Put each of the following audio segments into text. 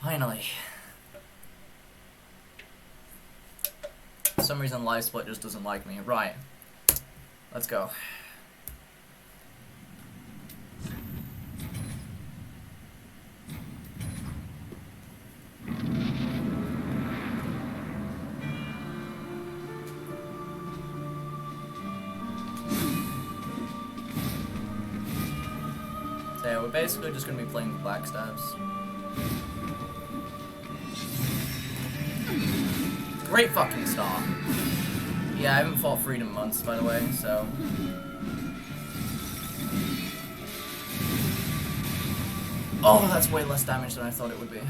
Finally. For some reason Live Split just doesn't like me. Right. Let's go. So yeah, we're basically just going to be playing the black stabs. Great fucking start. Yeah, I haven't fought Friede in months, by the way, so... Oh, that's way less damage than I thought it would be.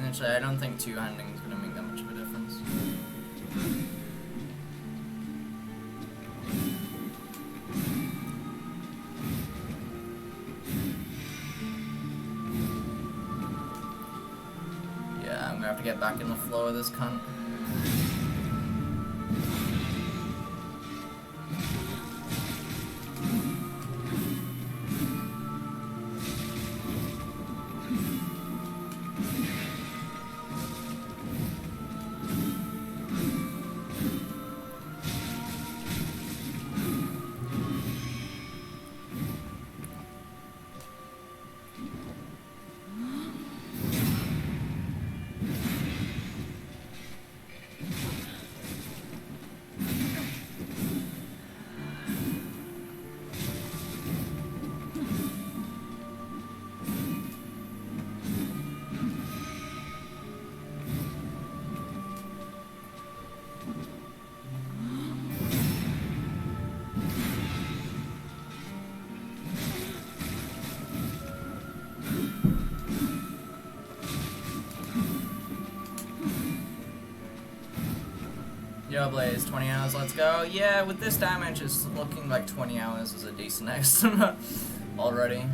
Actually, I don't think two-handing is going to make that much of a difference. Yeah, I'm going to have to get back in the flow of this cunt. Yo, Blaze, 20 hours, let's go. Yeah, with this damage, it's looking like 20 hours is a decent estimate already.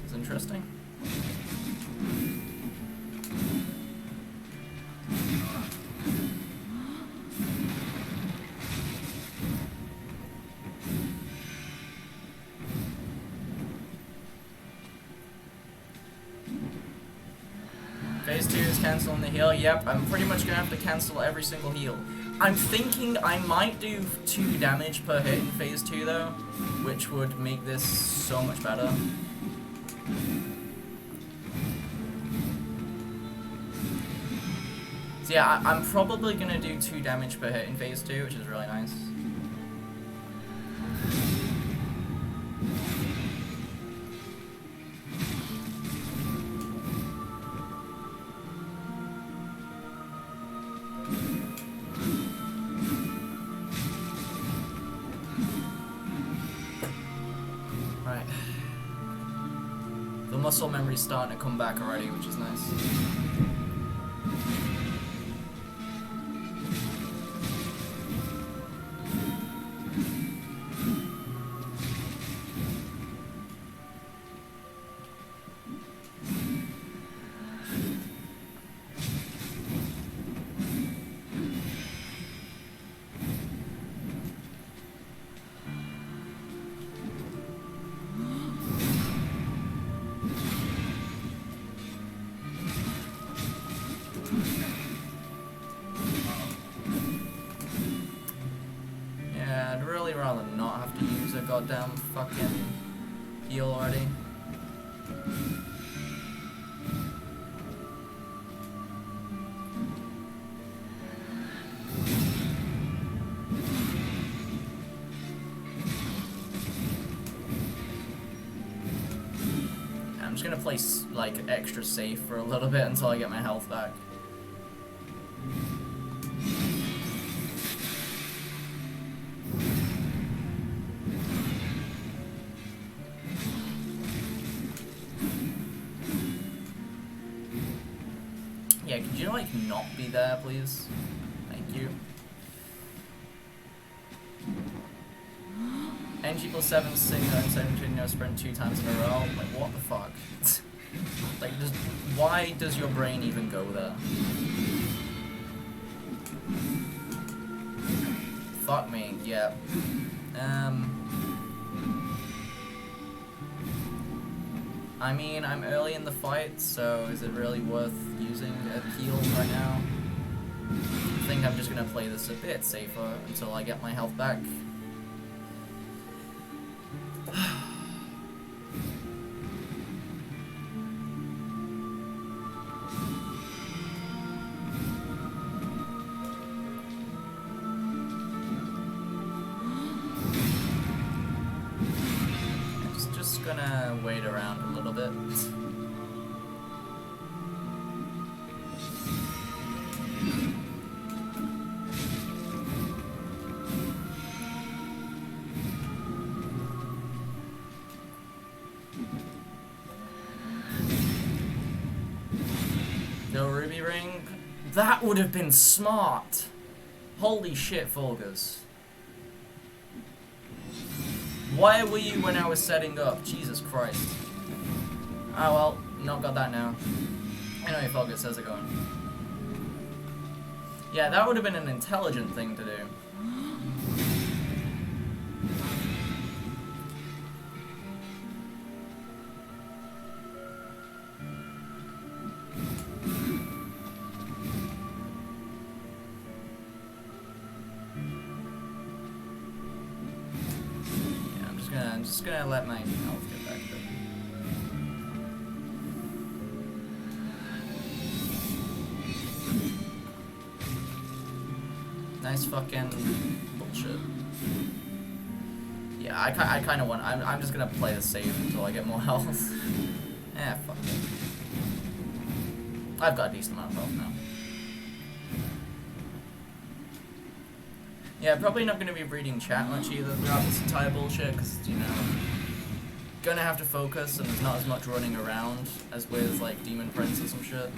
It's interesting. Phase 2 is cancelling the heal. Yep, I'm pretty much gonna have to cancel every single heal. I'm thinking I might do 2 damage per hit in phase 2 though, which would make this so much better. So yeah, I'm probably gonna do 2 damage per hit in phase 2, which is really nice. Right. The muscle memory's starting to come back already, which is nice. goddamn fucking heal already. I'm just gonna play like extra safe for a little bit until I get my health back. Yeah, could you like not be there, please? Thank you. NG+7 single and 17 no sprint 2 times in a row. Like, what the fuck? Like, why does your brain even go there? Fuck me, yeah. I mean, I'm early in the fight, so is it really worth using a heal right now? I think I'm just gonna play this a bit safer until I get my health back. Just gonna wait around a little bit. No ruby ring? That would have been smart! Holy shit, Fulgus. Where were you when I was setting up? Jesus Christ. Oh well, not got that now. Anyway, Fulgus, how's it going? Yeah, that would have been an intelligent thing to do. I'm just gonna let my health get back there. Nice fucking bullshit. Yeah, I kind of want. I'm just gonna play the safe until I get more health. Fuck it. I've got a decent amount of health now. Yeah, probably not going to be reading chat much either throughout this entire bullshit, because, you know, gonna have to focus, and there's not as much running around as with, like, Demon Prince or some shit.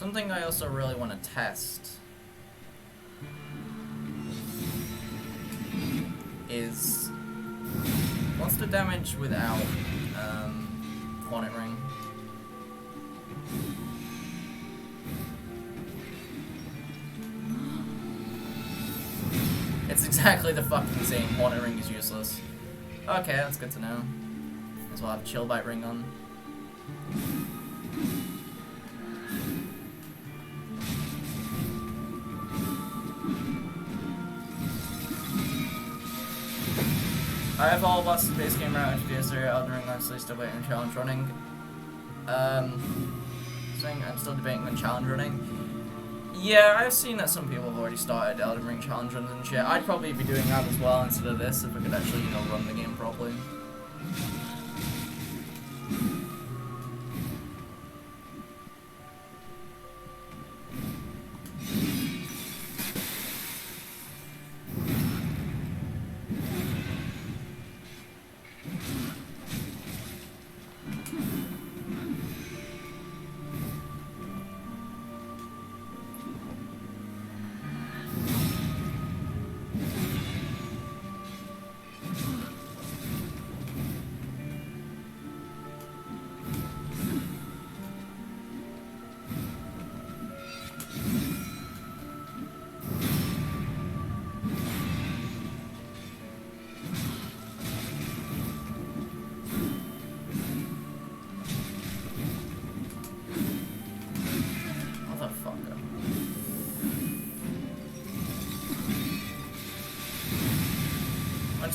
Something I also really want to test is what's the damage without Hornet Ring? It's exactly the fucking same. Hornet Ring is useless. Okay, that's good to know. As well have Chill Bite Ring on. I have all bosses base game route introduced here. Elden Ring honestly still waiting on challenge running. Saying I'm still debating on challenge running. Yeah, I've seen that some people have already started Elden Ring challenge runs and shit. I'd probably be doing that as well instead of this if I could actually, you know, run the game properly.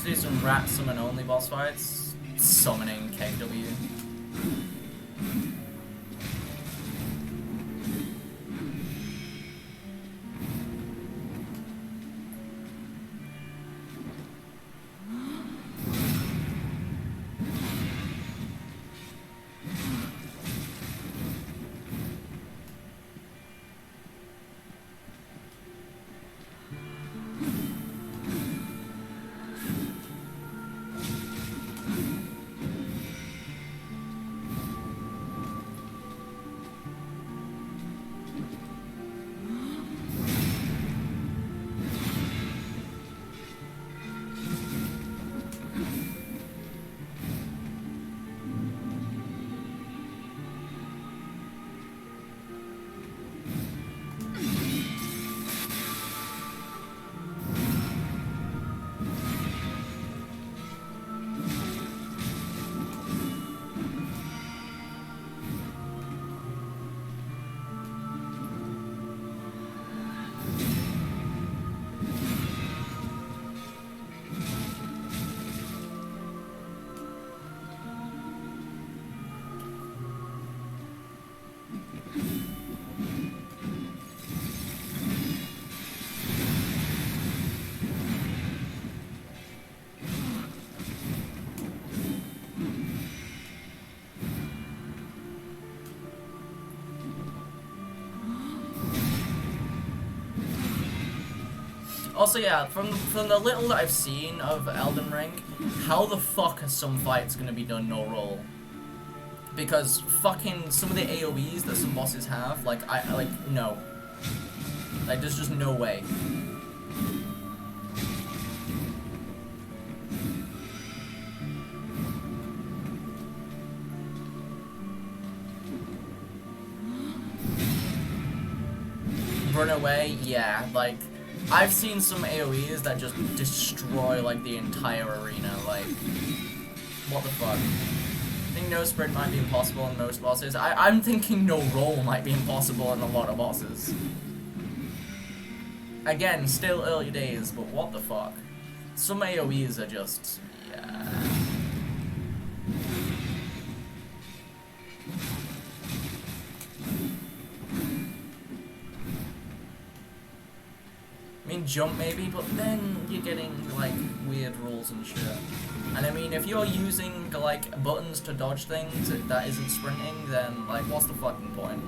Do some rat summon only boss fights. Summoning KW. Also, yeah, from the little that I've seen of Elden Ring, how the fuck are some fights gonna be done no roll? Because fucking some of the AoEs that some bosses have, like, no. Like, there's just no way. Run away? Yeah, like, I've seen some AoEs that just destroy, like, the entire arena, like, what the fuck? I think no sprint might be impossible in most bosses. I'm thinking no roll might be impossible in a lot of bosses. Again, still early days, but what the fuck? Some AoEs are just, yeah. I mean, jump maybe, but then you're getting, like, weird rules and shit. And I mean, if you're using, like, buttons to dodge things that isn't sprinting, then, like, what's the fucking point?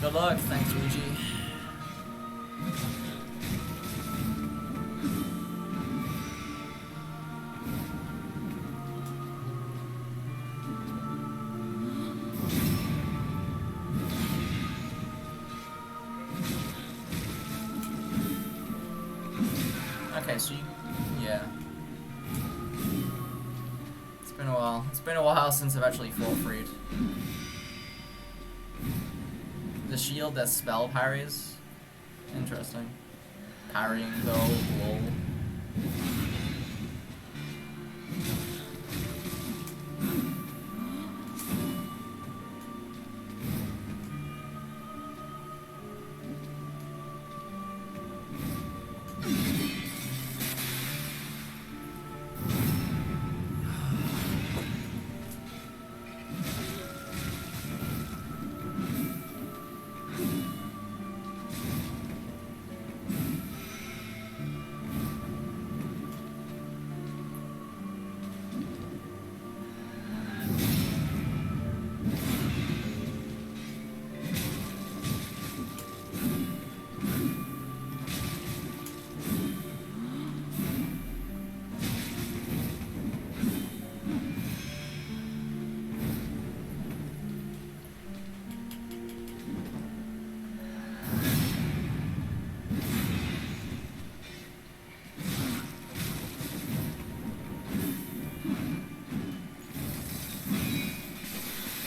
Good luck, thanks, Luigi. Okay, so you, yeah. It's been a while. It's been a while since I've actually fought Friede. The shield that spell parries. Interesting. Parrying though, lol.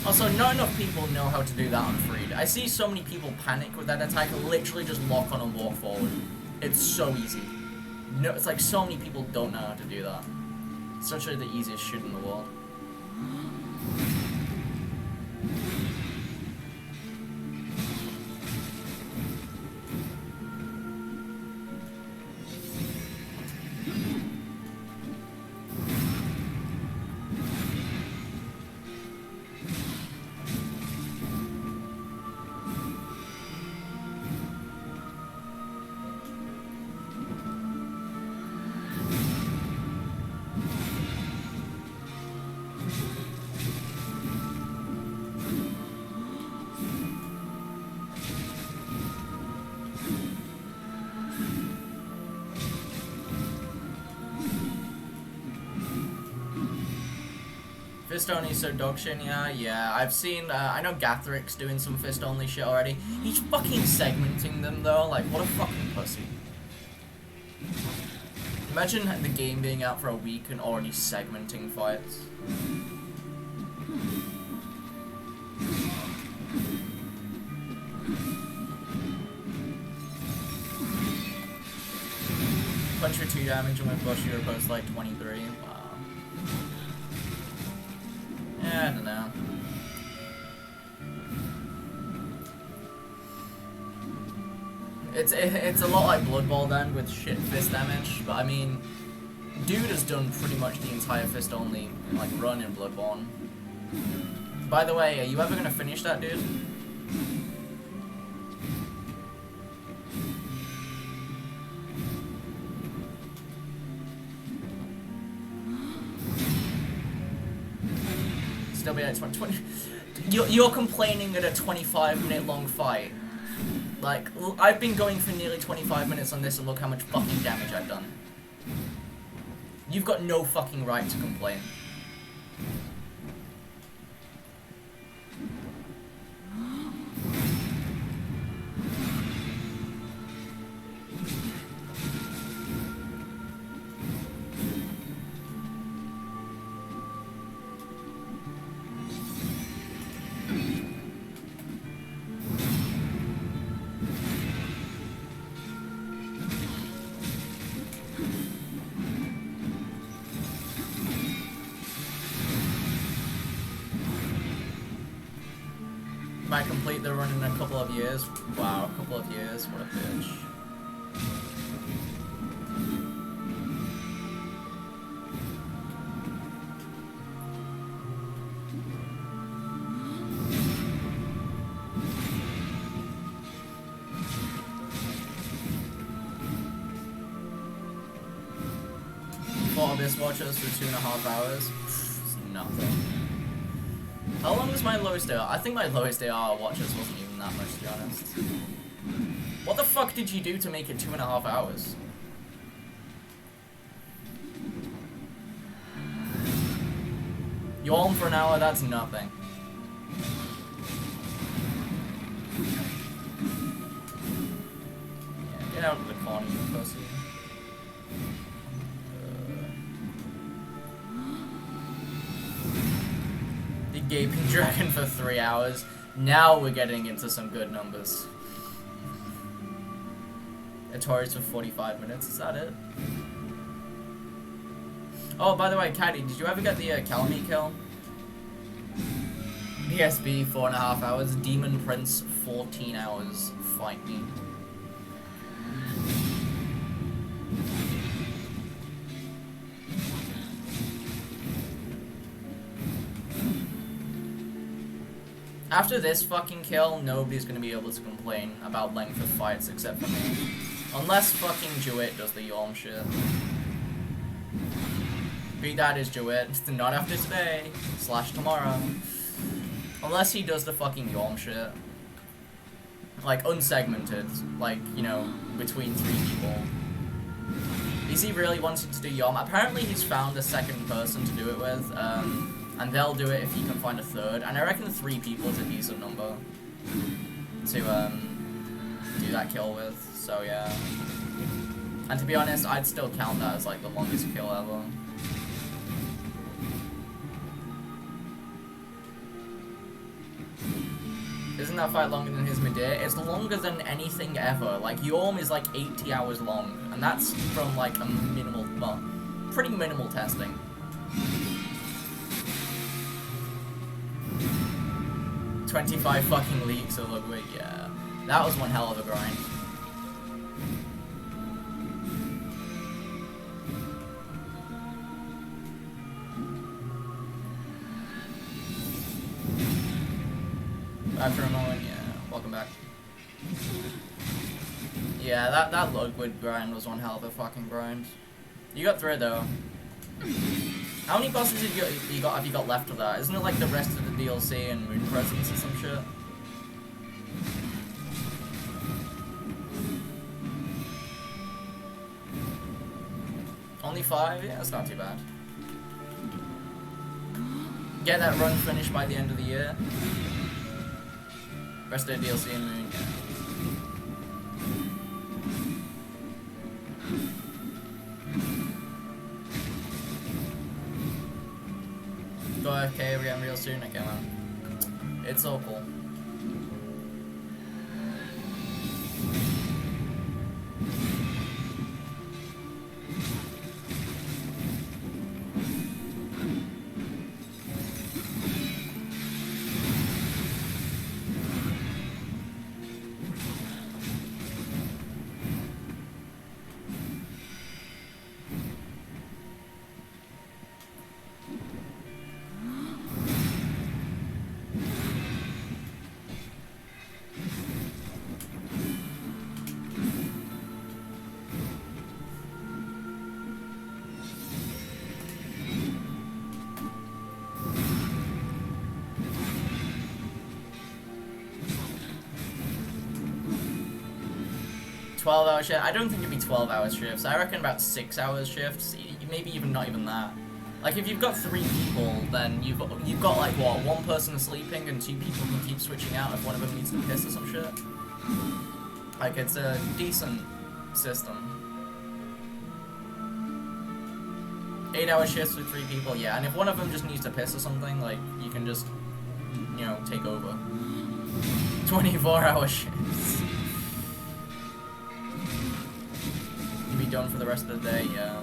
Also, not enough people know how to do that on Friede. I see so many people panic with that attack, literally just lock on and walk forward. It's so easy. No, it's like so many people don't know how to do that. It's such the easiest shit in the world. Fist only so dog shit, yeah. I've seen, I know Gathric's doing some fist only shit already. He's fucking segmenting them though, like what a fucking pussy. Imagine the game being out for a week and already segmenting fights. Punch for 2 damage and with Bush your opposed like 23. Wow. Yeah, I don't know. It's a lot like Blood Bowl then with shit fist damage, but I mean, dude has done pretty much the entire fist only like run in Bloodborne. By the way, are you ever gonna finish that, dude? Still be at 20. You're complaining at a 25-minute long fight. Like, I've been going for nearly 25 minutes on this and look how much fucking damage I've done. You've got no fucking right to complain. Might complete the run in a couple of years. Wow, a couple of years. What a bitch. Four Abyss Watchers for 2.5 hours. Pfft, it's nothing. How long was my lowest AR? I think my lowest AR watches wasn't even that much, to be honest. What the fuck did you do to make it 2.5 hours? You're on for an hour, that's nothing. Yeah, get out of the corner, you pussy. The Gaping Dragon for 3 hours. Now we're getting into some good numbers. Atori's for 45 minutes, is that it? Oh, by the way, Caddy, did you ever get the Calamite kill? DSB, 4.5 hours. Demon Prince, 14 hours. Fight me. After this fucking kill, nobody's gonna be able to complain about length of fights except for me. Unless fucking Jewett does the Yorm shit. Be that is Jewett, not after today, / tomorrow. Unless he does the fucking Yorm shit. Like, unsegmented, like, you know, between 3 people. Is he really wanting to do Yorm? Apparently he's found a second person to do it with, and they'll do it if he can find a third. And I reckon 3 people is a decent number to, do that kill with, so yeah. And to be honest, I'd still count that as, like, the longest kill ever. Isn't that fight longer than his mid-air? It's longer than anything ever. Like, Yorm is like 80 hours long, and that's from like a minimal, well, pretty minimal testing. "25 fucking leaks of Ludwig," yeah. That was one hell of a grind. After a moment, yeah. Welcome back. Yeah, that Ludwig grind was one hell of a fucking grind. You got through it though. How many bosses have you got left of that? Isn't it like the rest of the DLC and Moon Presence or some shit? Only 5? Yeah, that's not too bad. Get that run finished by the end of the year. Rest of the DLC and Moon, yeah. Go AFK, we're getting real soon, okay man. It's all cool. $12-hour shift. I don't think it'd be 12-hour shifts. I reckon about 6-hour shifts. Maybe even not even that. Like if you've got 3 people, then you've got like what, 1 person sleeping and 2 people can keep switching out if one of them needs to piss or some shit. Like it's a decent system. 8-hour shifts with 3 people, yeah. And if one of them just needs to piss or something, like you can just, you know, take over. 24-hour shifts. You'd be done for the rest of the day, yeah.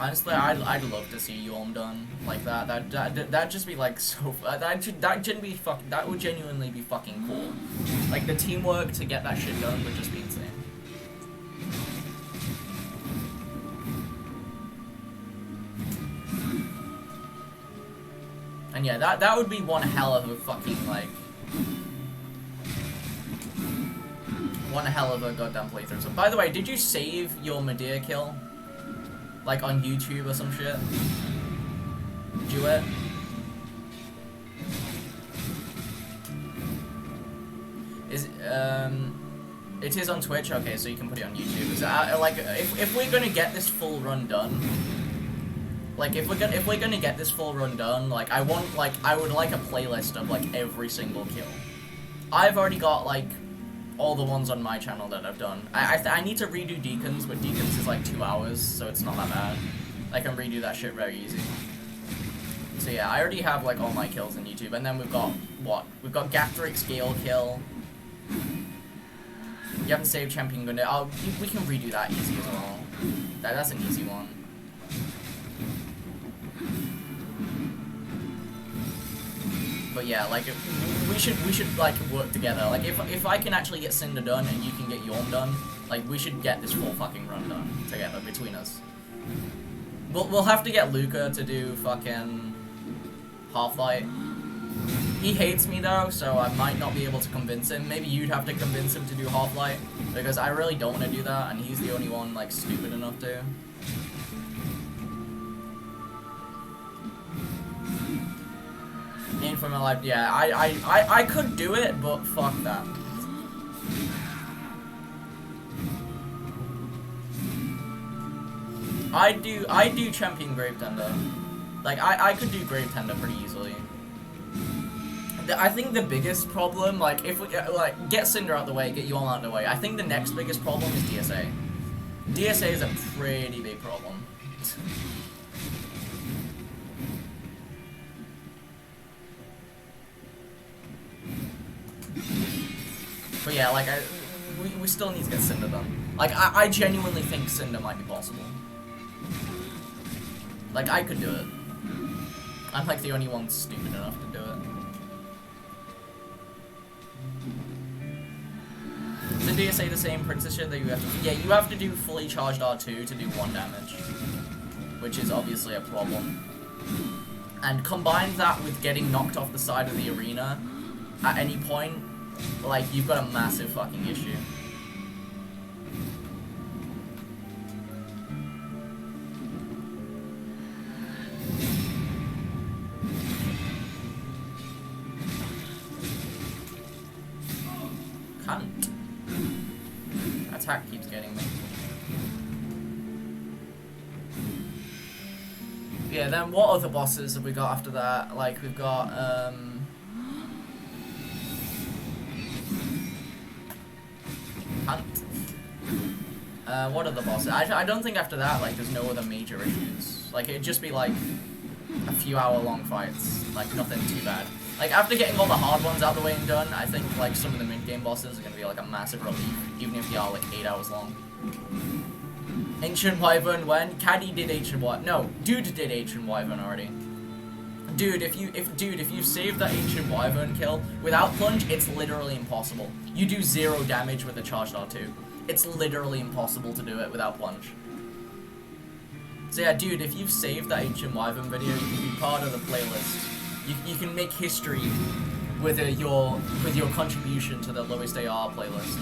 Honestly, I'd love to see Yorm done like that. That'd just be like so. That would genuinely be fucking cool. Like the teamwork to get that shit done would just be insane. And yeah, that would be one hell of a fucking like One hell of a goddamn playthrough. So, by the way, did you save your Medea kill? Like on YouTube or some shit? Do it? It is on Twitch. Okay, so you can put it on YouTube. So, like, if we're gonna get this full run done, like, if we're gonna get this full run done, like, I would like a playlist of like every single kill. I've already got like all the ones on my channel that I've done. I need to redo Deacons, but Deacons is like 2 hours, so it's not that bad. I can redo that shit very easy. So yeah, I already have like all my kills on YouTube, and then we've got what? We've got Gathric's Gale kill. You haven't saved Champion Gunner. Oh, we can redo that easy as well. That's an easy one. But yeah, like we should like work together. Like if I can actually get Cinder done and you can get Yorm done, like we should get this full fucking run done together between us. We'll have to get Luca to do fucking Half-Light. He hates me though, so I might not be able to convince him. Maybe you'd have to convince him to do Half-Light, because I really don't want to do that, and he's the only one like stupid enough to. Aim for my life, yeah. I could do it, but fuck that. I do champion Grave Tender. Like I could do Grave Tender pretty easily. I think the biggest problem, like if we like get Cinder out the way, get you all out the way. I think the next biggest problem is DSA. DSA is a pretty big problem. But yeah, like we still need to get Cinder done. Like I genuinely think Cinder might be possible. Like I could do it. I'm like the only one stupid enough to do it. So do you say the same princess shit that you have to? Yeah, you have to do fully charged R2 to do 1 damage, which is obviously a problem. And combine that with getting knocked off the side of the arena at any point, like you've got a massive fucking issue. Cunt. Attack keeps getting me. Yeah, then what other bosses have we got after that? Like we've got what are the bosses? I don't think after that, like, there's no other major issues. Like, it'd just be, like, a few hour-long fights. Like, nothing too bad. Like, after getting all the hard ones out of the way and done, I think, like, some of the mid-game bosses are gonna be, like, a massive relief. Even if they are, like, 8 hours long. Ancient Wyvern, when? Caddy did Ancient Wyvern. No, Dude did Ancient Wyvern already. Dude, if you save that Ancient Wyvern kill without plunge, it's literally impossible. You do 0 damage with a charged R2. It's literally impossible to do it without plunge. So yeah, dude, if you've saved that Ancient Wyvern video, you can be part of the playlist. You can make history with your contribution to the Lowest AR playlist.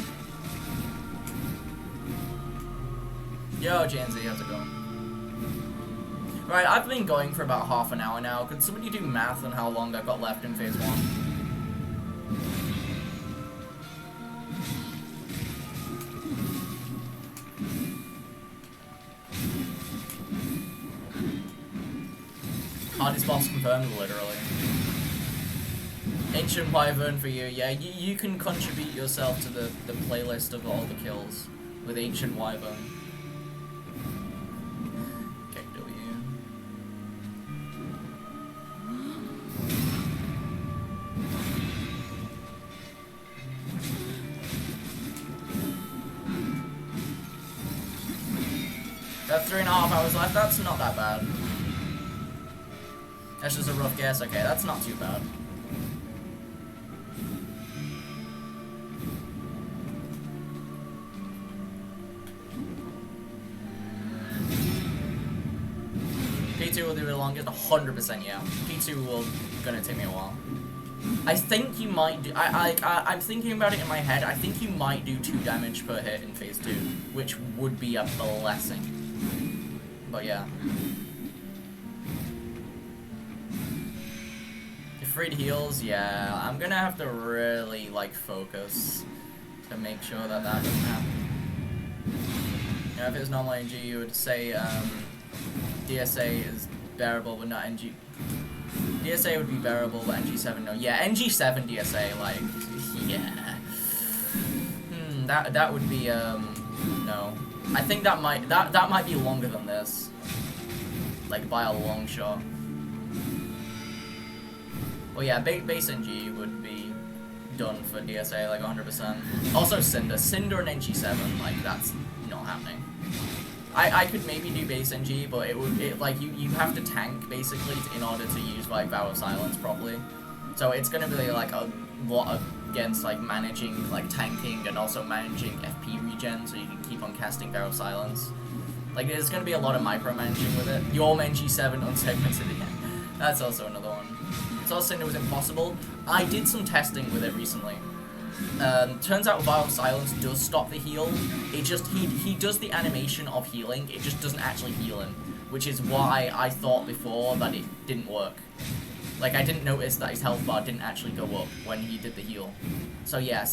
Yo, Janzi, how's it going? Right, I've been going for about half an hour now. Could somebody do math on how long I've got left in phase 1? Hardest boss confirmed, literally. Ancient Wyvern for you, yeah, you can contribute yourself to the playlist of all the kills with Ancient Wyvern. Okay, W. That's 3.5 hours left, that's not that bad. That's just a rough guess. Okay, that's not too bad. P2 will do it longest. 100%, yeah. P2 will gonna take me a while. I think you might do. I'm thinking about it in my head. I think you might do 2 damage per hit in phase 2, which would be a blessing. But yeah. If Friede heals, yeah, I'm gonna have to really like focus to make sure that that doesn't happen. You know, if it's normal NG, you would say DSA is bearable, but not NG. DSA would be bearable, but NG+7 no. Yeah, NG+7 DSA, like, yeah. That would be no. I think that might be longer than this, like by a long shot. Well, yeah, base NG would be done for DSA like 100%. Also Cinder and NG+7, like that's not happening. I could maybe do base NG, but like you have to tank basically in order to use like Vow of Silence properly. So it's gonna be like a lot against like managing like tanking and also managing FP regen, so you can keep on casting Vow of Silence. Like there's gonna be a lot of micromanaging with it. Your NG+7 unsegmented again. That's also another one. So Cinder was impossible. I did some testing with it recently. Turns out Vow of Silence does stop the heal. It just, he does the animation of healing, it just doesn't actually heal him, which is why I thought before that it didn't work. Like, I didn't notice that his health bar didn't actually go up when he did the heal. So yeah,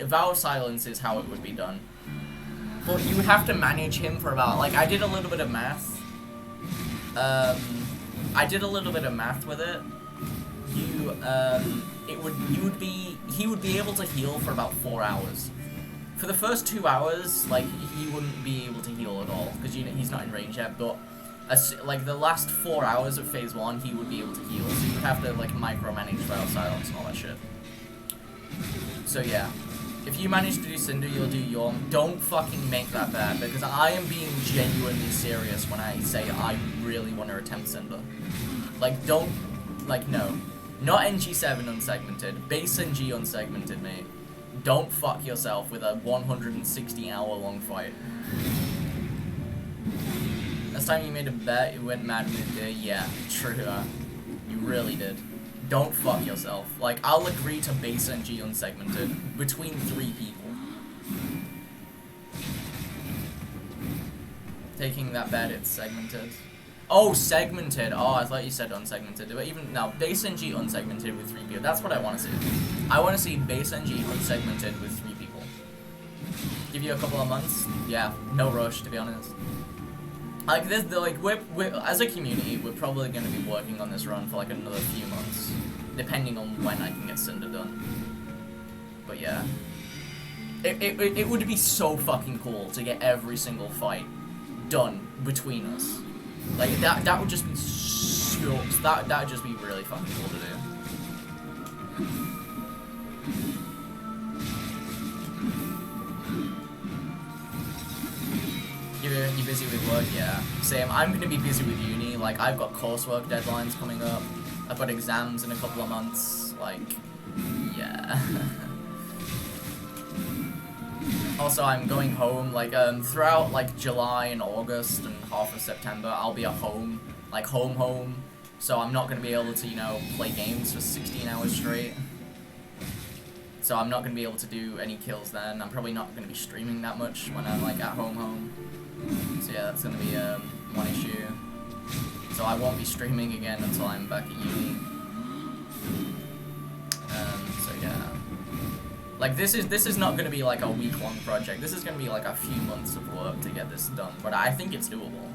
Vow of Silence is how it would be done. But you would have to manage him for about, like, I did a little bit of math. With it. He would be able to heal for about 4 hours. For the first 2 hours, like, he wouldn't be able to heal at all, because he's not in range yet, but, like, the last 4 hours of phase 1, he would be able to heal, so you would have to, like, micromanage Vow of Silence and all that shit. So, yeah. If you manage to do Cinder, you'll do Yorm. Don't fucking make that bad, because I am being genuinely serious when I say I really want to attempt Cinder. Like, don't, like, no. Not NG+7 unsegmented, base NG unsegmented, mate. Don't fuck yourself with a 160-hour long fight. Last time you made a bet, you went mad midday. Yeah, true. You really did. Don't fuck yourself. Like, I'll agree to base NG unsegmented between 3 people. Taking that bet, it's segmented. Oh, segmented. Oh, I thought you said unsegmented. But even now, base NG unsegmented with 3 people. That's what I want to see. I want to see base NG unsegmented with 3 people. Give you a couple of months. Yeah, no rush, to be honest. Like this, we're as a community, we're probably going to be working on this run for like another few months, depending on when I can get Cinder done. But yeah, it would be so fucking cool to get every single fight done between us. Like that would just be so, that would just be really fucking cool to do. You busy with work? Yeah. Same. I'm gonna be busy with uni. Like I've got coursework deadlines coming up. I've got exams in a couple of months. Like, yeah. Also, I'm going home, like, throughout, like, July and August and half of September, I'll be at home, like, home, so I'm not going to be able to, you know, play games for 16 hours straight. So I'm not going to be able to do any kills then. I'm probably not going to be streaming that much when I'm, like, at home. So yeah, that's going to be, one issue. So I won't be streaming again until I'm back at uni. So yeah. Like, this is not going to be, like, a week-long project. This is going to be, like, a few months of work to get this done. But I think it's doable.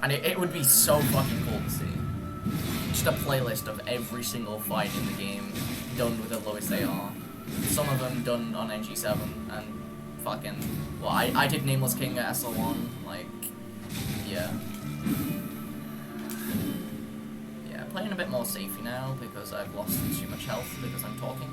And it would be so fucking cool to see. Just a playlist of every single fight in the game done with the lowest AR. Some of them done on NG+7. And fucking... Well, I did Nameless King at SL1. Like, yeah. Yeah, playing a bit more safely now because I've lost too much health because I'm talking.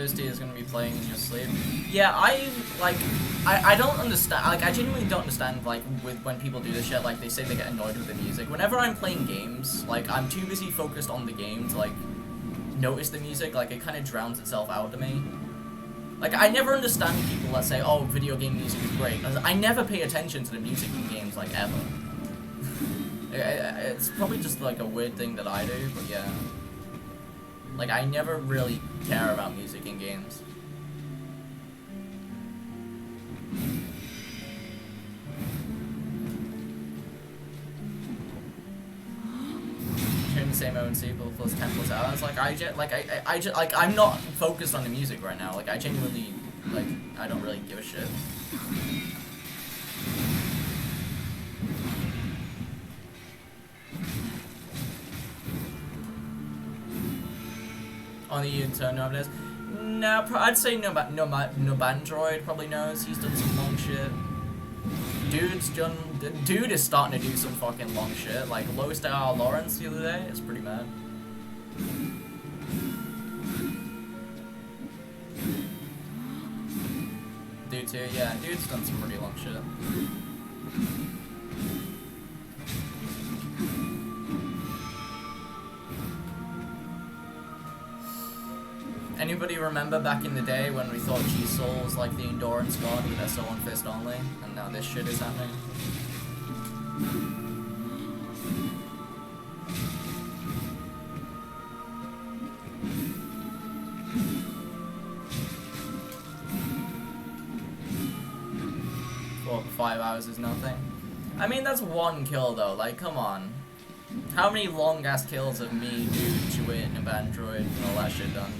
Phase 2 is gonna be playing in your sleep. Yeah, I don't understand, like, I genuinely don't understand, like, with when people do this shit, like, they say they get annoyed with the music. Whenever I'm playing games, like, I'm too busy focused on the game to, like, notice the music, like, it kind of drowns itself out to me. Like, I never understand people that say, oh, video game music is great. I never pay attention to the music in games, like, ever. It's probably just, like, a weird thing that I do, but yeah. Like, I never really care about music in games. The same ONC plus 10 plus hours. Like I'm not focused on the music right now. Like I genuinely, like, I don't really give a shit. On the turn nowadays. No, I'd say no Bandroid probably knows. He's done some long shit. Dude is starting to do some fucking long shit. Like Lowest AR Lawrence the other day is pretty mad. Dude too, yeah, dude's done some pretty long shit. Anybody remember back in the day when we thought G-Soul was like the endurance god with SO1 fist only, and now this shit is happening? Well, 5 hours is nothing. I mean, that's one kill though, like, come on. How many long-ass kills have me, Dude, Chewit, and Bandroid, and all that shit done?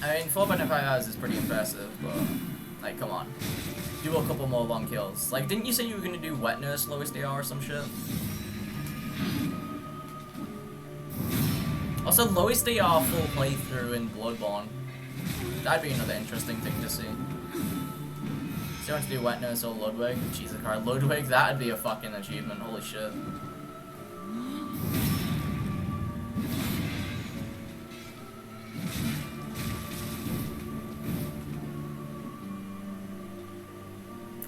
I mean, 4.5 hours is pretty impressive, but, like, come on. Do a couple more long kills. Like, didn't you say you were gonna do Wet Nurse Lowest AR or some shit? Also, Lowest AR full playthrough in Bloodborne. That'd be another interesting thing to see. So you want to do Wet Nurse or Ludwig? Jesus Christ, Ludwig, that'd be a fucking achievement, holy shit.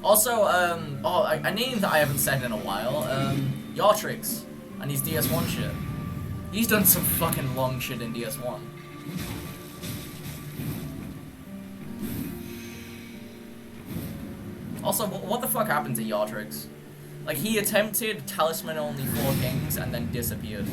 Also, a name that I haven't said in a while, Yartrix, and his DS1 shit. He's done some fucking long shit in DS1. Also, what the fuck happened to Yartrix? Like, he attempted Talisman only 4 kings and then disappeared.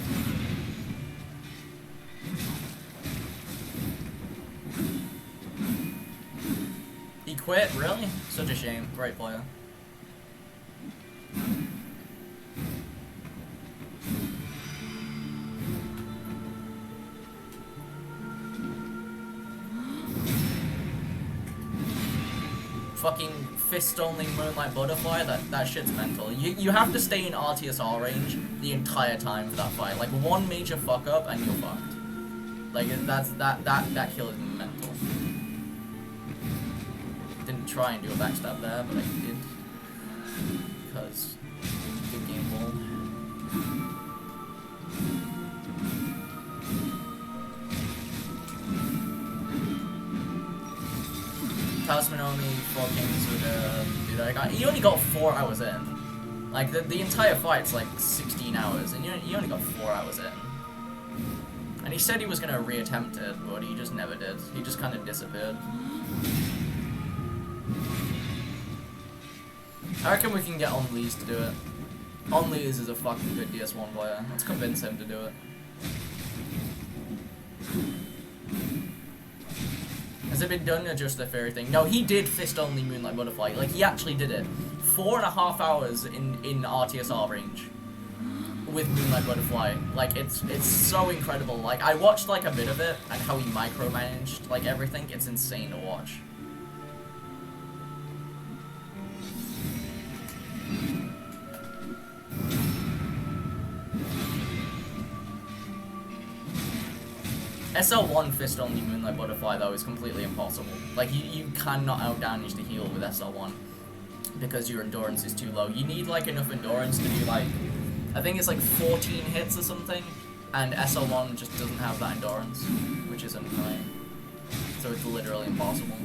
He quit? Really? Such a shame. Great player. Fucking fist-only Moonlight Butterfly, that shit's mental. You have to stay in RTSR range the entire time for that fight. Like, one major fuck-up and you're fucked. Like, that kill is mental. Didn't try and do a backstab there, but I did. Because good game ball. Talisman only 4 kings with dude, he only got 4 hours in. Like the entire fight's like 16 hours, and he only got 4 hours in. And he said he was gonna reattempt it, but he just never did. He just kind of disappeared. I reckon we can get Onlees to do it. Onlees is a fucking good DS1 player. Let's convince him to do it. Has it been done or just a fairy thing? No, he did fist only Moonlight Butterfly. Like, he actually did it. 4.5 hours in RTSR range with Moonlight Butterfly. Like, it's so incredible. Like, I watched like a bit of it and how he micromanaged like everything. It's insane to watch. SL1 fist only Moonlight Butterfly though is completely impossible. Like you cannot out damage the heal with SL1 because your endurance is too low. You need like enough endurance to do like, I think it's like 14 hits or something And SL1 just doesn't have that endurance, which is annoying. So it's literally impossible.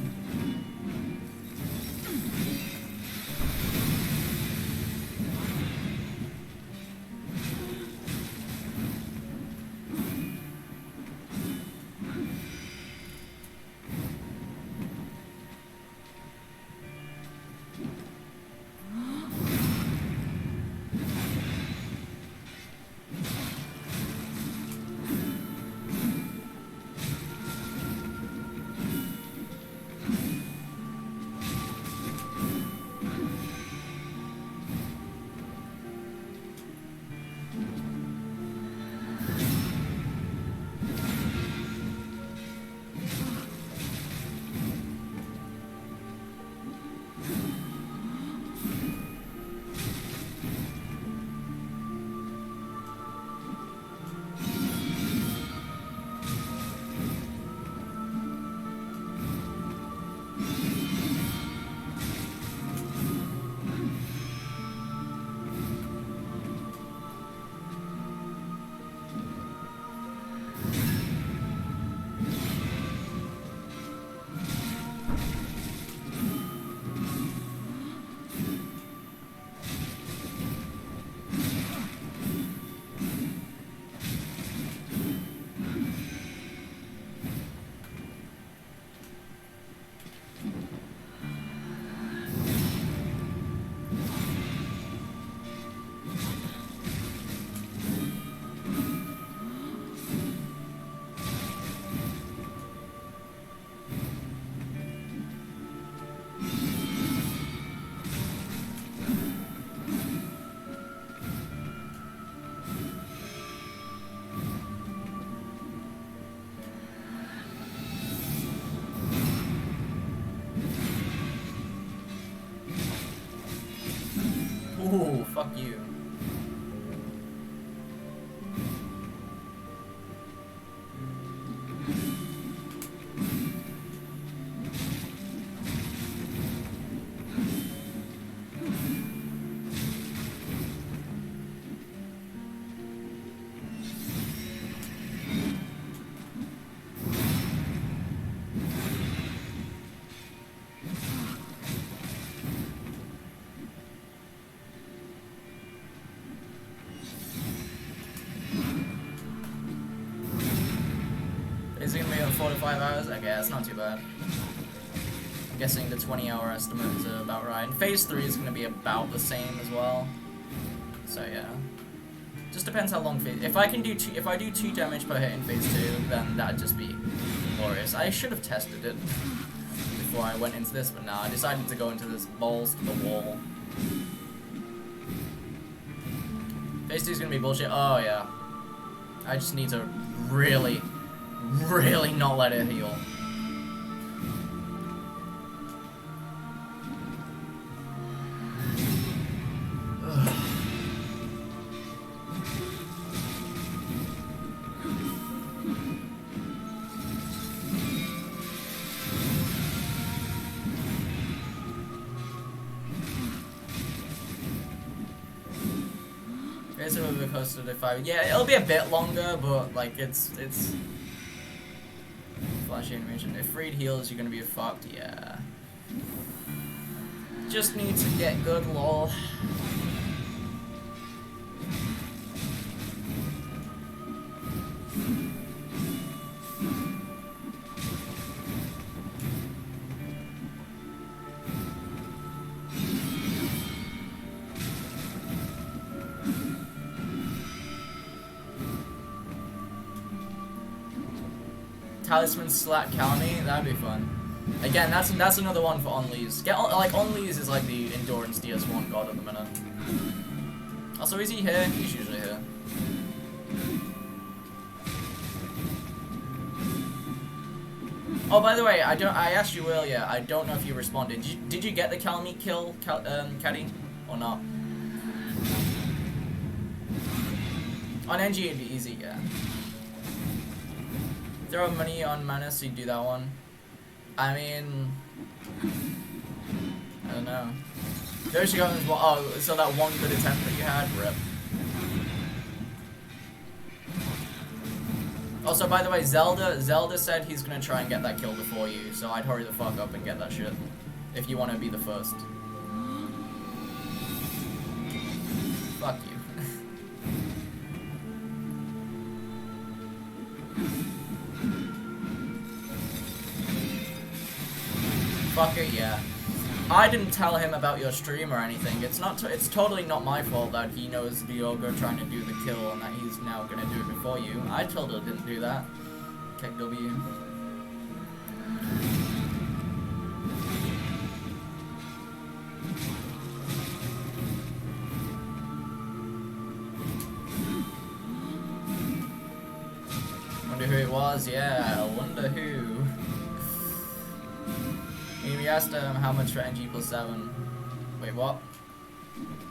Ooh, fuck you. Is it gonna be on 4 to 5 hours? Okay, that's not too bad. I'm guessing the 20-hour estimate is about right. And phase 3 is gonna be about the same as well. So yeah. Just depends how long phase. If I do 2 damage per hit in phase 2, then that'd just be glorious. I should have tested it before I went into this, but nah, I decided to go into this balls to the wall. Phase 2 is gonna be bullshit. Oh yeah. I just need to really not let it heal. It's a little bit closer to 5. Yeah, it'll be a bit longer, but like it's flashy animation. If Friede heals, you're gonna be fucked. Yeah. Just need to get good, lol. Talisman Slack Calmy, that'd be fun. Again, that's another one for Onleys. Onleys is like the endurance DS1 god at the minute. Also, is he here? He's usually here. Oh, by the way, I asked you earlier. I don't know if you responded. Did you get the Calmy kill, Caddy, or not? On NG, it'd be easy, yeah. Throw money on mana so you do that one. I mean, I don't know. There she goes. Well, oh, so that one good attempt that you had, rip. Also, by the way, Zelda said he's gonna try and get that kill before you, so I'd hurry the fuck up and get that shit. If you want to be the first. Fuck you. Fucker, yeah. I didn't tell him about your stream or anything. It's totally not my fault that he knows Diogo trying to do the kill and that he's now gonna do it before you. I totally didn't do that. Kick W. Wonder who it was? Yeah, I wonder who. We asked him how much for NG+7. Wait, what?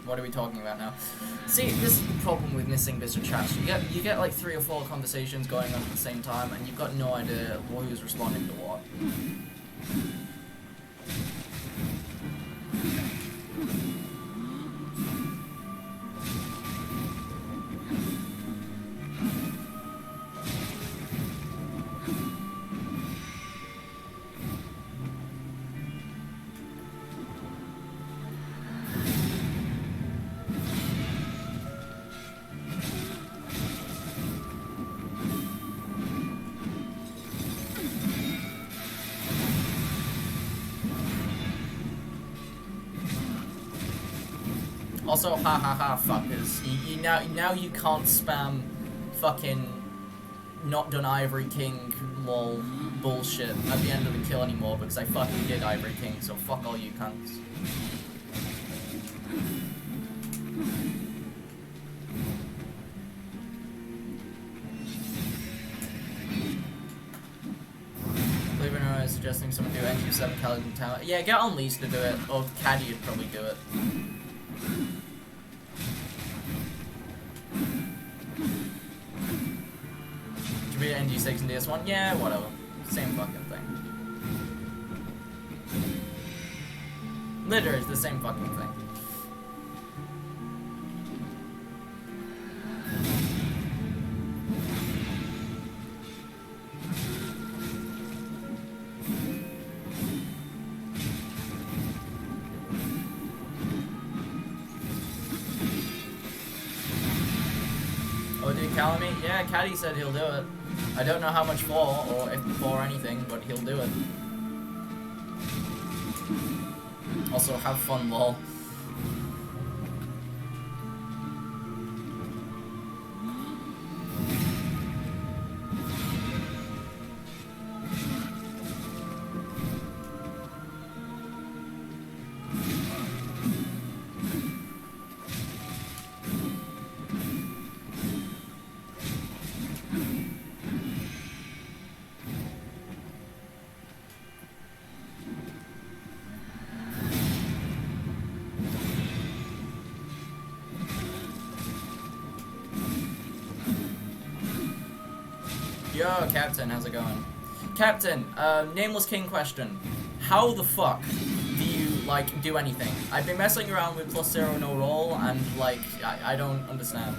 What are we talking about now? See, this is the problem with missing bits of chat. You get like 3 or 4 conversations going on at the same time, and you've got no idea who's responding to what. Also, ha ha ha, fuckers. Now you can't spam fucking not done Ivory King lol bullshit at the end of the kill anymore because I fucking did Ivory King, so fuck all you cunts. Believe it or not, is suggesting someone do NG+7 Caliban Tower. Yeah, get on Lease to do it, or Caddy would probably do it. NG6 and DS1? Yeah, whatever. Same fucking thing. Literally, it's the same fucking thing. Oh, dude, Calamite? Yeah, Caddy said he'll do it. I don't know how much for, or if for anything, but he'll do it. Also, have fun, lol. Yo, Captain, how's it going? Captain, Nameless King question. How the fuck do you, like, do anything? I've been messing around with +0 no roll, and, like, I don't understand.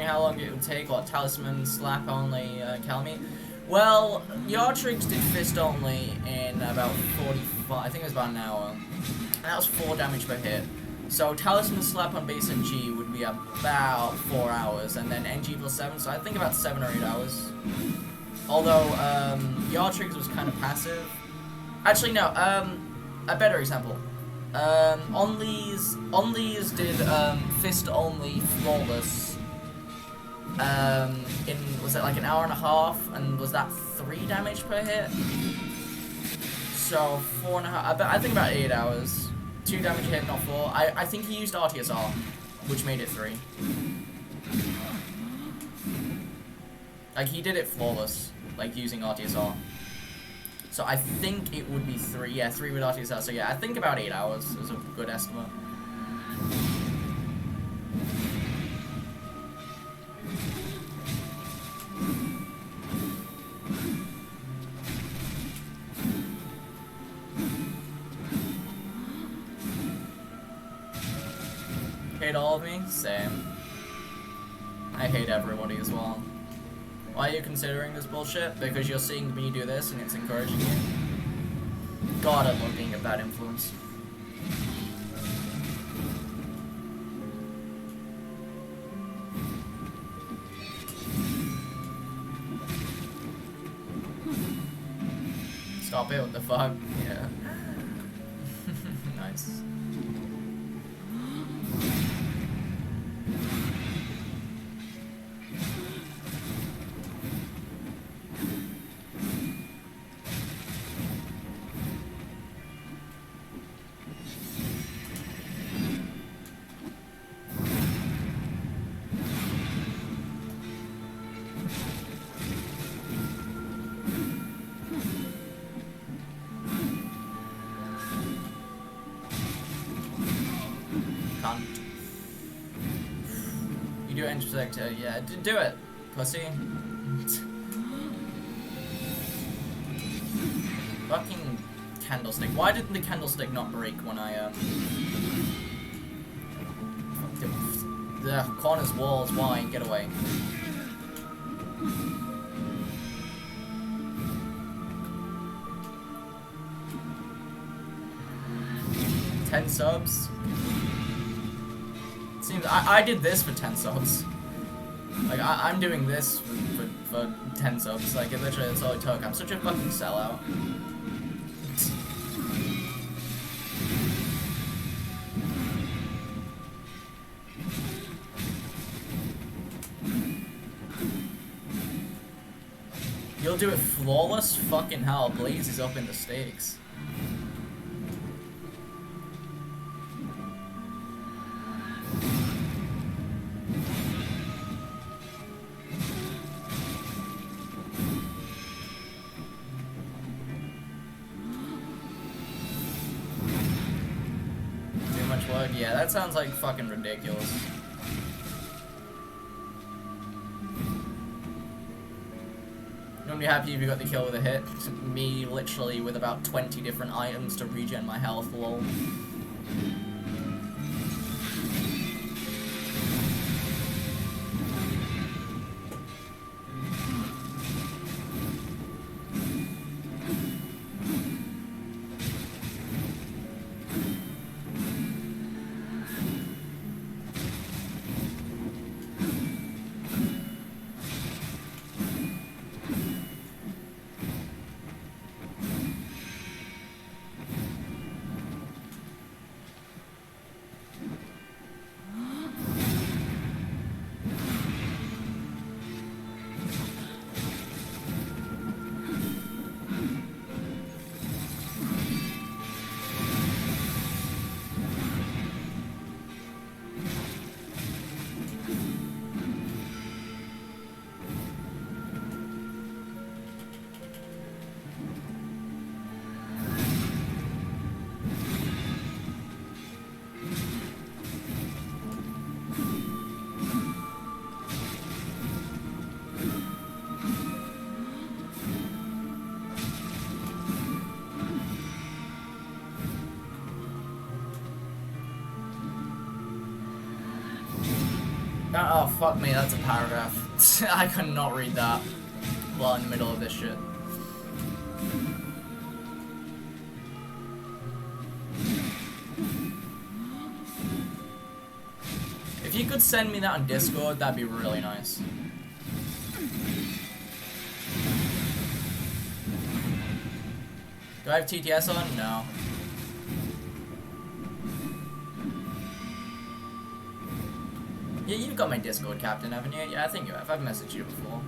How long it would take, or talisman slap only Calamite? Well, Yartrigs did fist only in about 45, I think it was about an hour. And that was 4 damage per hit. So Talisman Slap on base NG would be about 4 hours, and then NG+7, so I think about 7 or 8 hours. Although, Yard Triggers was kind of passive. Actually, no, a better example. Only's did, Fist Only Flawless, was it like an hour and a half, and was that 3 damage per hit? So, 4.5, I think about 8 hours. 2 damage a hit, not 4. I think he used RTSR, which made it 3. Like, he did it flawless, like, using RTSR. So I think it would be 3, yeah, 3 with RTSR, so yeah, I think about 8 hours is a good estimate. Hate all of me? Same. I hate everybody as well. Why are you considering this bullshit? Because you're seeing me do this and it's encouraging you? God, I love being a bad influence. Stop it, what the fuck? Yeah. Nice. You do intersect, yeah, do it, pussy. Fucking candlestick. Why did the candlestick not break when I, the corner's walls, why? Get away. $10 subs? Seems I did this for 10 subs. Like I'm doing this for 10 subs. Like it literally that's all it took. I'm such a fucking sellout. You'll do it flawless? Fucking hell, Blaze is up in the stakes. Yeah, that sounds like fucking ridiculous. You wouldn't be happy if you got the kill with a hit. Me, literally, with about 20 different items to regen my health, lol. Oh, fuck me, that's a paragraph. I could not read that while in the middle of this shit. If you could send me that on Discord, that'd be really nice. Do I have TTS on? No. Yeah, you've got my Discord, Captain, haven't you? Yeah, I think you have. I've messaged you before.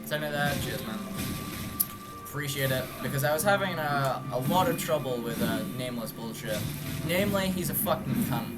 Send me that. Cheers, man. Appreciate it, because I was having a lot of trouble with Nameless bullshit. Namely, he's a fucking cunt.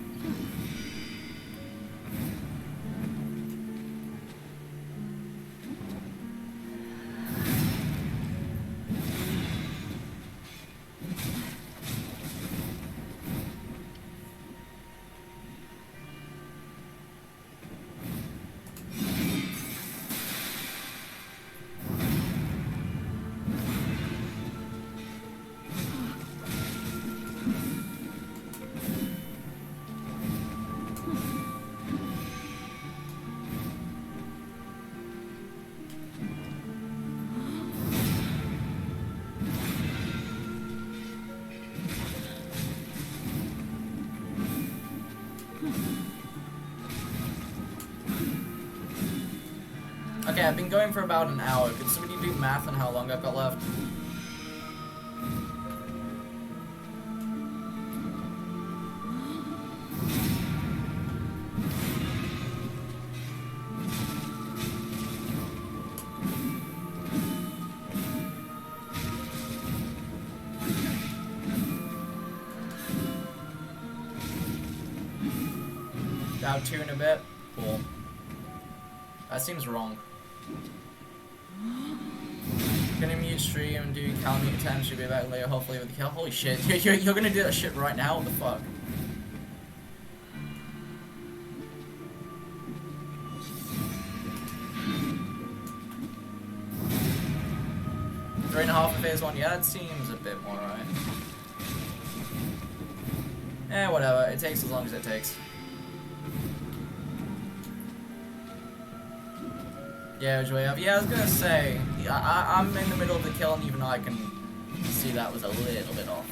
Okay, I've been going for about an hour. Could somebody do math on how long I've got left? About 2 and a bit? Cool. That seems wrong. Gonna mute stream and do calendar attempts, should be back later, hopefully with the kill. Holy shit, you're gonna do that shit right now? What the fuck? Three and a half in phase 1, yeah, that seems a bit more right. Eh, whatever, it takes as long as it takes. Yeah, which way up? Yeah, I was gonna say, I'm in the middle of the kill, and even I can see that was a little bit off.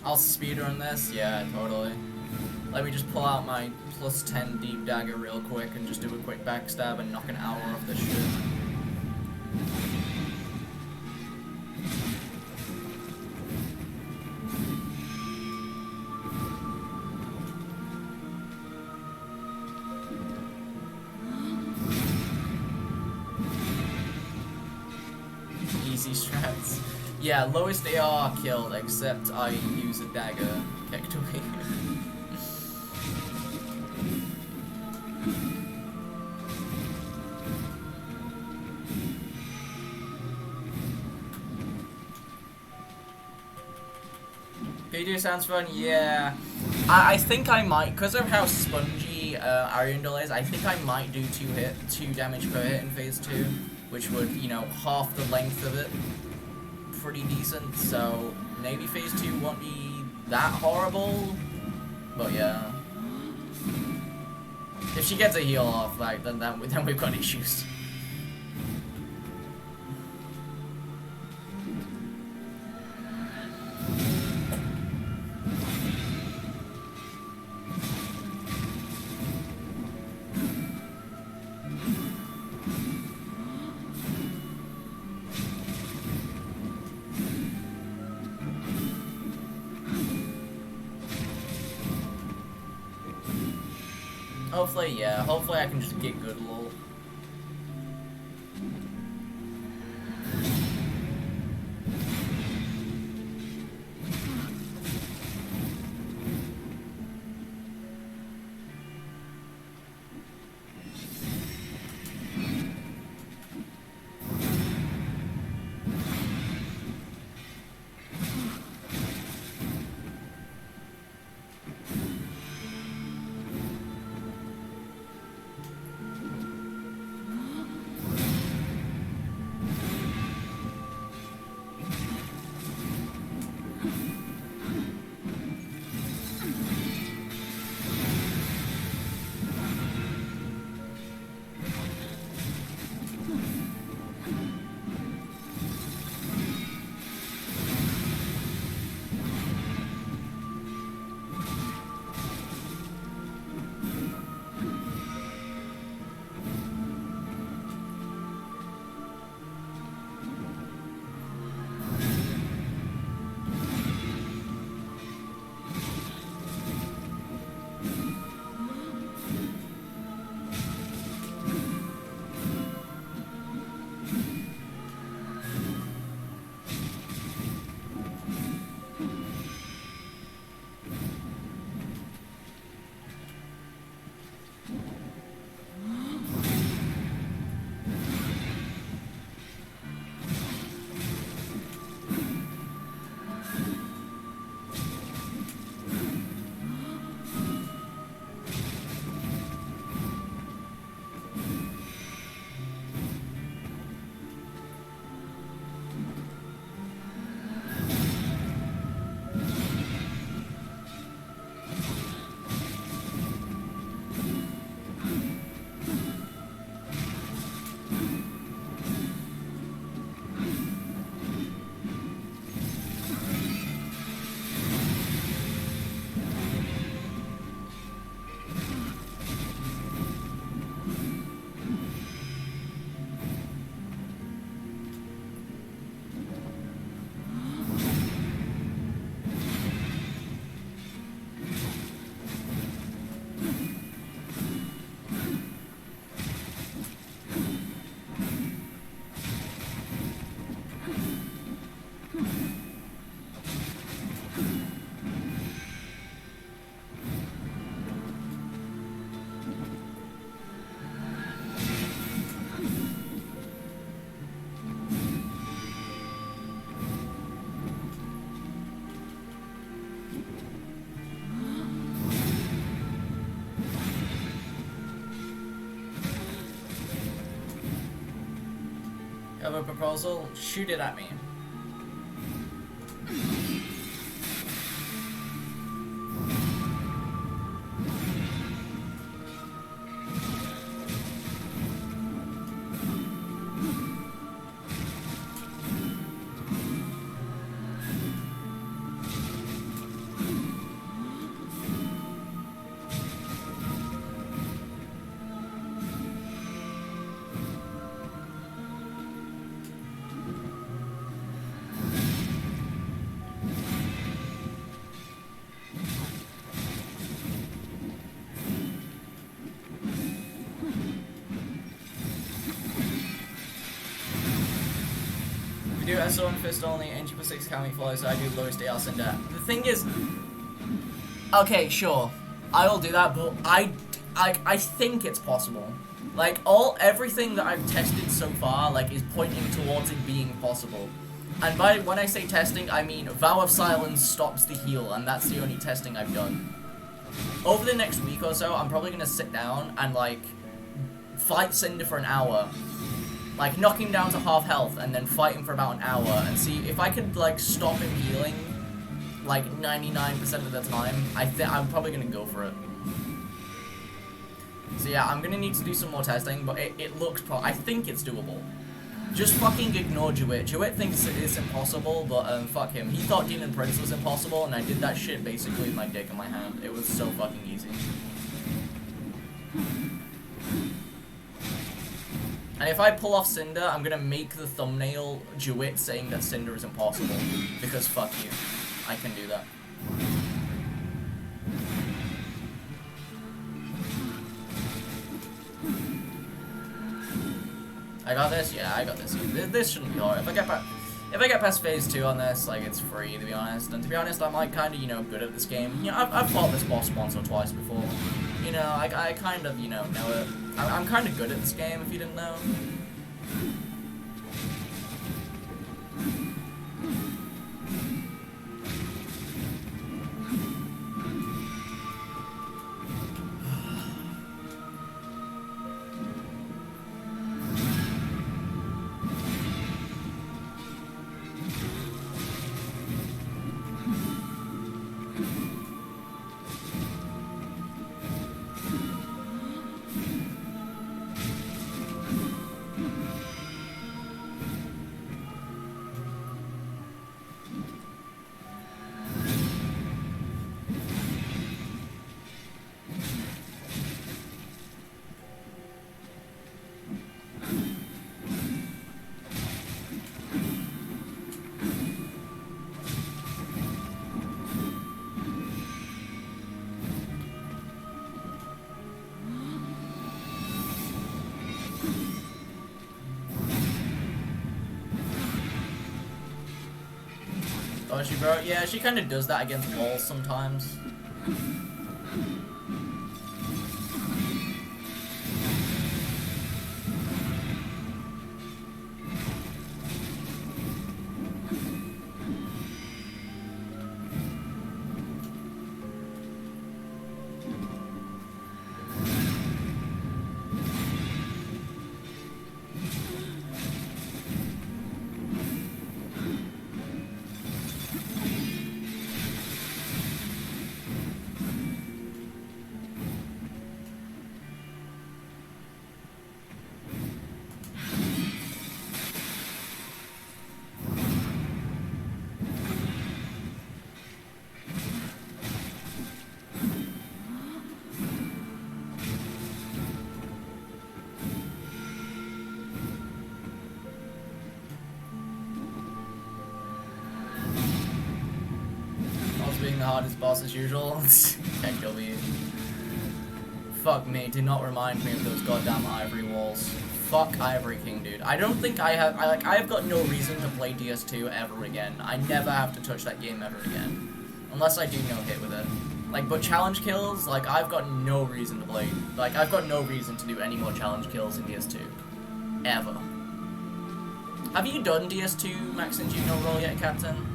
I'll speedrun this? Yeah, totally. Let me just pull out my plus 10 deep dagger real quick and just do a quick backstab and knock an hour off this shit. Easy strats. Yeah, lowest AR killed, except I use a dagger kicked away. Video sounds fun, yeah. I think I might, because of how spongy Ariandel is, I think I might do 2 damage per hit in phase 2, which would, you know, half the length of it. Pretty decent, so maybe phase 2 won't be that horrible, but yeah. If she gets a heal off, like, then we've got issues. Hopefully, yeah. Hopefully I can just get good lol. You have a proposal? Shoot it at me. Do SO and fist only, NG+6 counting follow, so I do lowest AR Cinder. The thing is, okay, sure, I will do that, but I think it's possible. Like, everything that I've tested so far, like, is pointing towards it being possible. And when I say testing, I mean Vow of Silence stops the heal, and that's the only testing I've done. Over the next week or so, I'm probably gonna sit down and, like, fight Cinder for an hour. Like, knock him down to half health and then fight him for about an hour and see if I could, like, stop him healing, like, 99% of the time. I'm probably gonna go for it. So yeah, I'm gonna need to do some more testing, but it looks I think it's doable. Just fucking ignore Jewett. Jewett thinks it's impossible, but fuck him. He thought Demon Prince was impossible, and I did that shit basically with my dick in my hand. It was so fucking easy. And if I pull off Cinder, I'm gonna make the thumbnail Jewett saying that Cinder is impossible. Because fuck you. I can do that. I got this? Yeah, I got this. This shouldn't be hard. If I get past phase 2 on this, like, it's free, to be honest. And to be honest, I'm, like, kind of, you know, good at this game. You know, I've fought this boss once or twice before. You know, I kind of, you know it. I'm kind of good at this game, if you didn't know. Oh, she broke? Yeah, she kind of does that against walls sometimes. Being the hardest boss as usual. Can't kill me. Fuck me, do not remind me of those goddamn ivory walls. Fuck Ivory King, dude. I don't think I have got no reason to play DS2 ever again. I never have to touch that game ever again. Unless I do no hit with it. Like, but challenge kills, like, I've got no reason to play. Like, I've got no reason to do any more challenge kills in DS2. Ever. Have you done DS2 Max NG no roll yet, Captain?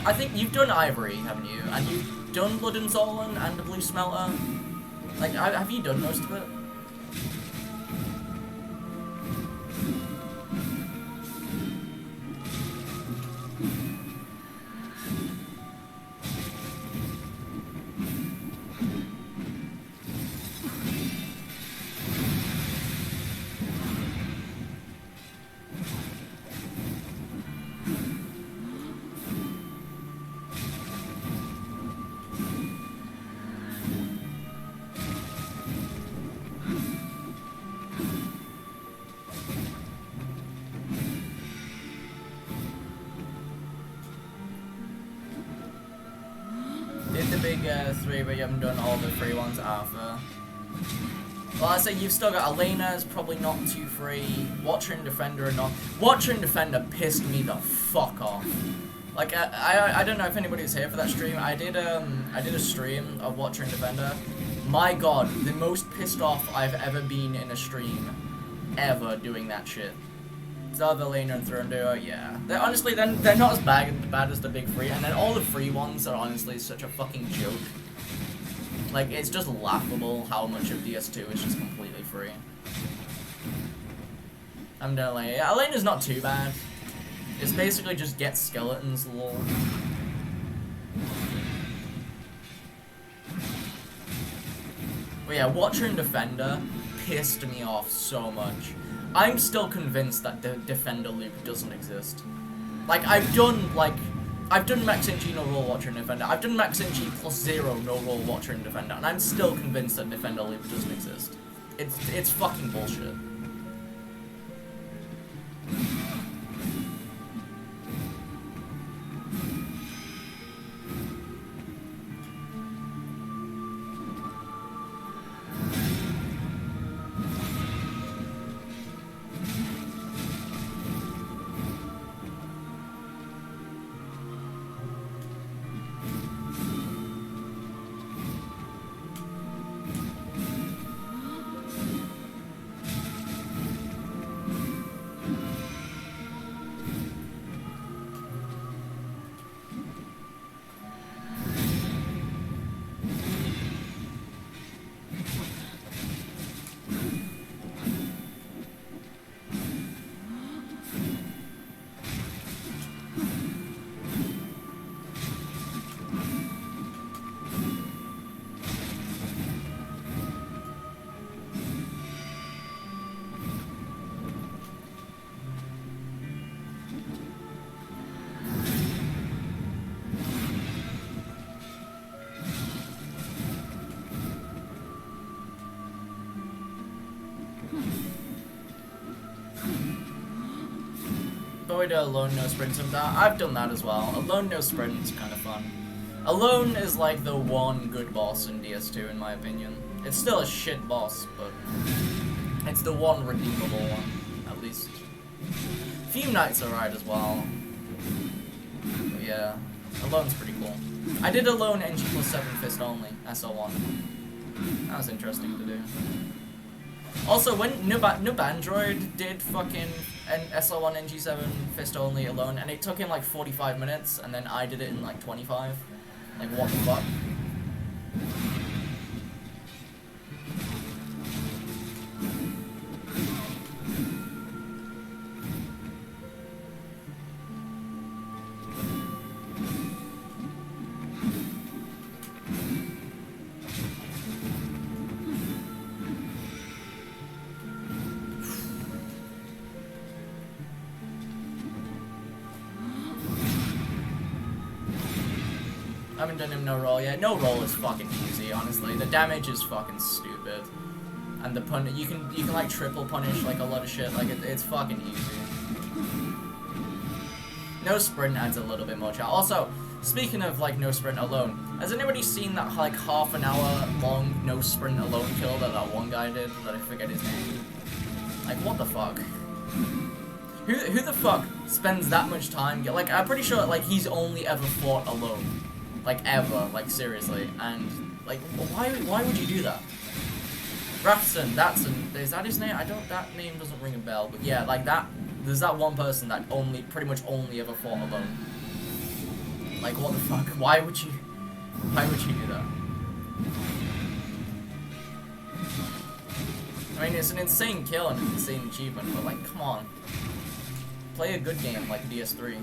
I think you've done Ivory, haven't you? And you've done Blood and Zolan and the Blue Smelter. Like, have you done most of it? Did the big 3, but you haven't done all the free ones after. Well, I say you've still got Elena's probably not too free. Watcher and Defender are not. Watcher and Defender pissed me the fuck off. Like I don't know if anybody was here for that stream. I did a stream of Watcher and Defender. My God, the most pissed off I've ever been in a stream ever doing that shit. Zelda, Elena, and Throndoer, yeah. Honestly, they're not as bad as the big free, and then all the free ones are honestly such a fucking joke. Like, it's just laughable how much of DS2 is just completely free. I'm done Elena. Yeah, Elena's not too bad. It's basically just get skeletons, lol. But yeah, Watcher and Defender pissed me off so much. I'm still convinced that the Defender loop doesn't exist. Like, I've done Max NG no roll Watcher and Defender. I've done Max NG +0 no roll Watcher and Defender, and I'm still convinced that Defender loop doesn't exist. It's fucking bullshit. enjoyed alone no sprint sometimes. I've done that as well. Alone no sprint is kind of fun. Alone is like the one good boss in DS2 in my opinion. It's still a shit boss, but it's the one redeemable one, at least. Theme Night's alright as well. But yeah, Alone's pretty cool. I did Alone NG+7 Fist only, SL1. That was interesting to do. Also, when Noob Android did fucking SL1 NG7 Fist only alone, and it took him like 45 minutes, and then I did it in like 25. Like, what the fuck? I haven't done him no roll yet. No roll is fucking easy, honestly. The damage is fucking stupid. And the pun you can like triple punish like a lot of shit. Like it's fucking easy. No sprint adds a little bit more challenge. Also, speaking of like no sprint alone, has anybody seen that like half an hour long no sprint alone kill that one guy did? That I forget his name. Like what the fuck? Who the fuck spends that much time? Like I'm pretty sure like he's only ever fought alone. Like ever, like seriously, and like why would you do that? Rafson, is that his name? That name doesn't ring a bell, but yeah, like that, there's that one person that pretty much only ever fought alone. Like what the fuck? Why would you do that? I mean, it's an insane kill and an insane achievement, but like, come on. Play a good game like DS3.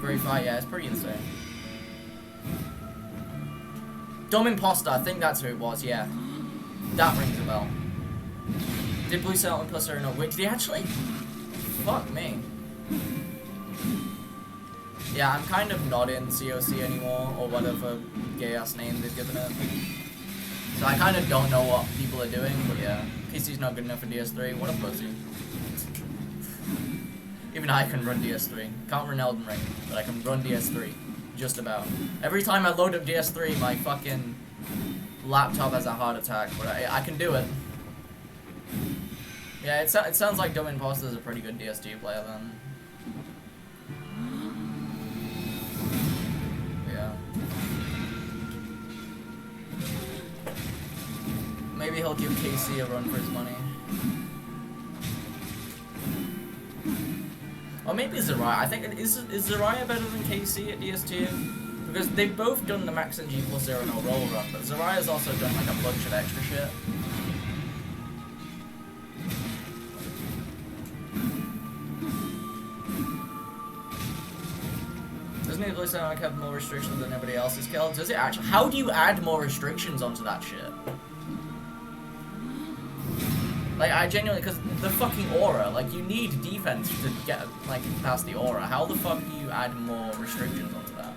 Great fight, yeah, it's pretty insane. Dumb Imposter, I think that's who it was, yeah. That rings a bell. Did Blue Cell and Plus no? Wait, did he actually? Fuck me. Yeah, I'm kind of not in COC anymore, or whatever gay-ass name they've given it. So I kind of don't know what people are doing, but yeah. PC's not good enough for DS3, what a pussy. Even I can run DS3. Can't run Elden Ring, but I can run DS3. Just about. Every time I load up DS3, my fucking laptop has a heart attack, but I can do it. Yeah, it sounds like Dumb Imposter is a pretty good DS2 player then. Yeah. Maybe he'll give KC a run for his money. Or maybe Zarya. I think is Zarya better than KC at DS2? Because they've both done the max NG+0 no roll run, but Zarya's also done like a bunch of extra shit. Doesn't it look like have more restrictions than everybody else's kill? Does it actually? How do you add more restrictions onto that shit? Like, I genuinely, because the fucking aura, like, you need defense to get, like, past the aura. How the fuck do you add more restrictions onto that?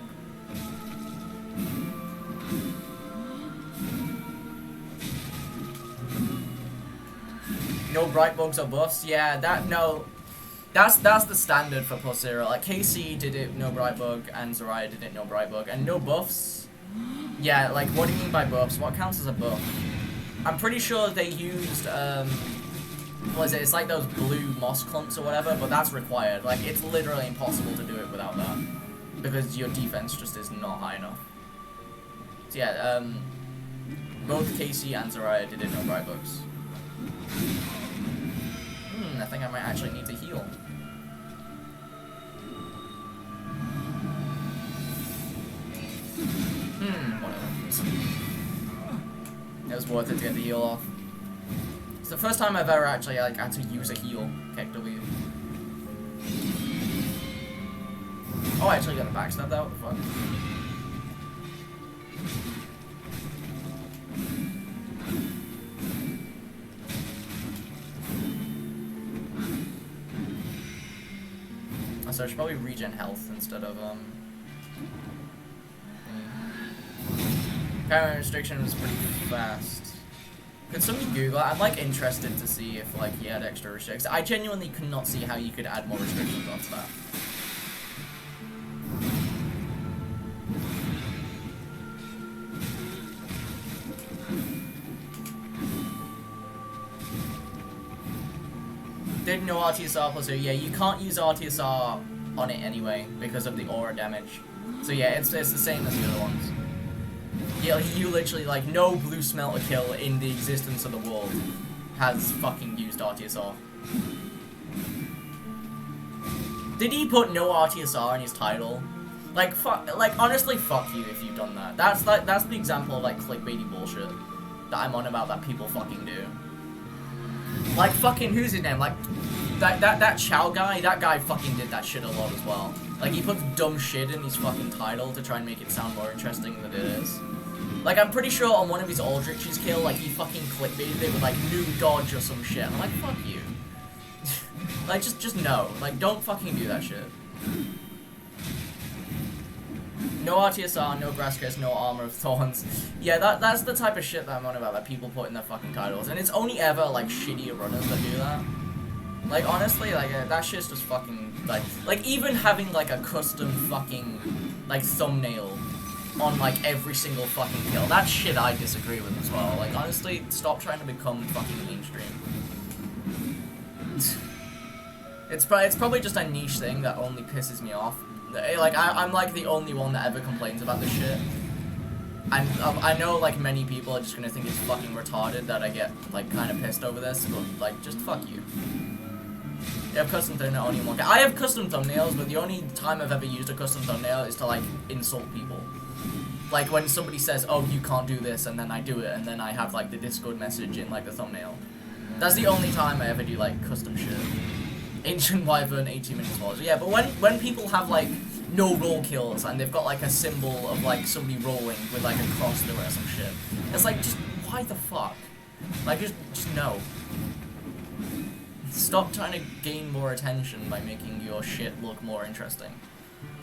No bright bugs or buffs? Yeah, that's the standard for Plus Zero. Like, KC did it no bright bug, and Zarya did it no bright bug. And no buffs? Yeah, like, what do you mean by buffs? What counts as a buff? I'm pretty sure they used, what is it? It's like those blue moss clumps or whatever, but that's required. Like, it's literally impossible to do it without that. Because your defense just is not high enough. So yeah, both KC and Zarya did it no bright bugs. I think I might actually need to heal. Whatever. It was worth it to get the heal off. It's the first time I've ever actually like had to use a heal. Kick W. Oh, I actually got a backstab that. What the fuck? So I should probably regen health instead of Parent restriction was pretty fast. Could somebody Google it? I'm like interested to see if like he had extra restrictions. I genuinely could not see how you could add more restrictions onto that. Did no RTSR plus 2. Yeah, you can't use RTSR on it anyway because of the aura damage. So yeah, it's the same as the other ones. Yeah, you literally, like, no blue smelter kill in the existence of the world has fucking used RTSR. Did he put no RTSR in his title? Like, honestly, fuck you if you've done that. That's the example of, like, clickbaity bullshit that I'm on about that people fucking do. Like, fucking, who's his name? Like, that Chow guy, that guy fucking did that shit a lot as well. Like, he puts dumb shit in his fucking title to try and make it sound more interesting than it is. Like, I'm pretty sure on one of his Aldrich's kill, like, he fucking clickbaited it with, like, new dodge or some shit. I'm like, fuck you. Like, just no. Like, don't fucking do that shit. No RTSR, no Grass Crest, no Armor of Thorns. Yeah, that's the type of shit that I'm on about that people put in their fucking titles. And it's only ever, like, shittier runners that do that. Like, honestly, like, that shit's just fucking, like, even having, like, a custom fucking, like, thumbnail on, like, every single fucking kill, that shit I disagree with as well. Like, honestly, stop trying to become fucking mainstream. It's probably just a niche thing that only pisses me off. Like, I'm like the only one that ever complains about this shit. And I know, like, many people are just gonna think it's fucking retarded that I get, like, kind of pissed over this, but, like, just fuck you. You have custom thumbnail only one. I have custom thumbnails, but the only time I've ever used a custom thumbnail is to, like, insult people. Like, when somebody says, oh, you can't do this, and then I do it, and then I have, like, the Discord message in, like, the thumbnail. That's the only time I ever do, like, custom shit. Ancient Wyvern, 18 minutes followers. Yeah, but when people have, like, no roll kills, and they've got, like, a symbol of, like, somebody rolling with, like, a cross through it or some shit, it's like, just, why the fuck? Like, just no. Stop trying to gain more attention by making your shit look more interesting.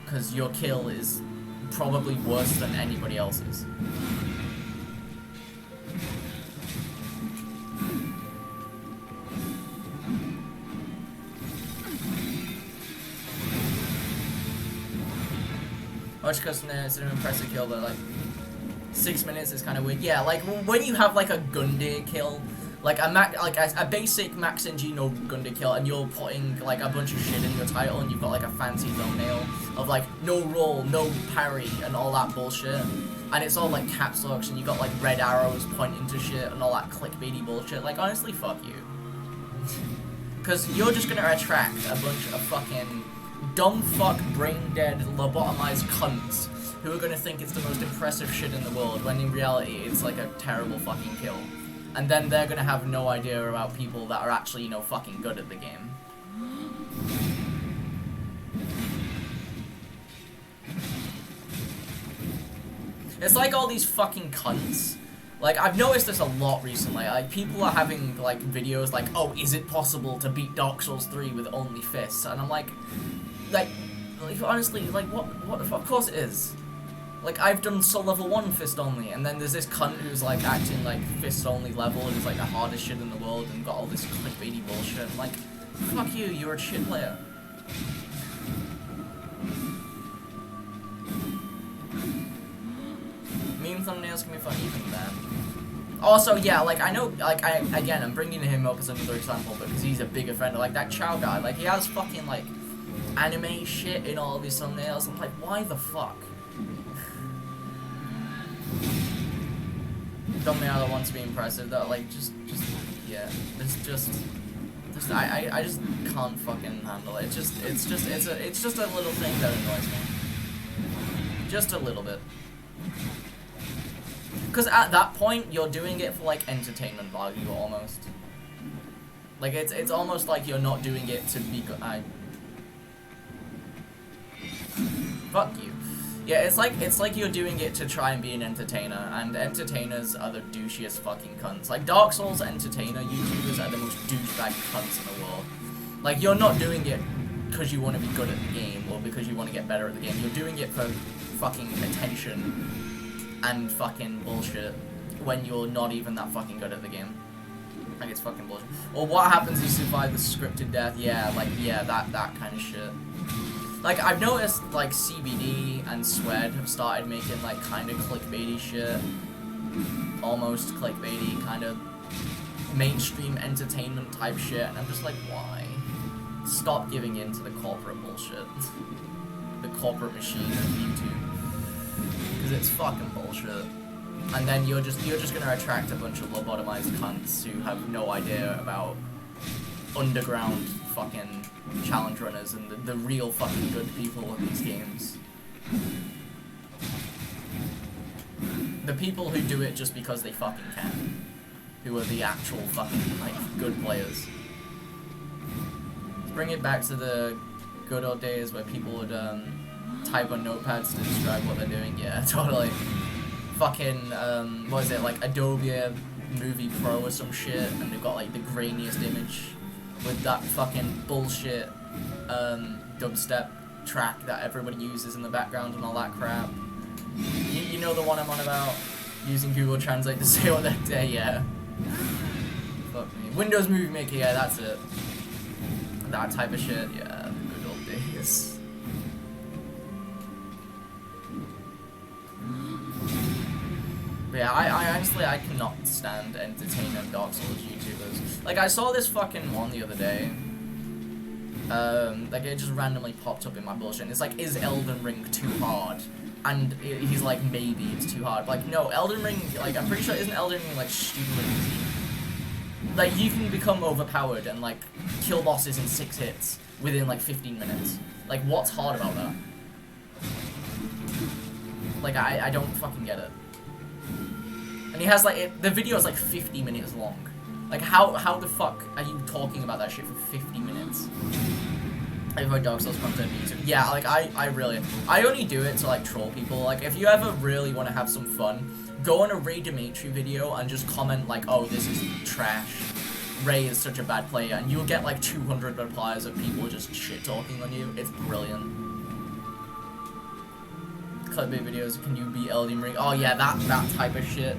Because your kill is probably worse than anybody else's. Watch custom, it's an impressive kill, but like 6 minutes is kind of weird. Yeah, like when you have like a Gundyr kill, like a basic max NG no Gundyr kill, and you're putting like a bunch of shit in your title, and you've got like a fancy thumbnail of like no roll, no parry, and all that bullshit, and it's all like caps locks, and you got like red arrows pointing to shit and all that clickbaity bullshit. Like honestly, fuck you, because you're just gonna attract a bunch of fucking dumb fuck, brain-dead, lobotomized cunts who are gonna think it's the most impressive shit in the world, when in reality it's like a terrible fucking kill. And then they're gonna have no idea about people that are actually, you know, fucking good at the game. It's like all these fucking cunts. Like, I've noticed this a lot recently. Like, people are having, like, videos like, oh, is it possible to beat Dark Souls 3 with only fists? And I'm like, honestly, like, what the fuck? Of course it is. Like, I've done Soul Level 1 fist only, and then there's this cunt who's, like, acting like fist only level, and is, like, the hardest shit in the world, and got all this clickbaity bullshit. I'm like, fuck you, you're a shit player. Meme thumbnails can be fun even then. Also, yeah, like, I know, like, again, I'm bringing him up as another example because he's a big offender. Like, that Chow guy, like, he has fucking, like, anime shit in all of his thumbnails. I'm like, why the fuck? Thumbnail that wants to be impressive, that, like, yeah, it's just, I just can't fucking handle it. It's just a little thing that annoys me. Just a little bit. Because at that point, you're doing it for, like, entertainment value, almost. Like, it's almost like you're not doing it to be good. Fuck you. Yeah, it's like you're doing it to try and be an entertainer, and entertainers are the douchiest fucking cunts. Like, Dark Souls entertainer YouTubers are the most douchebag cunts in the world. Like, you're not doing it because you want to be good at the game, or because you want to get better at the game. You're doing it for fucking attention. and fucking bullshit when you're not even that fucking good at the game. Like, it's fucking bullshit. Or what happens if you survive the scripted death? Yeah, like, yeah, that kind of shit. Like, I've noticed, like, CBD and Swed have started making, like, kind of clickbaity shit. Almost clickbaity, kind of mainstream entertainment type shit. And I'm just like, why? Stop giving in to the corporate bullshit. The corporate machine of YouTube. Because it's fucking bullshit. And then you're just gonna attract a bunch of lobotomized cunts who have no idea about underground fucking challenge runners and the real fucking good people in these games. The people who do it just because they fucking can. Who are the actual fucking, like, good players. Let's bring it back to the good old days where people would type on notepads to describe what they're doing. Yeah, totally. Fucking, what is it, like Adobe Movie Pro or some shit, and they've got like the grainiest image with that fucking bullshit dubstep track that everybody uses in the background and all that crap. You know the one I'm on about? Using Google Translate to say what they're saying, yeah. Fuck me. Windows Movie Maker, yeah, that's it. That type of shit, yeah, the good old days. But yeah, I honestly, I cannot stand entertainment Dark Souls YouTubers. Like, I saw this fucking one the other day. Like, it just randomly popped up in my bullshit. It's like, is Elden Ring too hard? And he's like, maybe it's too hard. Like, no, Elden Ring, like, I'm pretty sure, isn't Elden Ring, like, stupidly easy? Like, you can become overpowered and, like, kill bosses in 6 hits within, like, 15 minutes. Like, what's hard about that? Like, I don't fucking get it. And he has, like, the video is, like, 50 minutes long. Like, how the fuck are you talking about that shit for 50 minutes? I've heard Dark Souls content on YouTube. Yeah, like, I only do it to, like, troll people. Like, if you ever really want to have some fun, go on a Ray Dimitri video and just comment, like, oh, this is trash. Ray is such a bad player. And you'll get, like, 200 replies of people just shit-talking on you. It's brilliant. Clickbait videos, can you beat Elden Ring? Oh, yeah, that type of shit.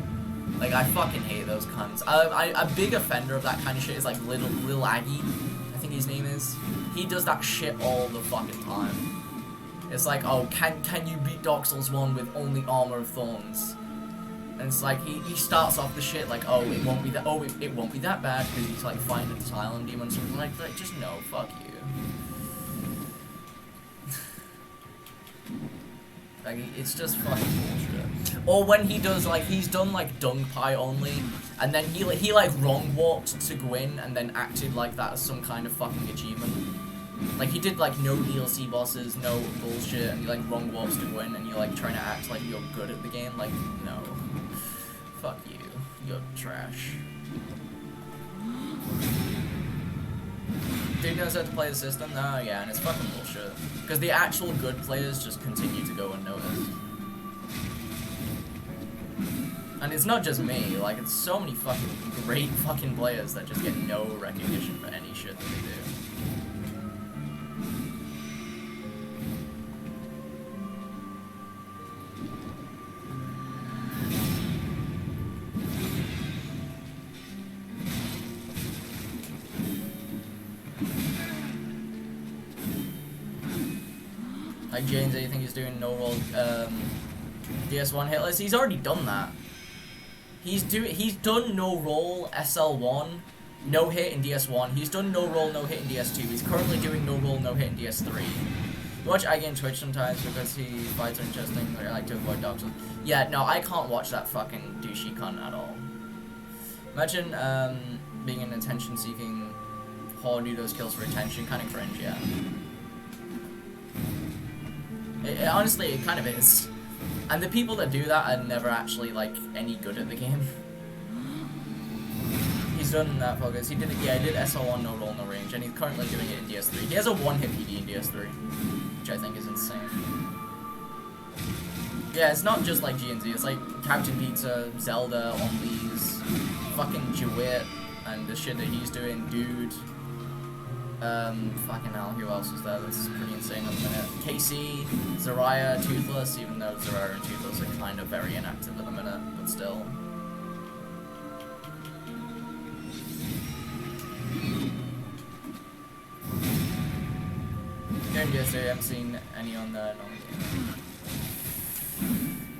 Like, I fucking hate those cunts. A big offender of that kind of shit is, like, Lil Aggie, I think his name is. He does that shit all the fucking time. It's like, oh, can you beat Dark Souls 1 with only Armor of Thorns? And it's like, he starts off the shit like, oh, it won't be that, it won't be that bad, because he's, like, fighting the Silent Demon, so like, just no, fuck you. Like, it's just fucking bullshit. Or when he does, like, he's done, like, Dung Pie only, and then he like, wrong walked to Gwyn, and then acted like that as some kind of fucking achievement. Like, he did, like, no DLC bosses, no bullshit, and he, like, wrong walks to Gwyn, and you're, like, trying to act like you're good at the game. Like, no. Fuck you. You're trash. Dude knows how to play the system? No, yeah, and it's fucking bullshit. Because the actual good players just continue to go unnoticed. And it's not just me, like, it's so many fucking great fucking players that just get no recognition for any shit that they do. Like James, you think he's doing no roll DS1 hitless? He's already done that. He's done no roll SL1, no hit in DS1. He's done no roll, no hit in DS2. He's currently doing no roll, no hit in DS3. You watch IGN Twitch sometimes because he fights are interesting. I like to avoid Dark Souls. Yeah, no, I can't watch that fucking douchey cunt at all. Imagine being an attention-seeking whore who does kills for attention, kind of cringe, yeah. Honestly, it kind of is. And the people that do that are never actually, like, any good at the game. He's done that focus. He did it, yeah, he did SL1, no roll, no range, and he's currently doing it in DS3. He has a one-hit PD in DS3, which I think is insane. Yeah, it's not just like G&Z, it's like Captain Pizza, Zelda, Onlys, fucking Jewett, and the shit that he's doing, Dude. Fucking hell, who else was there? That's pretty insane at the minute. KC, Zarya, Toothless, even though Zarya and Toothless are kind of very inactive at the minute, but still. During DSA, I haven't seen any on the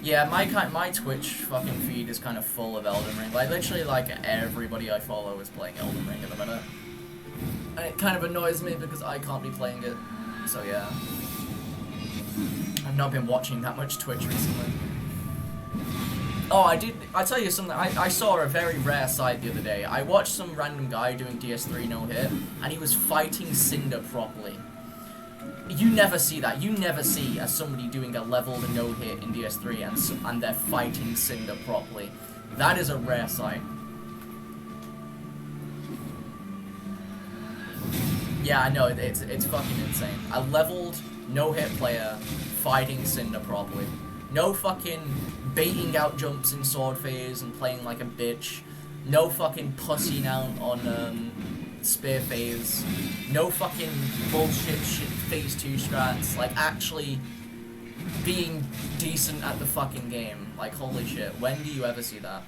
yeah, my Twitch fucking feed is kind of full of Elden Ring. Like, literally, like, everybody I follow is playing Elden Ring at the minute. And it kind of annoys me because I can't be playing it. So, yeah. I've not been watching that much Twitch recently. Oh, I tell you something, I saw a very rare sight the other day. I watched some random guy doing DS3 no-hit, and he was fighting Cinder properly. You never see that. You never see somebody doing a leveled no-hit in DS3 and they're fighting Cinder properly. That is a rare sight. Yeah, I know, it's fucking insane. A leveled no-hit player fighting Cinder properly. No fucking baiting out jumps in sword phase and playing like a bitch. No fucking pussying out on spear phase. No fucking bullshit shit phase 2 strats. Like, actually being decent at the fucking game. Like, holy shit. When do you ever see that?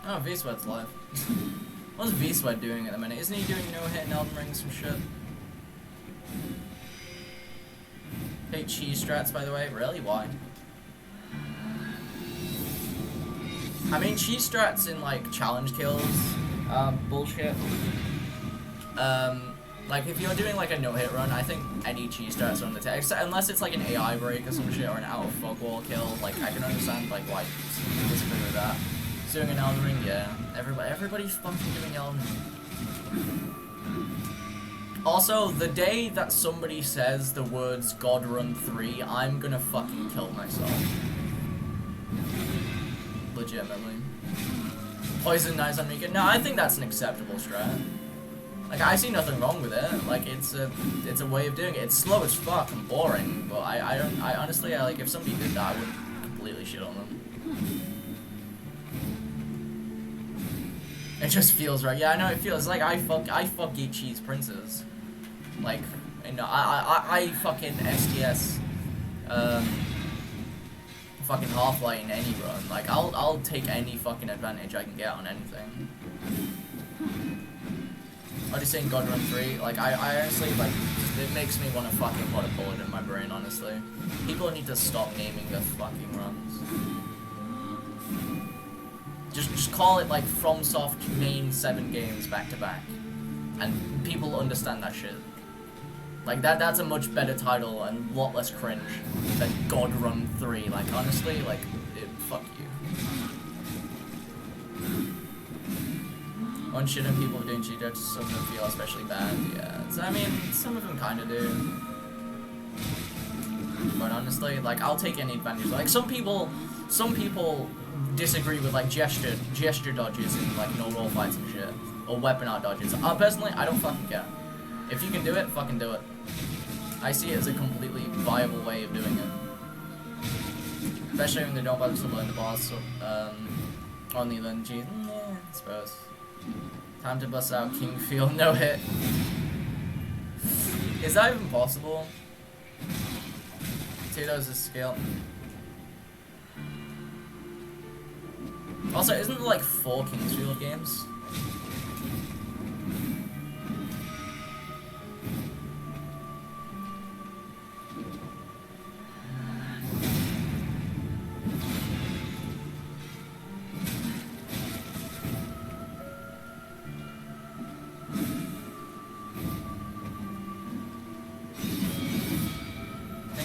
Oh, V-Sweat's live. What's V-Sweat doing at the minute? Isn't he doing no-hit in Elden Ring, some shit? Hate cheese strats, by the way. Really? Why? I mean, cheese strats in, like, challenge kills, bullshit. Like, if you're doing, like, a no-hit run, I think any cheese strats are on the table. Unless it's, like, an AI break or some shit, or an out-of-fog wall kill. Like, I can understand, like, why you disagree with that. Doing an Elden Ring, yeah. Everybody's fucking doing Elden Ring. Also, the day that somebody says the words God Run 3, I'm gonna fucking kill myself. Legitimately. Poison Knives on Rika. No, I think that's an acceptable strat. Like, I see nothing wrong with it. Like, it's a way of doing it. It's slow as fuck and boring, but I honestly, like, if somebody did that, I would completely shit on them. It just feels right. Yeah, I know it feels like I fuck eat cheese princes. Like, you know, I fucking STS fucking half-light in any run. Like, I'll take any fucking advantage I can get on anything. I'm just saying God Run 3, like, I honestly, like, it makes me want to fucking put a bullet in my brain, honestly. People need to stop naming their fucking runs. Just call it, like, FromSoft main 7 games back-to-back. And people understand that shit. Like, that's a much better title and a lot less cringe than God Run 3. Like, honestly, like, fuck you. One shit on people doing cheat codes, some of them feel especially bad. Yeah, so, I mean, some of them kind of do. But honestly, like, I'll take any advantage. Like, some people disagree with, like, gesture dodges in, like, no roll fights and shit, or weapon art dodges. Personally, I don't fucking care. If you can do it, fucking do it. I see it as a completely viable way of doing it. Especially when they don't bother to learn the boss, only learn G. Yeah, I suppose. Time to bust out Kingfield, no hit. Is that even possible? Potatoes is skill. Also, isn't there like 4 Kingsfield games?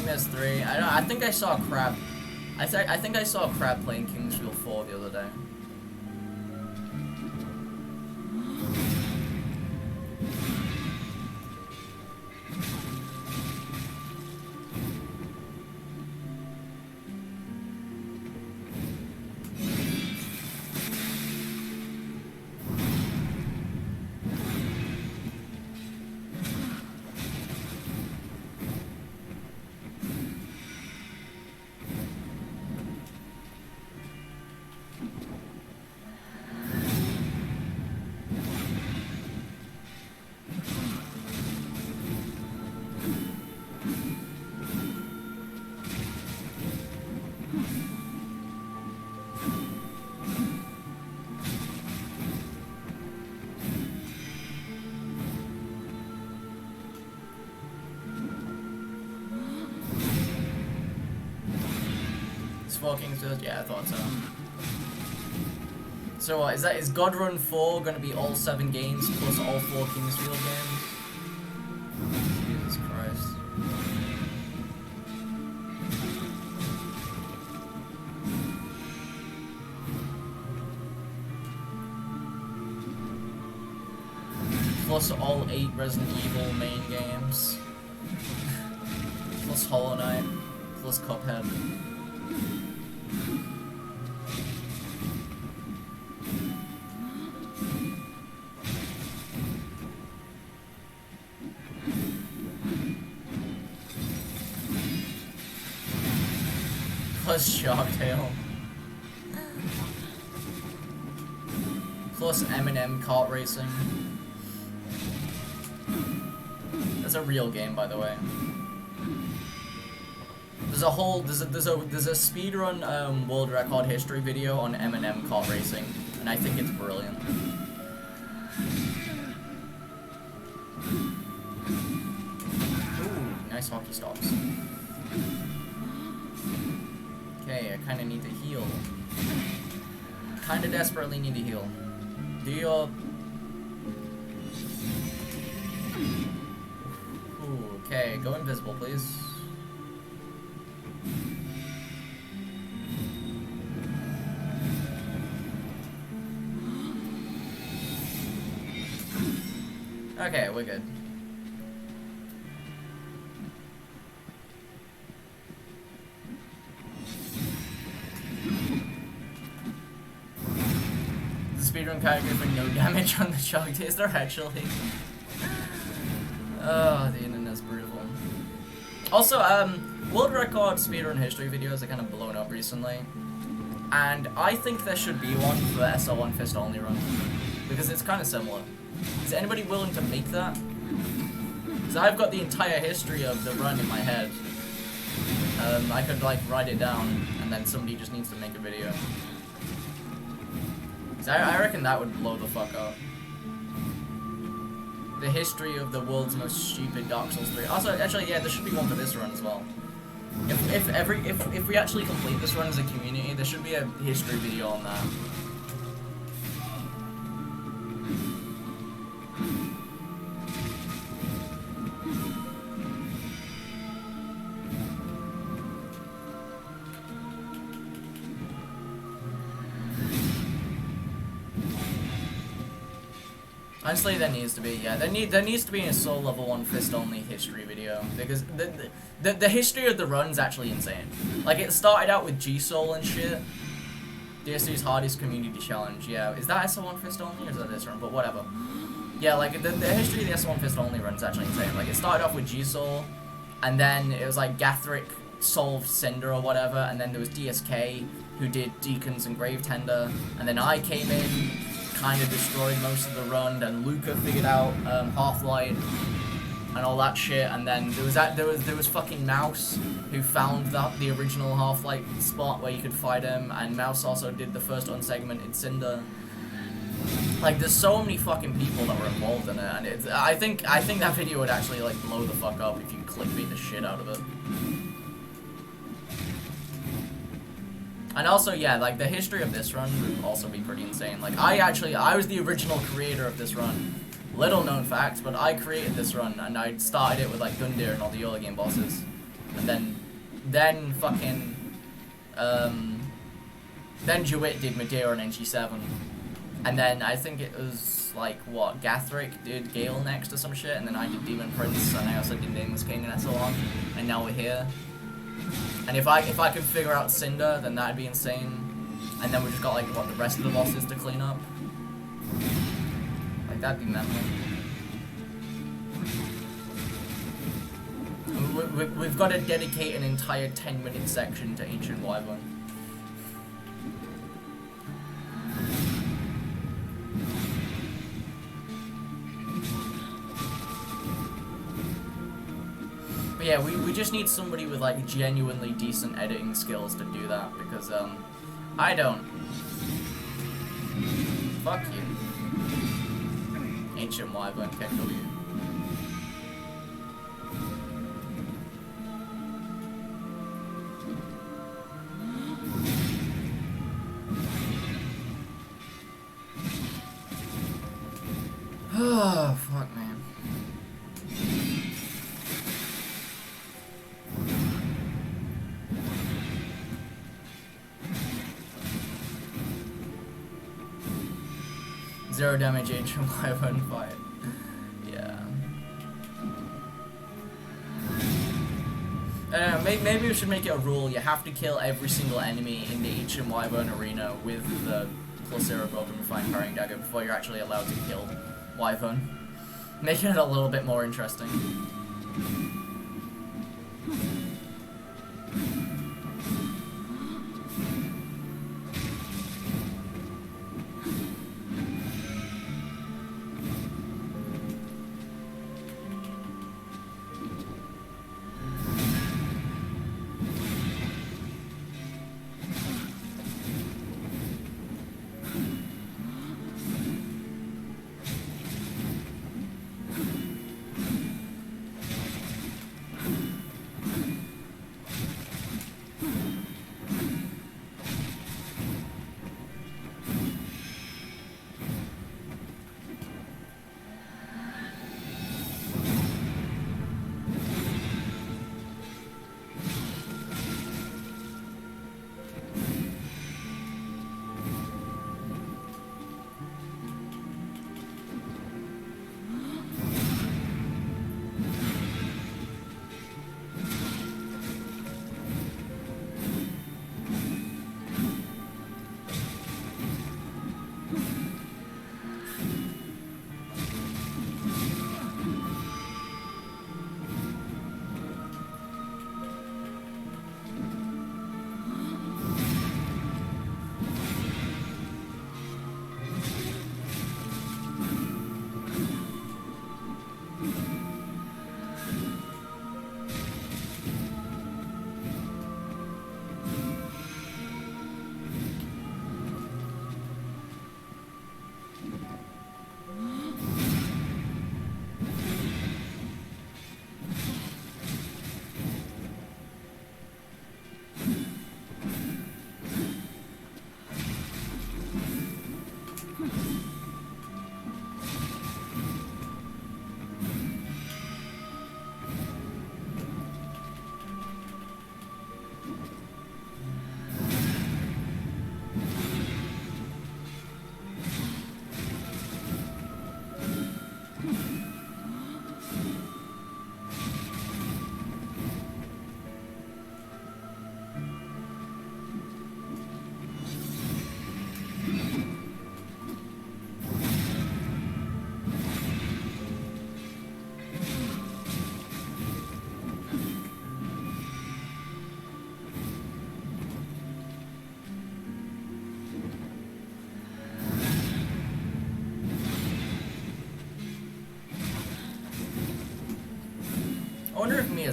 There's 3. I think I saw Crab. I think I saw Crab playing Kingsfield 4 the other day. It's 4 Kingsfield? Yeah, I thought so. So what, is God Run 4 gonna be all 7 games plus all 4 Kingsfield games? Jesus Christ. Plus all 8 Resident Evil main games. Plus Hollow Knight. Plus Cuphead. Plus Shark Tale. Plus M&M kart racing. That's a real game, by the way. There's a whole there's a speedrun world record history video on M&M kart racing, and I think it's brilliant. Ooh, nice hockey stops. Okay, I kind of need to heal. Kind of desperately need to heal. Do your... Ooh, okay, go invisible, please. Okay, we're good. Speedrun category for no damage on the chug. Is there actually? Oh, the internet's brutal. Also, world record speedrun history videos are kind of blown up recently, and I think there should be one for SL1 fist only run because it's kind of similar. Is anybody willing to make that? Because I've got the entire history of the run in my head. I could like write it down, and then somebody just needs to make a video. I reckon that would blow the fuck up. The history of the world's most stupid Dark Souls 3. Also, actually, yeah, there should be one for this run as well. If we actually complete this run as a community, there should be a history video on that. Honestly, there needs to be, yeah. There needs to be a Soul Level 1 Fist Only history video, because the history of the run's actually insane. Like, it started out with G-Soul and shit. DSU's hardest community challenge, yeah. Is that SL1 Fist Only, or is that this run? But whatever. Yeah, like, the history of the SL1 Fist Only run's actually insane. Like, it started off with G-Soul, and then it was like Gathric solved Cinder or whatever, and then there was DSK, who did Deacons and Grave Tender, and then I came in, kind of destroyed most of the run, and Luca figured out Half-Light, and all that shit. And then there was fucking Mouse, who found the original Half-Life spot where you could fight him, and Mouse also did the first unsegmented Cinder. Like, there's so many fucking people that were involved in it, and I think that video would actually like blow the fuck up if you clickbait the shit out of it. And also, yeah, like, the history of this run would also be pretty insane. Like, I was the original creator of this run. Little known fact, but I created this run, and I started it with, like, Gundyr and all the early game bosses. And then fucking, then Jewett did Madeira and NG+7. And then I think it was, like, what, Gathric did Gale next or some shit, and then I did Demon Prince, and I also did Nameless King and so on. And now we're here. And if I could figure out Cinder, then that'd be insane. And then we just got, like, what, the rest of the bosses to clean up. Like, that'd be mental. We've got to dedicate an entire 10-minute section to Ancient Wyvern. But yeah, we just need somebody with, like, genuinely decent editing skills to do that, because, I don't. Fuck you. Ancient Wyvern, KW. Oh, fuck, man. Zero damage Ancient Wyvern fight. Yeah. Maybe we should make it a rule. You have to kill every single enemy in the Ancient Wyvern arena with the +0 broken refined parrying dagger before you're actually allowed to kill Wyvern. Making it a little bit more interesting.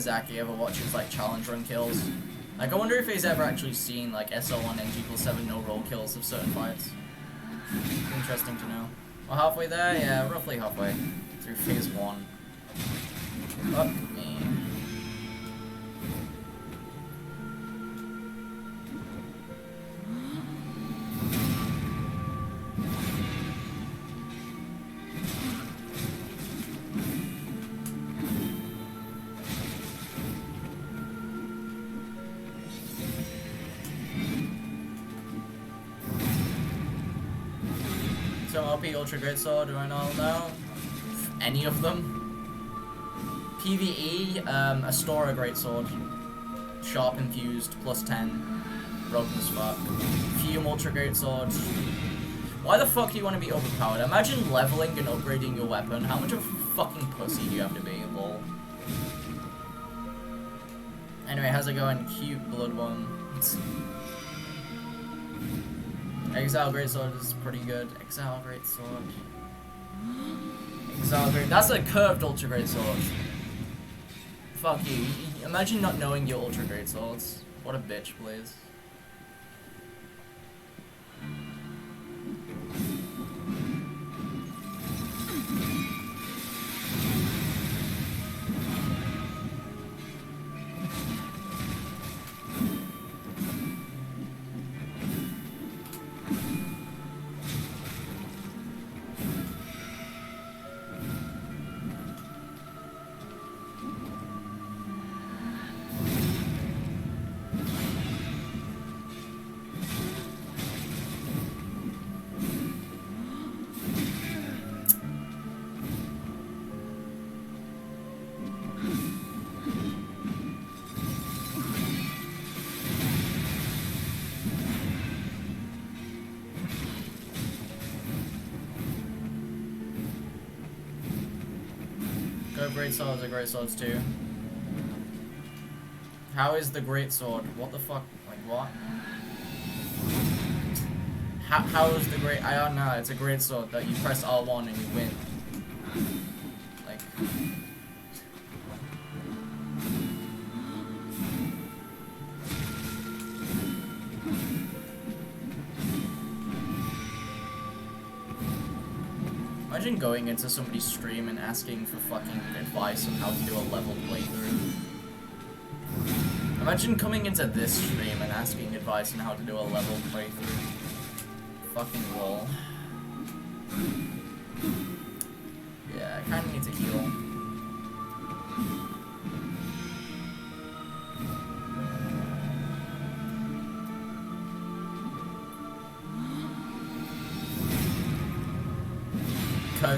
Miyazaki ever watches like challenge run kills. Like, I wonder if he's ever actually seen like SL1 NG+7 no roll kills of certain fights. Interesting to know. We're halfway there? Yeah, roughly halfway through phase 1. Fuck me. So OP Ultra Great Sword, do I not know? Any of them? PvE, Astora Great Sword. Sharp Infused, plus 10. Broken as fuck. Fume Ultra Great Sword. Why the fuck do you want to be overpowered? Imagine leveling and upgrading your weapon. How much of a fucking pussy do you have to be, lol? Anyway, how's it going? Cute Blood One. Exile Great Sword is pretty good. Exile Great Sword. Exile Great. That's a curved Ultra Great Sword. Fuck you. Imagine not knowing your Ultra Great Swords. What a bitch, please. Great Swords are Great Swords too. How is the Great Sword? What the fuck? Like what? How is the Great? I don't know. It's a Great Sword that you press R1 and you win. Like. Imagine going into somebody's stream and asking for fucking advice on how to do a level playthrough. Imagine coming into this stream and asking advice on how to do a level playthrough. Fucking lol. Yeah, I kinda need to heal.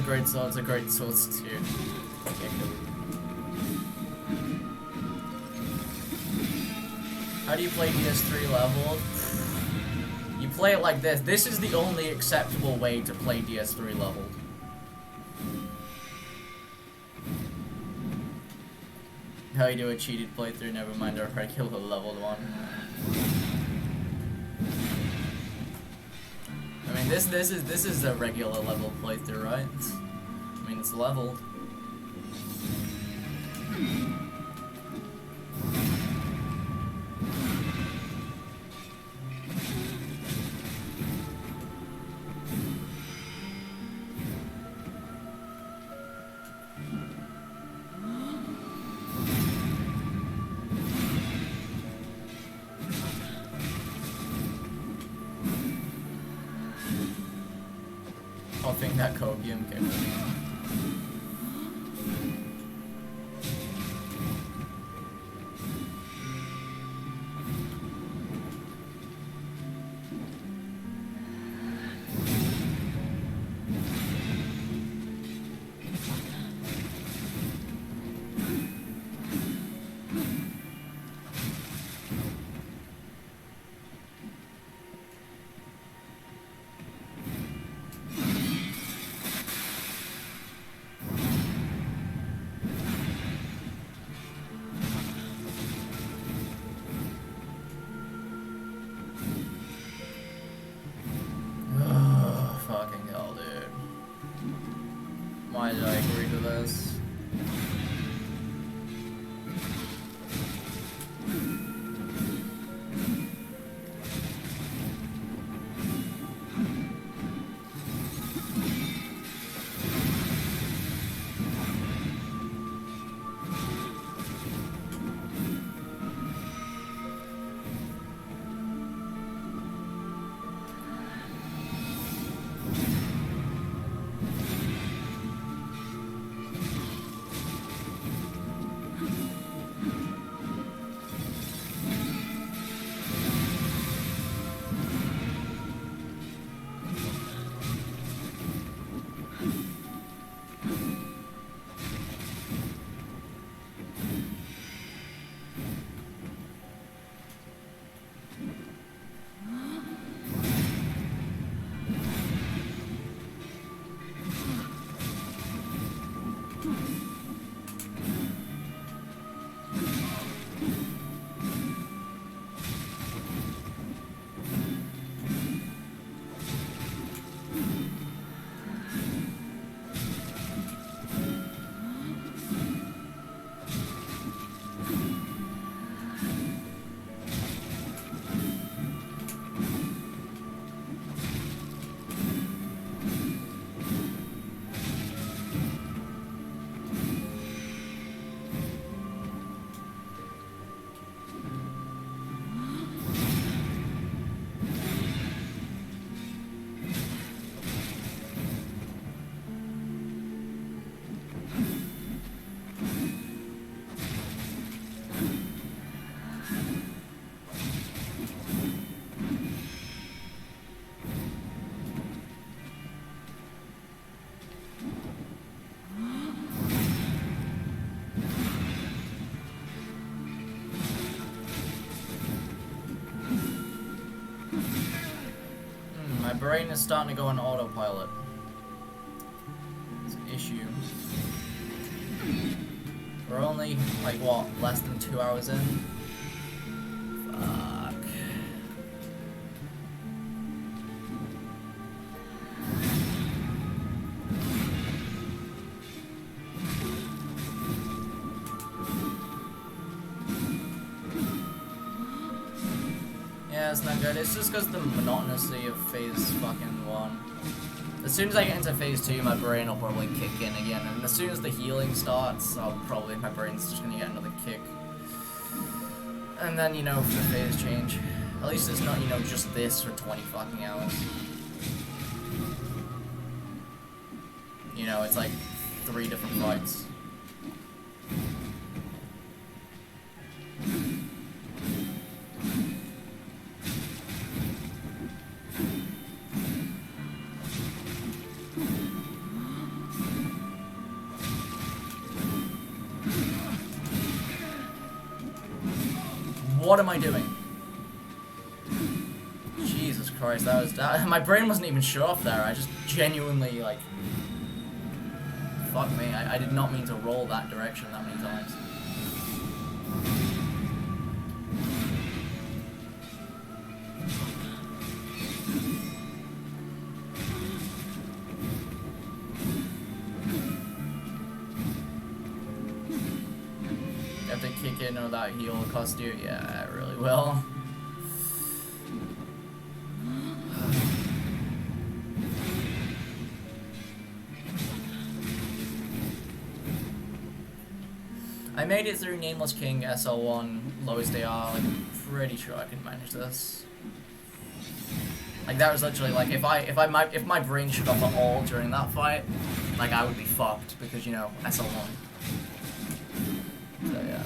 Great Swords are Great Swords too. Okay, cool. How do you play DS3 leveled? You play it like this. This is the only acceptable way to play DS3 leveled. How you do a cheated playthrough, never mind a regular leveled one. I mean, this is a regular level playthrough, right? I mean, it's leveled. Huffing that copium, okay. brain is starting to go on autopilot. It's an issue. We're only, like, what, less than 2 hours in? Fuck. Yeah, it's not good. It's just because the monotonousy of phase fucking 1. As soon as I get into phase 2, my brain will probably kick in again, and as soon as the healing starts, my brain's just gonna get another kick. And then, you know, for the phase change. At least it's not, you know, just this for 20 fucking hours. You know, it's like 3 different fights. What am I doing? Jesus Christ, that my brain wasn't even shut off there. I just genuinely, like, fuck me, I did not mean to roll that direction that many times. If they kick in or that heal cost you, yeah, it really will. I made it through Nameless King SL1 lowest AR. Like, I'm pretty sure I can manage this. Like, that was literally like, if my brain shut off at all during that fight, like, I would be fucked because, you know, SL1. So yeah.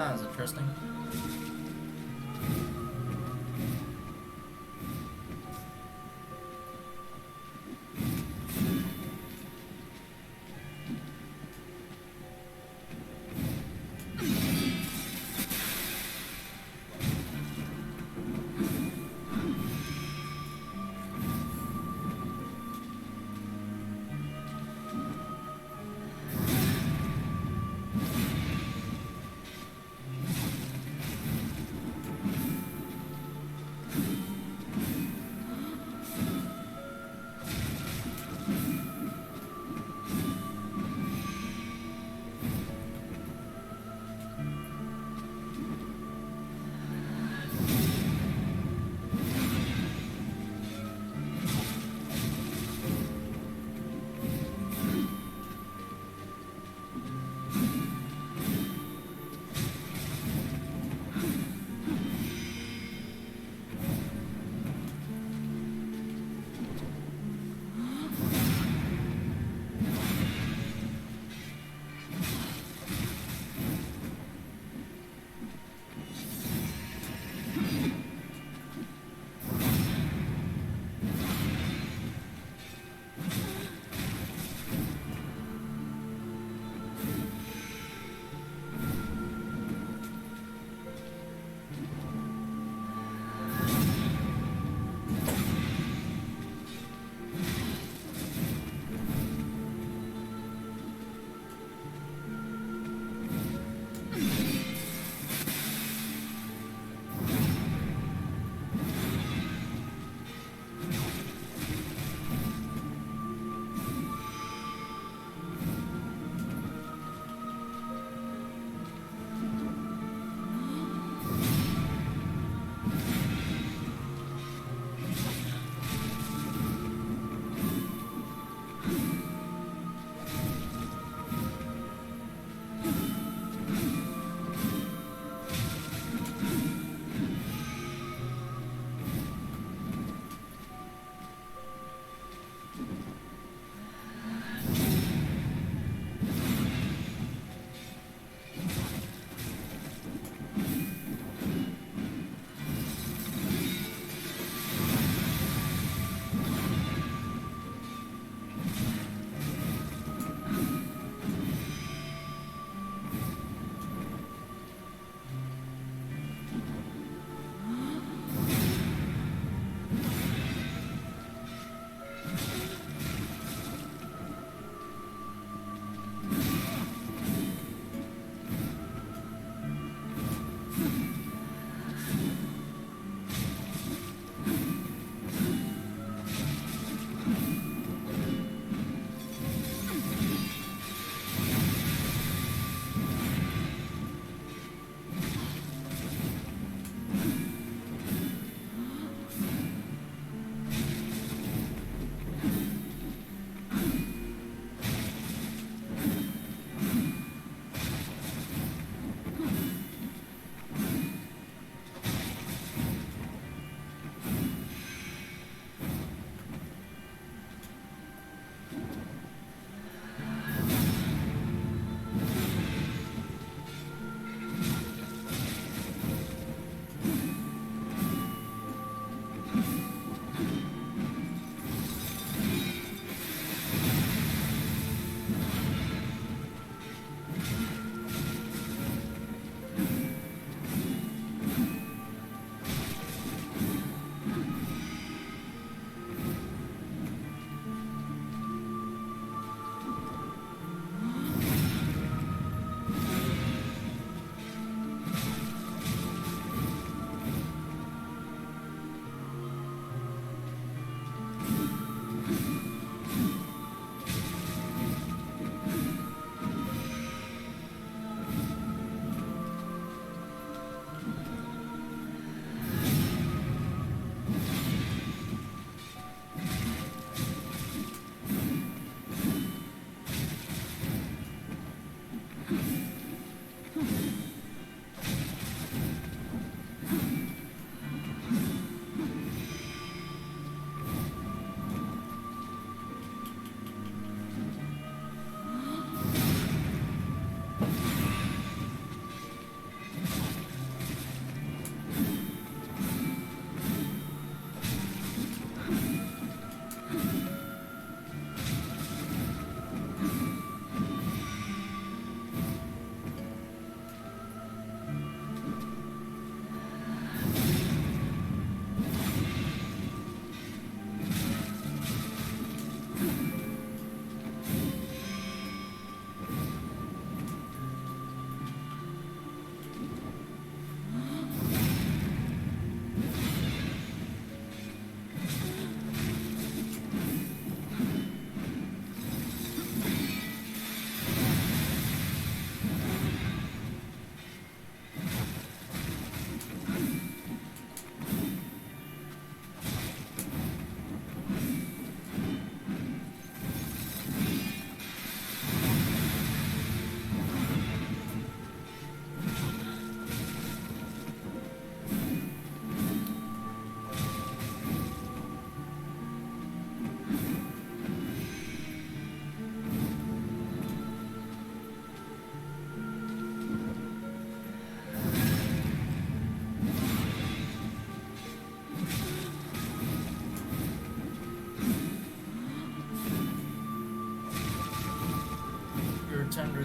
That's interesting.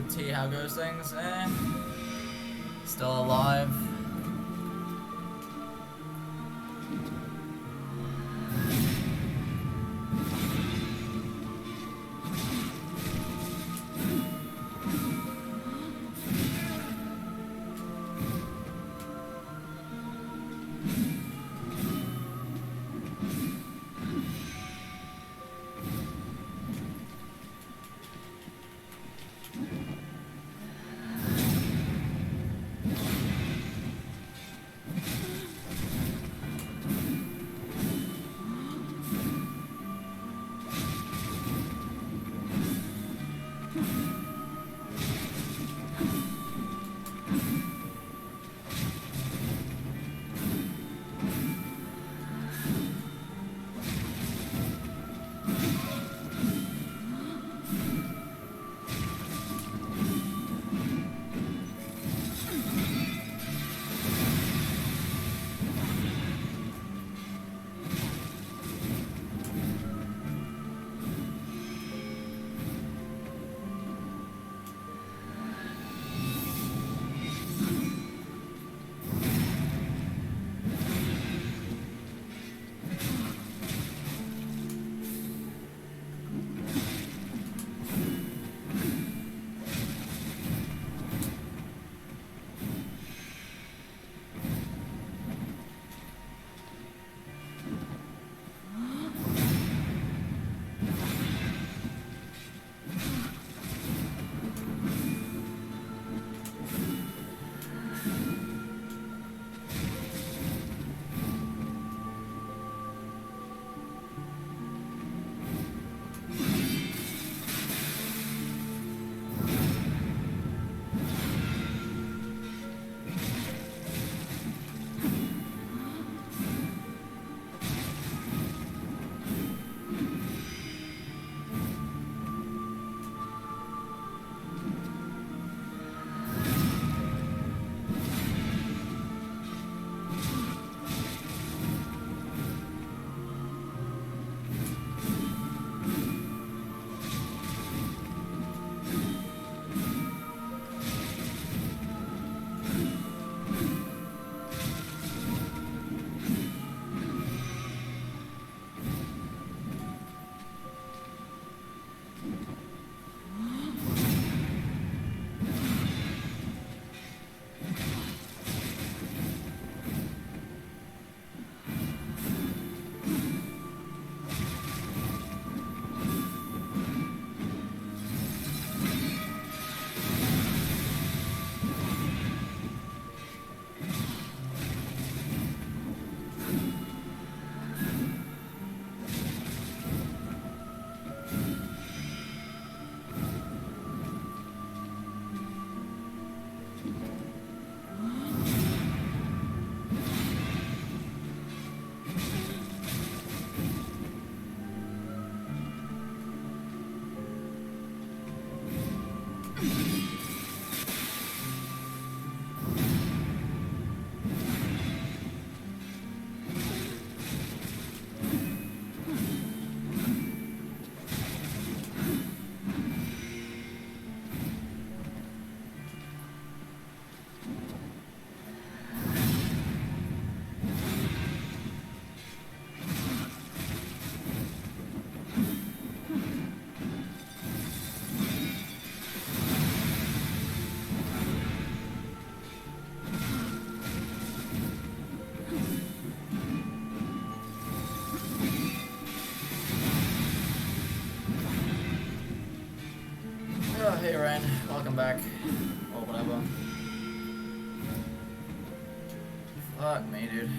T, how goes things? Still alive. Oh, hey Ryan, welcome back. Or whatever. Fuck me, dude.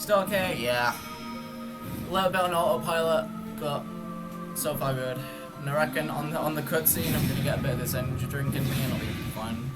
Still okay? Yeah. A little bit on autopilot, but so far good. And I reckon on the cutscene I'm gonna get a bit of this energy drink in me and I'll be fine.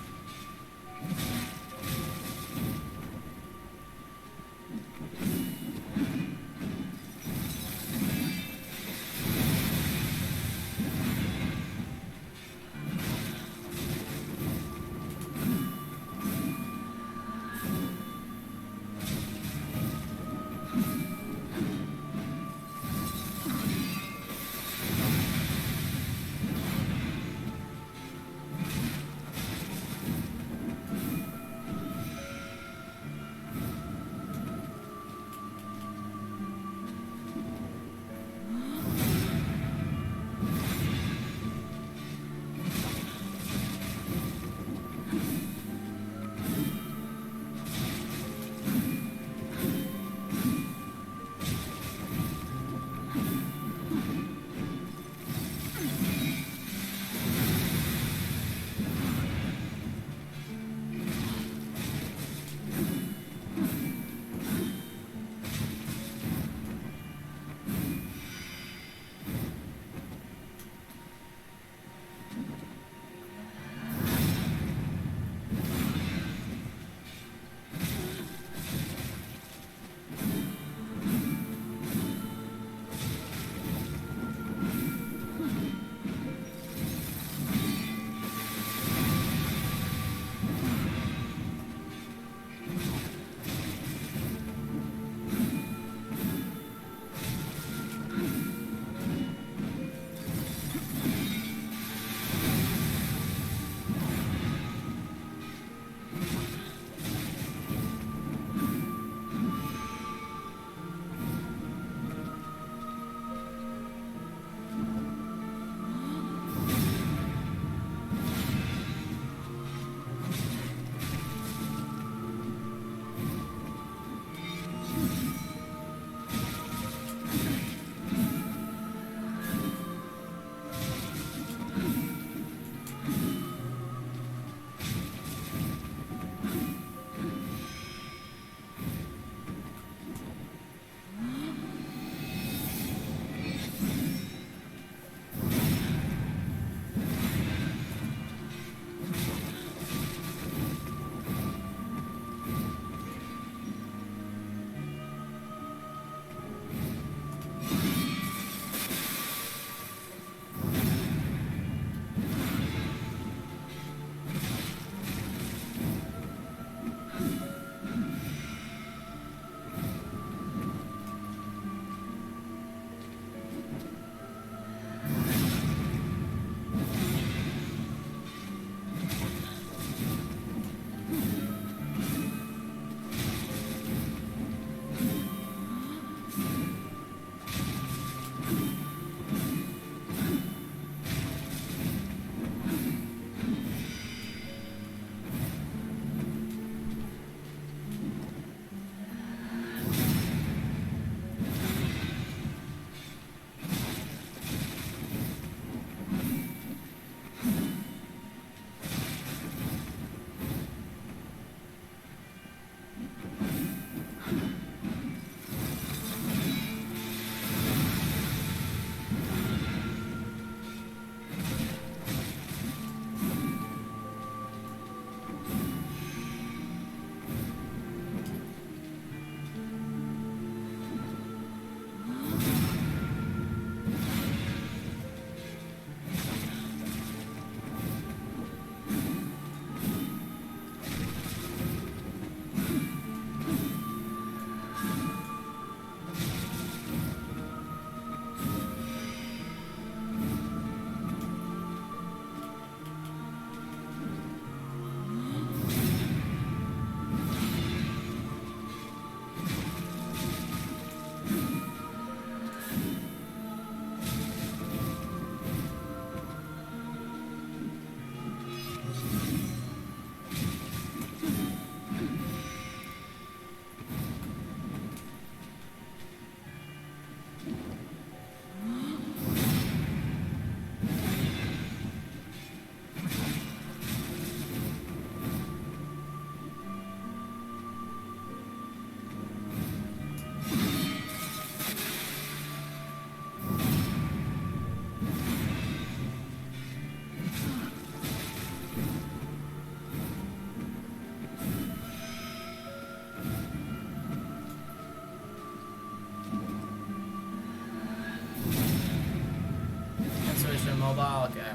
immobile? Okay.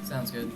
Sounds good.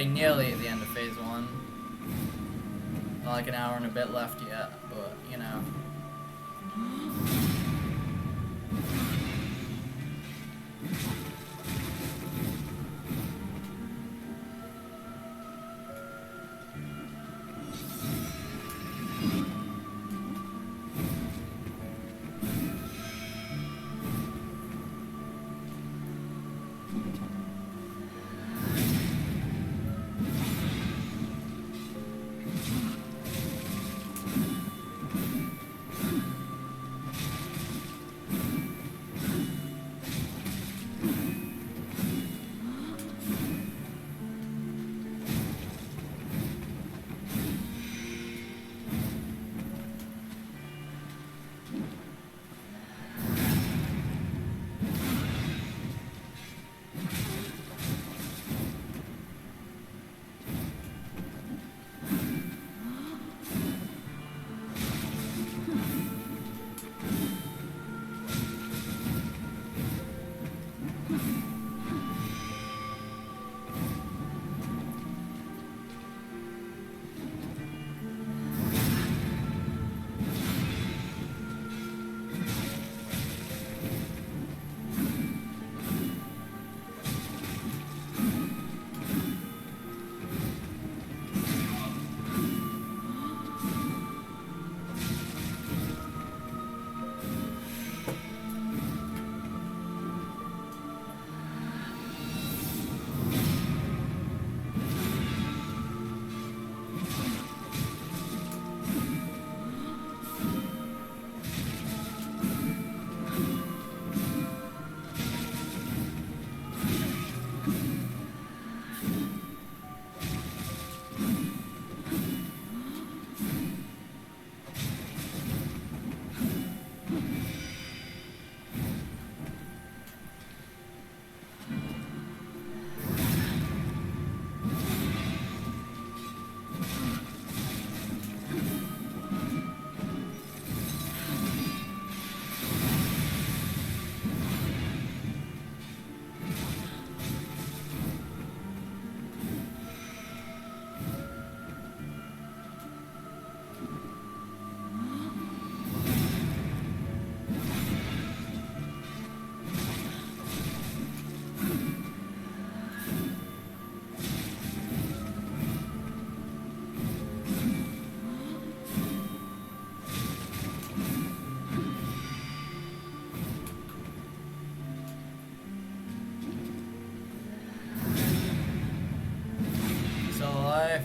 say nearly at the end of phase 1. Not like an hour and a bit left yet, but you know.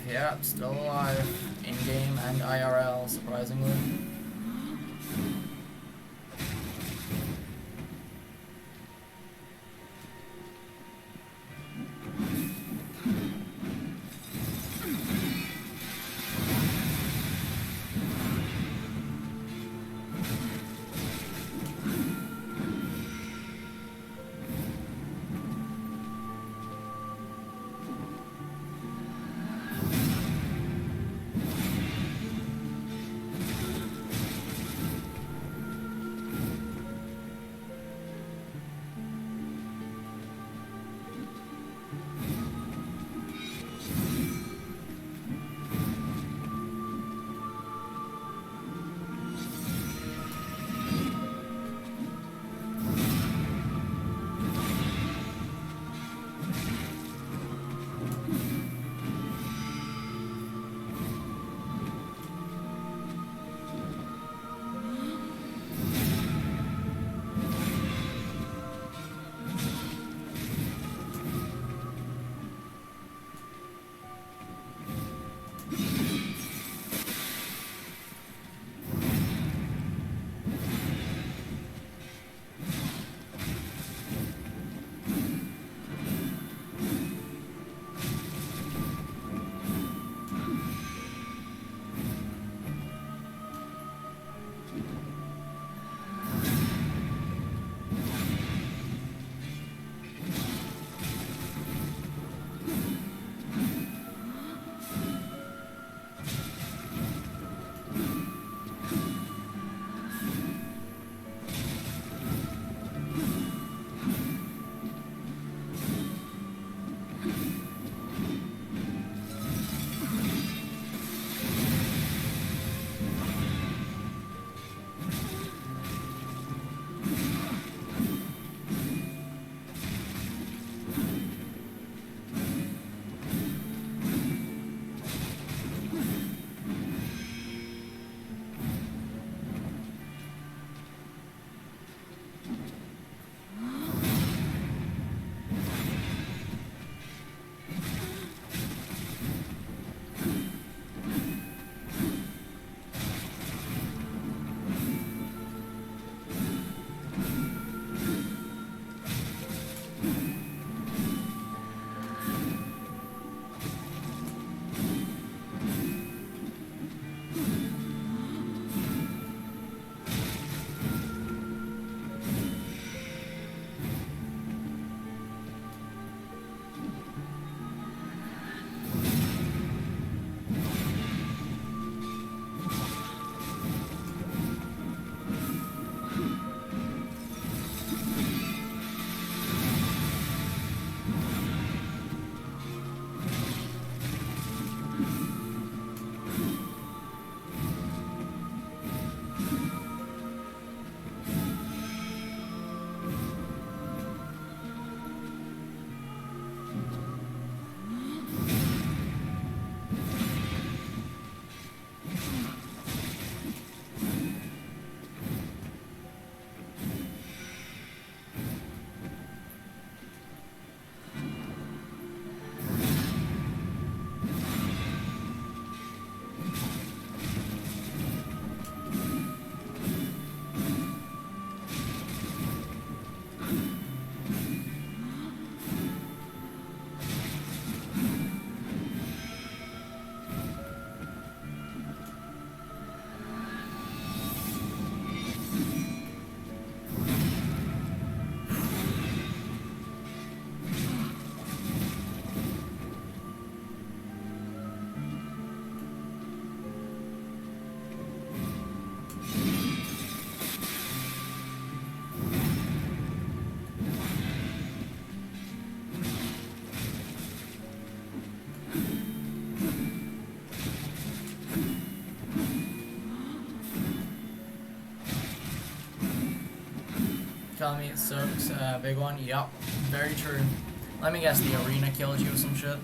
Yep, still alive. In-game and IRL, surprisingly. Calling me it sucks. Big one. Yup. Very true. Let me guess, the arena killed you or some shit.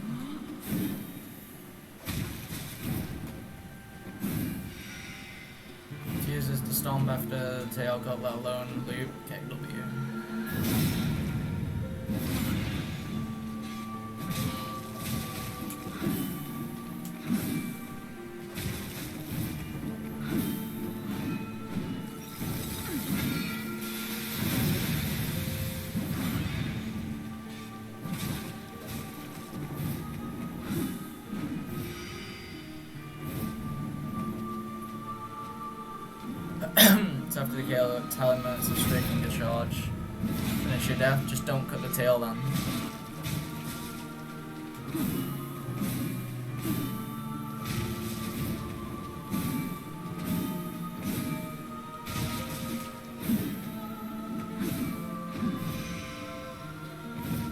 Uses the stomp after the tail cut, let alone loop. KW. It's after the tail elements of striking the charge. Finish your death, just don't cut the tail then.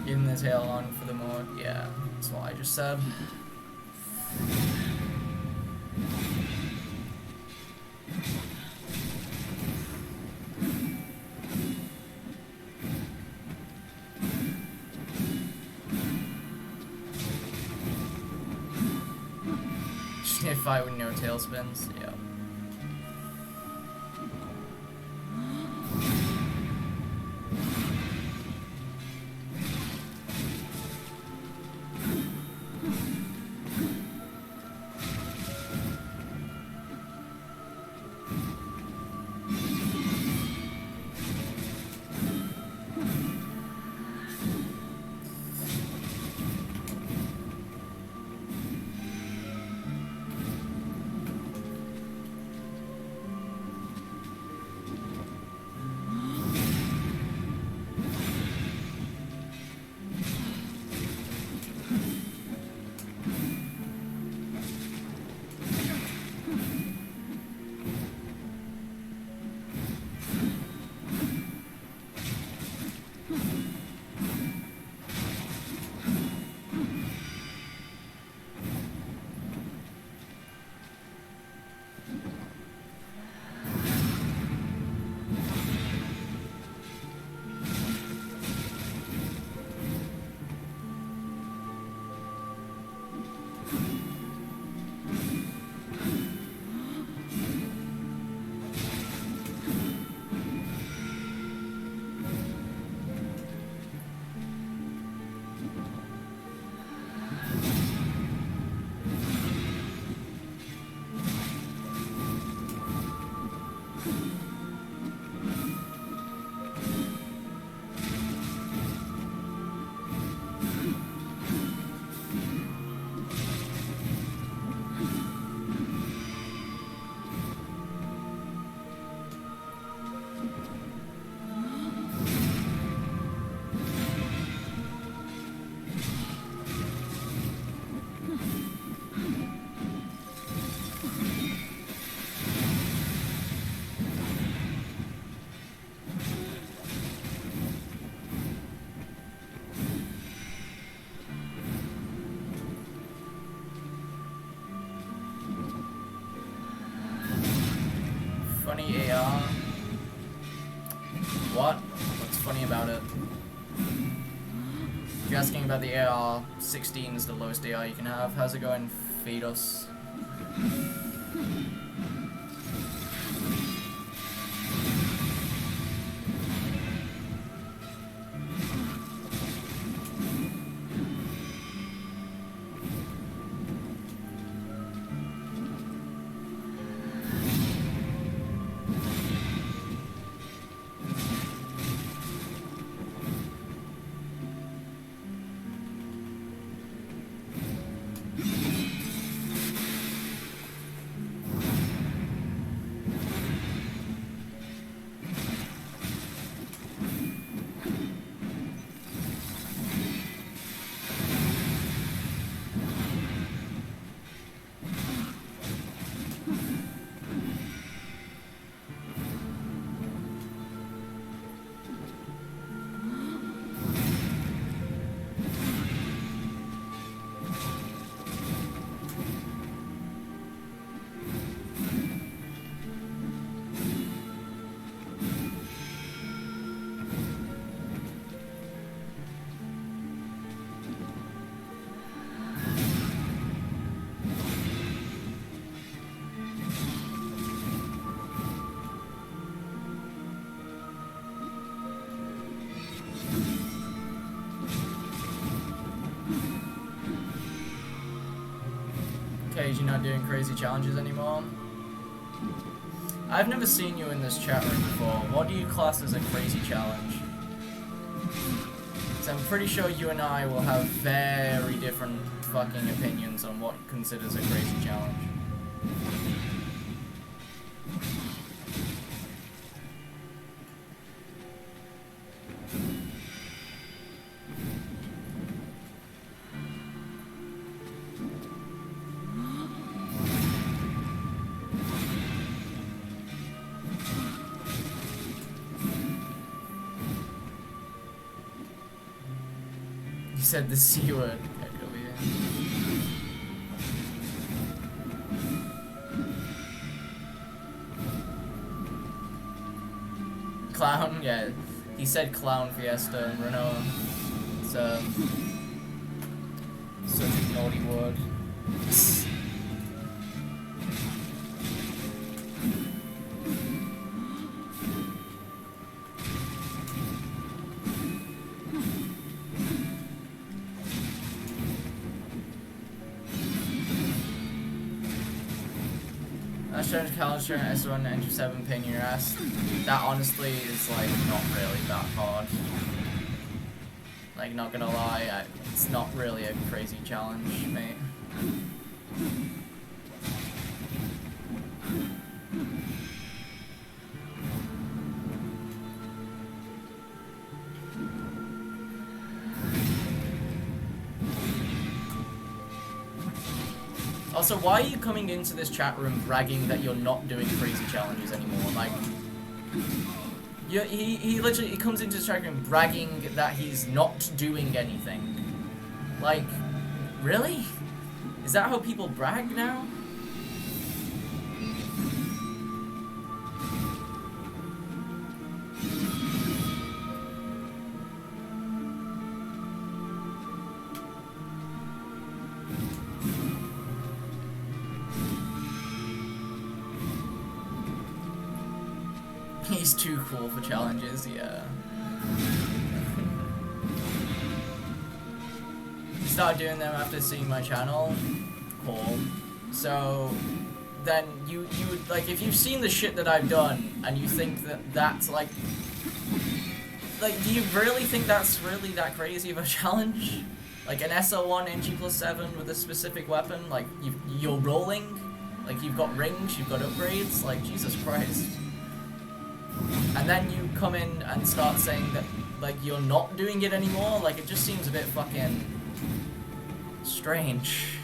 Leaving the tail on for the more, yeah, that's what I just said. Just need to fight with no tail spins, yeah. Funny AR. What? What's funny about it? If you're asking about the AR, 16 is the lowest AR you can have. How's it going, Fedos? made you not doing crazy challenges anymore? I've never seen you in this chat room before. What do you class as a crazy challenge? So I'm pretty sure you and I will have very different fucking opinions on what considers a crazy challenge. You said the C word. Over here. Clown? Yeah. He said clown fiesta and Renault. It's such a naughty word. Challenge Calendar S1 NG+7 pain in your ass. That honestly is like not really that hard. Like, not gonna lie, it's not really a crazy challenge, mate. Also, why are you coming into this chat room bragging that you're not doing crazy challenges anymore? Like, he literally comes into this chat room bragging that he's not doing anything. Like, really? Is that how people brag now? He's too cool for challenges, yeah. Start doing them after seeing my channel. Cool. So then you would, like, if you've seen the shit that I've done and you think that that's like do you really think that's really that crazy of a challenge? Like an SL1 NG+7 with a specific weapon, like you're rolling, like you've got rings, you've got upgrades, like Jesus Christ. And then you come in and start saying that, like, you're not doing it anymore. Like, it just seems a bit fucking strange.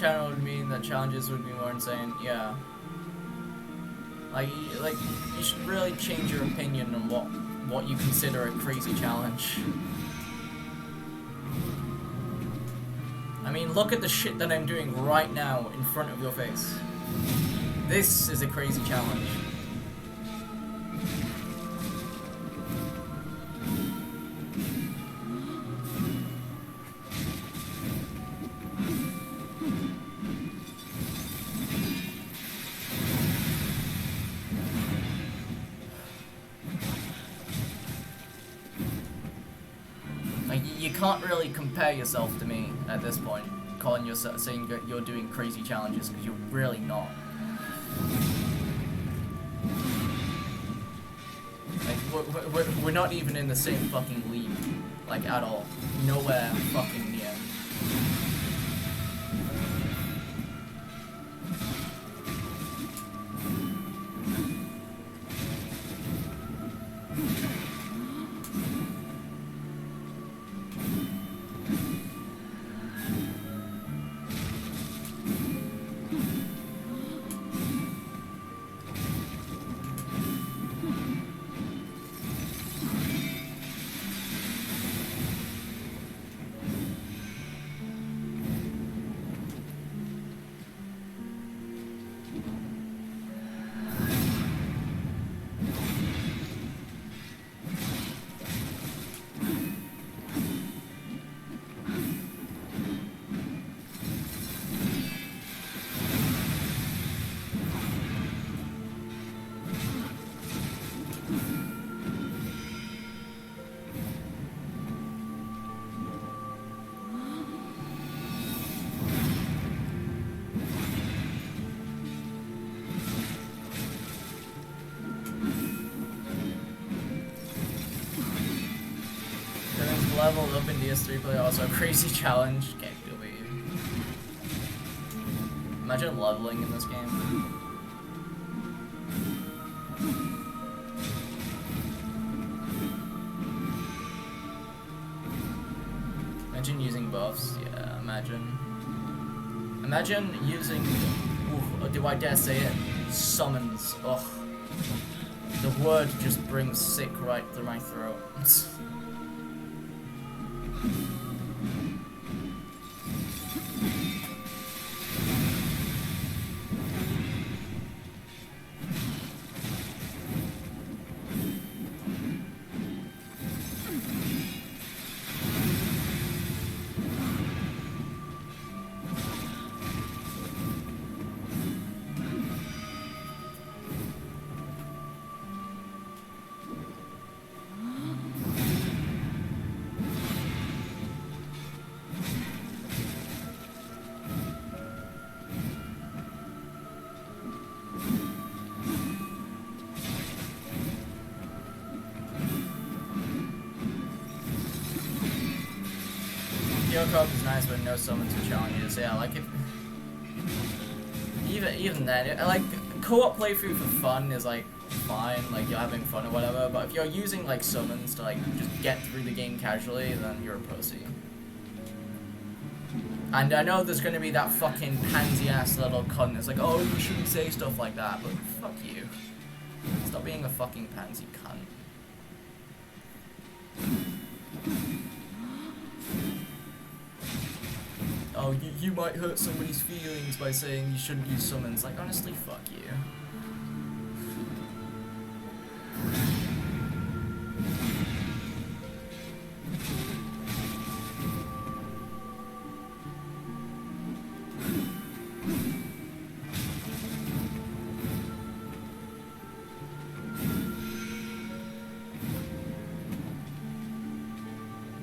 Channel would mean that challenges would be more insane. Yeah. Like you should really change your opinion on what you consider a crazy challenge. I mean, look at the shit that I'm doing right now in front of your face. This is a crazy challenge. You can't really compare yourself to me. at this point, calling yourself, saying that you're doing crazy challenges, because you're really not. Like, we're not even in the same fucking league, like, at all. Nowhere fucking near. Level up in DS3 play, also a crazy challenge. Can't believe. Imagine leveling in this game. Imagine using buffs. Yeah, imagine. Imagine using. Ooh, do I dare say it? Summons. Ugh. The word just brings sick right through my throat. Heal co-op is nice, but no summons or challenges. Yeah, like if even then, like co-op playthrough for fun is like fine, like you're having fun or whatever. But if you're using like summons to like just get through the game casually, then you're a pussy. And I know there's gonna be that fucking pansy ass little cunt that's like, oh, you shouldn't say stuff like that, but fuck you. Stop being a fucking pansy cunt. Oh, you might hurt somebody's feelings by saying you shouldn't use summons. Like, honestly, fuck you.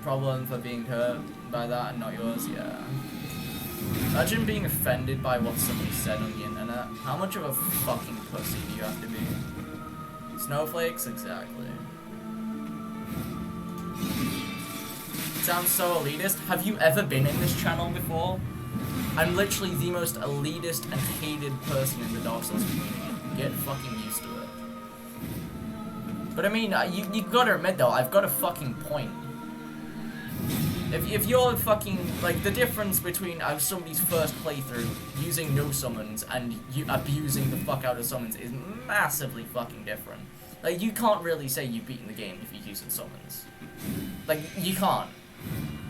Problem for being hurt by that and not yours, yeah. Imagine being offended by what somebody said on the internet. How much of a fucking pussy do you have to be? Snowflakes? Exactly. Sounds so elitist. Have you ever been in this channel before? I'm literally the most elitist and hated person in the Dark Souls community. Get fucking used to it. But I mean, you gotta admit though, I've got a fucking point. If you're fucking, like, the difference between somebody's first playthrough using no summons and you abusing the fuck out of summons is massively fucking different. Like, you can't really say you've beaten the game if you're using summons. Like, you can't.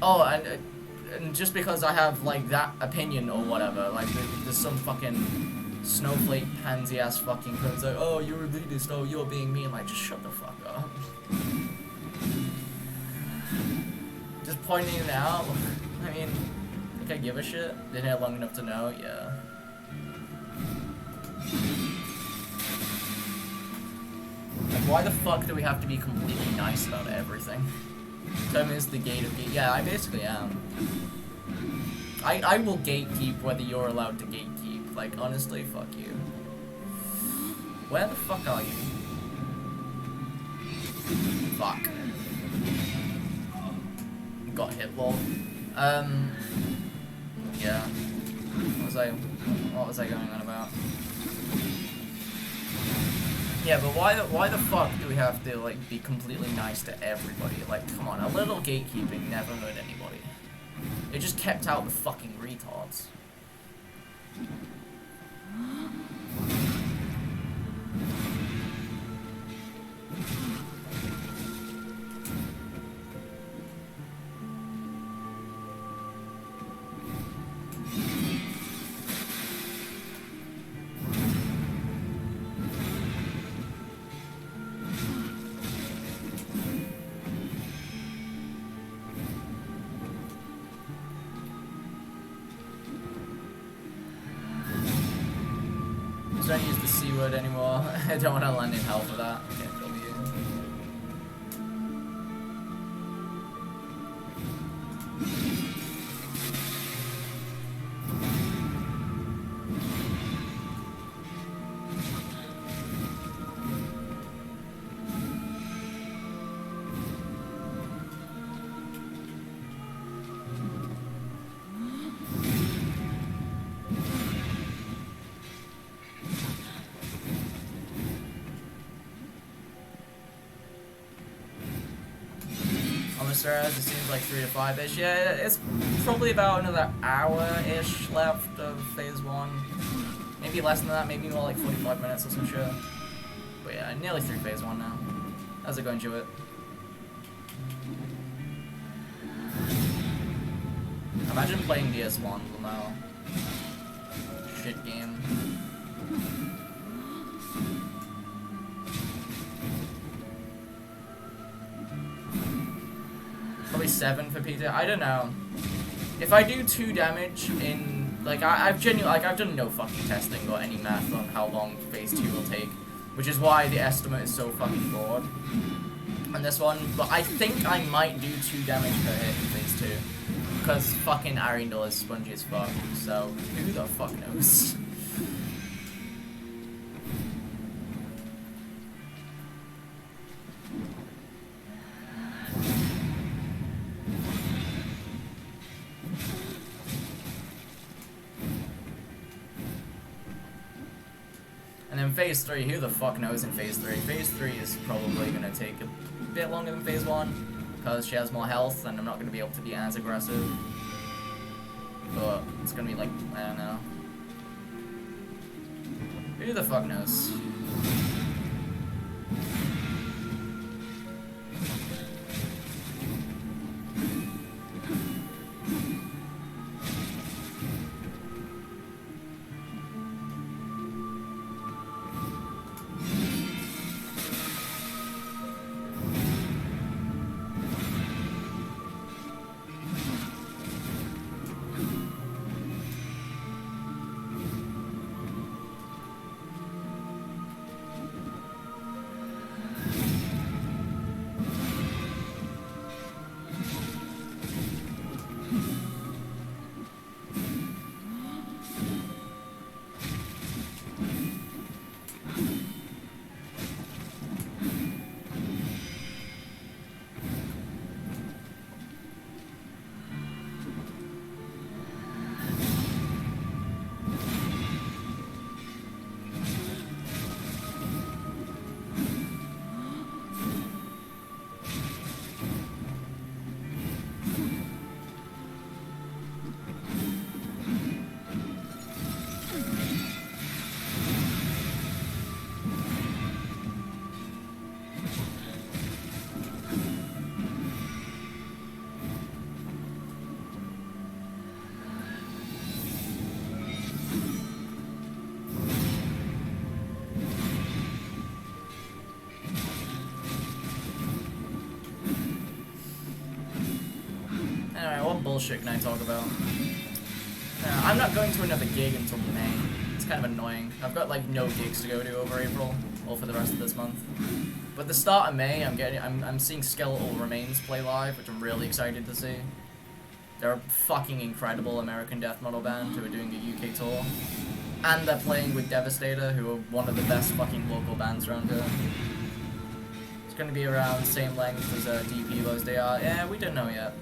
Oh, and just because I have, like, that opinion or whatever, like, there's some fucking snowflake pansy-ass fucking cunts like, oh, you're elitist, oh, you're being mean. Like, just shut the fuck up. Just pointing it out. I mean, think I give a shit? Been here long enough to know, yeah. Like, why the fuck do we have to be completely nice about everything? Time is the gate of gate. Yeah, I basically am. I will gatekeep whether you're allowed to gatekeep. Like, honestly, fuck you. Where the fuck are you? Fuck. Got hit, lol. Yeah. What was I going on about? Yeah, but why the fuck do we have to, like, be completely nice to everybody? Like, come on, a little gatekeeping never hurt anybody. It just kept out the fucking retards. Don't use the C word anymore. I don't want to land in hell for that. Okay, kill you. It seems like 3 to 5-ish. Yeah, it's probably about another hour-ish left of phase 1. Maybe less than that, maybe more like 45 minutes or some shit. But yeah, nearly through phase 1 now. How's it going, Jewett? Imagine playing DS1 now. Shit game. Probably 7 for Peter. I don't know. If I do 2 damage in, like, I've done no fucking testing or any math on how long phase 2 will take, which is why the estimate is so fucking broad on this one. But I think I might do 2 damage per hit in phase 2, because fucking Arundel is spongy as fuck. So who the fuck knows? And then phase 3, who the fuck knows in phase 3? Phase 3 is probably going to take a bit longer than phase 1, because she has more health, and I'm not going to be able to be as aggressive. But it's going to be like, I don't know. Who the fuck knows? Bullshit can I talk about? I'm not going to another gig until May. It's kind of annoying. I've got like no gigs to go to over April, or for the rest of this month. But the start of May, I'm seeing Skeletal Remains play live, which I'm really excited to see. They're a fucking incredible American death metal band who are doing a UK tour. And they're playing with Devastator, who are one of the best fucking local bands around here. It's gonna be around the same length as DP Lowest AR. Yeah, we don't know yet.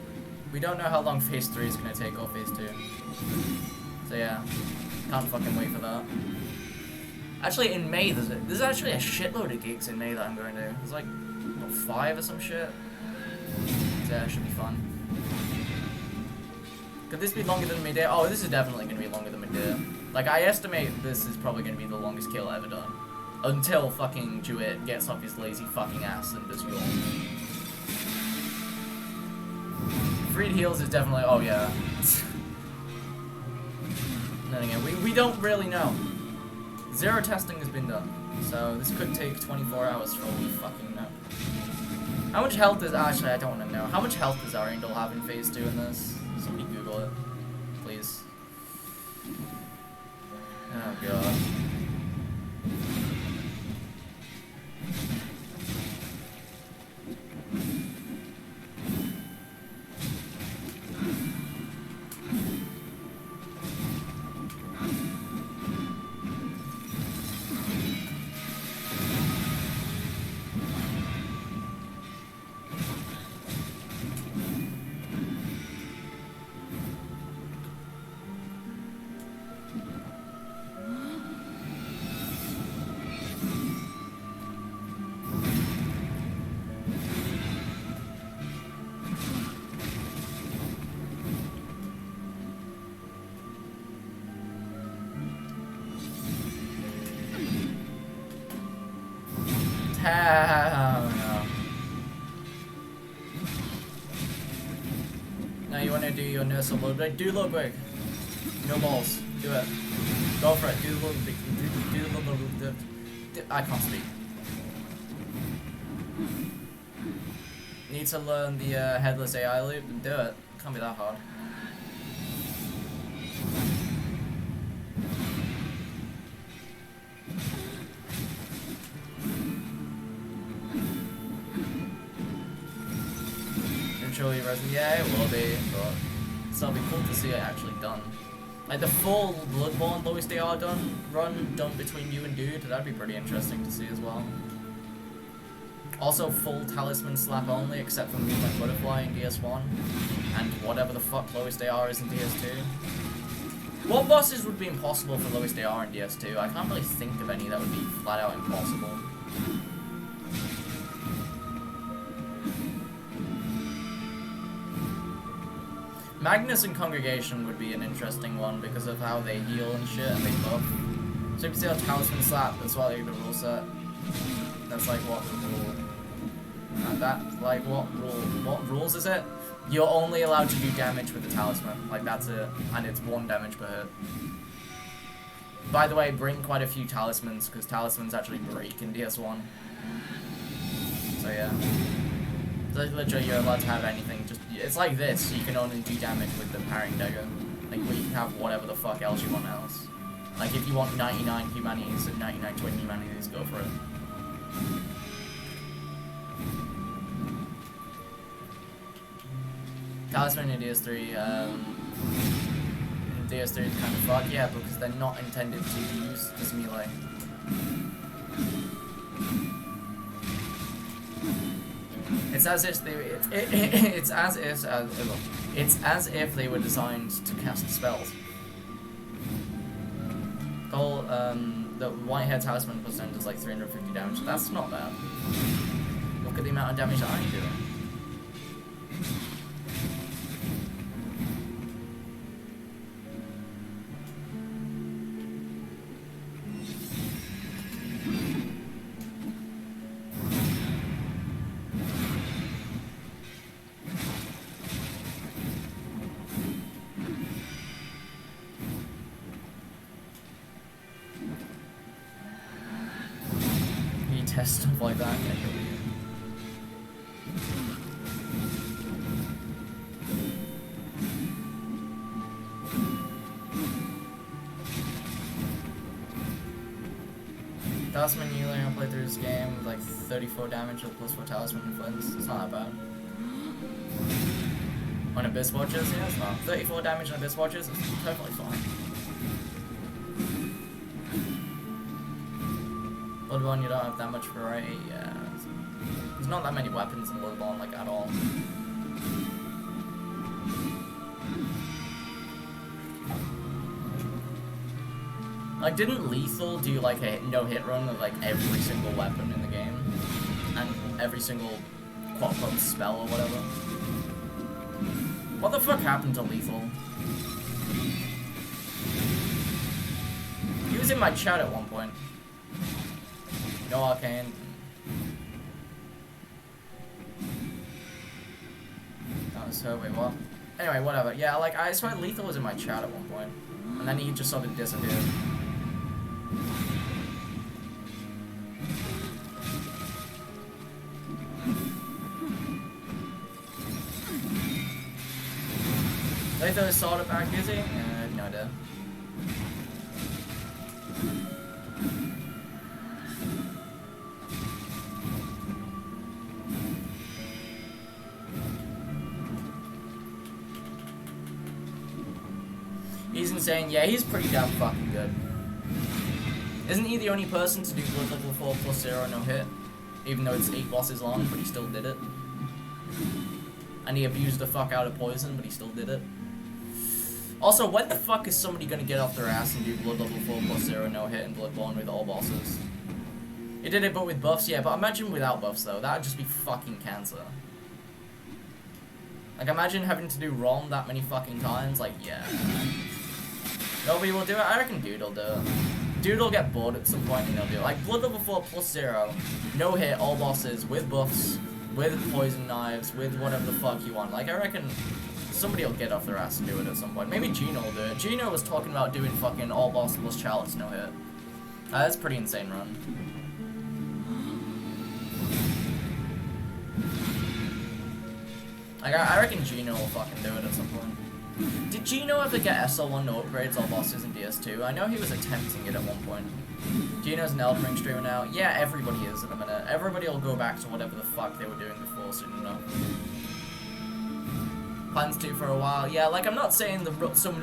We don't know how long Phase 3 is gonna take or Phase 2. So yeah, can't fucking wait for that. Actually, in May, there's actually a shitload of gigs in May that I'm going to. There's like, what, 5 or some shit? So yeah, it should be fun. Could this be longer than Midday? Oh, this is definitely going to be longer than Midday. Like, I estimate this is probably going to be the longest kill ever done. Until fucking Jewett gets off his lazy fucking ass and does yawn. Friede heals is definitely, oh yeah. Then again, we don't really know. 0 testing has been done, so this could take 24 hours for all we fucking know. How much health does, actually I don't want to know. How much health does Arundel have in Phase 2 in this? Somebody Google it, please. Oh god. Oh, no. Now you want to do your nurse load, but do low quick. No balls. Do it. Go for it. Do the little. I can't speak. Need to learn the headless AI loop and do it. Can't be that hard. Surely resin, yeah, it will be, but it'll be cool to see it actually done. Like the full Bloodborne Lowest AR done between you and Dude, that'd be pretty interesting to see as well. Also full Talisman slap only, except for Moonlight Butterfly in DS1, and whatever the fuck Lowest AR is in DS2. What bosses would be impossible for Lowest AR in DS2? I can't really think of any that would be flat out impossible. Magnus and Congregation would be an interesting one because of how they heal and shit and they buff. So if you see a Talisman slap, that's why like the rule set. That's like what the rule. That's like what rules is it? You're only allowed to do damage with the Talisman. Like that's it. And it's 1 damage per hit. By the way, bring quite a few Talismans because Talismans actually break in DS1. So yeah. So literally you're allowed to have anything, just it's like this, you can only do damage with the parrying dagger. Like where you can have whatever the fuck else you want else. Like if you want 99 humanities and 99 twin humanities, go for it. Talisman in DS3, DS3 is kind of fucked, yeah, because they're not intended to be used as melee. It's as if they were designed to cast spells. The whole the white hair talisman percent does like 350 damage. That's not bad. Look at the amount of damage that I'm doing. Stuff like that. Talisman Euler played through this game with like 34 damage with +4 Talisman and Flints. It's not that bad. On Abyss Watchers, yeah, it's not. 34 damage on Abyss Watchers is totally fine. Bloodborne, you don't have that much variety, yeah. There's not that many weapons in Bloodborne, like, at all. Like, didn't Lethal do, like, a no-hit run with, like, every single weapon in the game? And every single, quote-unquote, spell or whatever? What the fuck happened to Lethal? He was in my chat at one point. No Arcane. That was her, wait, what? Anyway, whatever. Yeah, like, I swear Lethal was in my chat at one point. And then he just sort of disappeared. They throw his sword back, is he? No idea. He's insane. Yeah, he's pretty damn fucking good. Isn't he the only person to do Blood level 4 plus 0 no hit? Even though it's 8 bosses long, but he still did it. And he abused the fuck out of poison, but he still did it. Also, when the fuck is somebody gonna get off their ass and do Blood level 4 plus 0 no hit in Bloodborne with all bosses? It did it but with buffs, yeah, but imagine without buffs though, that would just be fucking cancer. Like, imagine having to do ROM that many fucking times, like, yeah. Nobody will do it? I reckon Dude will do it. Dude will get bored at some point and he'll do it. Like, Blood level 4 plus 0, no hit, all bosses, with buffs, with poison knives, with whatever the fuck you want. Like, I reckon somebody will get off their ass and do it at some point. Maybe Gino will do it. Gino was talking about doing fucking all boss plus chalice no hit. That's a pretty insane run. Like, I reckon Gino will fucking do it at some point. Did Gino ever get SL1 no upgrades all bosses in DS2? I know he was attempting it at one point. Gino's an Elden Ring streamer now. Yeah, everybody is in a minute. Everybody will go back to whatever the fuck they were doing before soon enough. Plans to for a while. Yeah, like, I'm not saying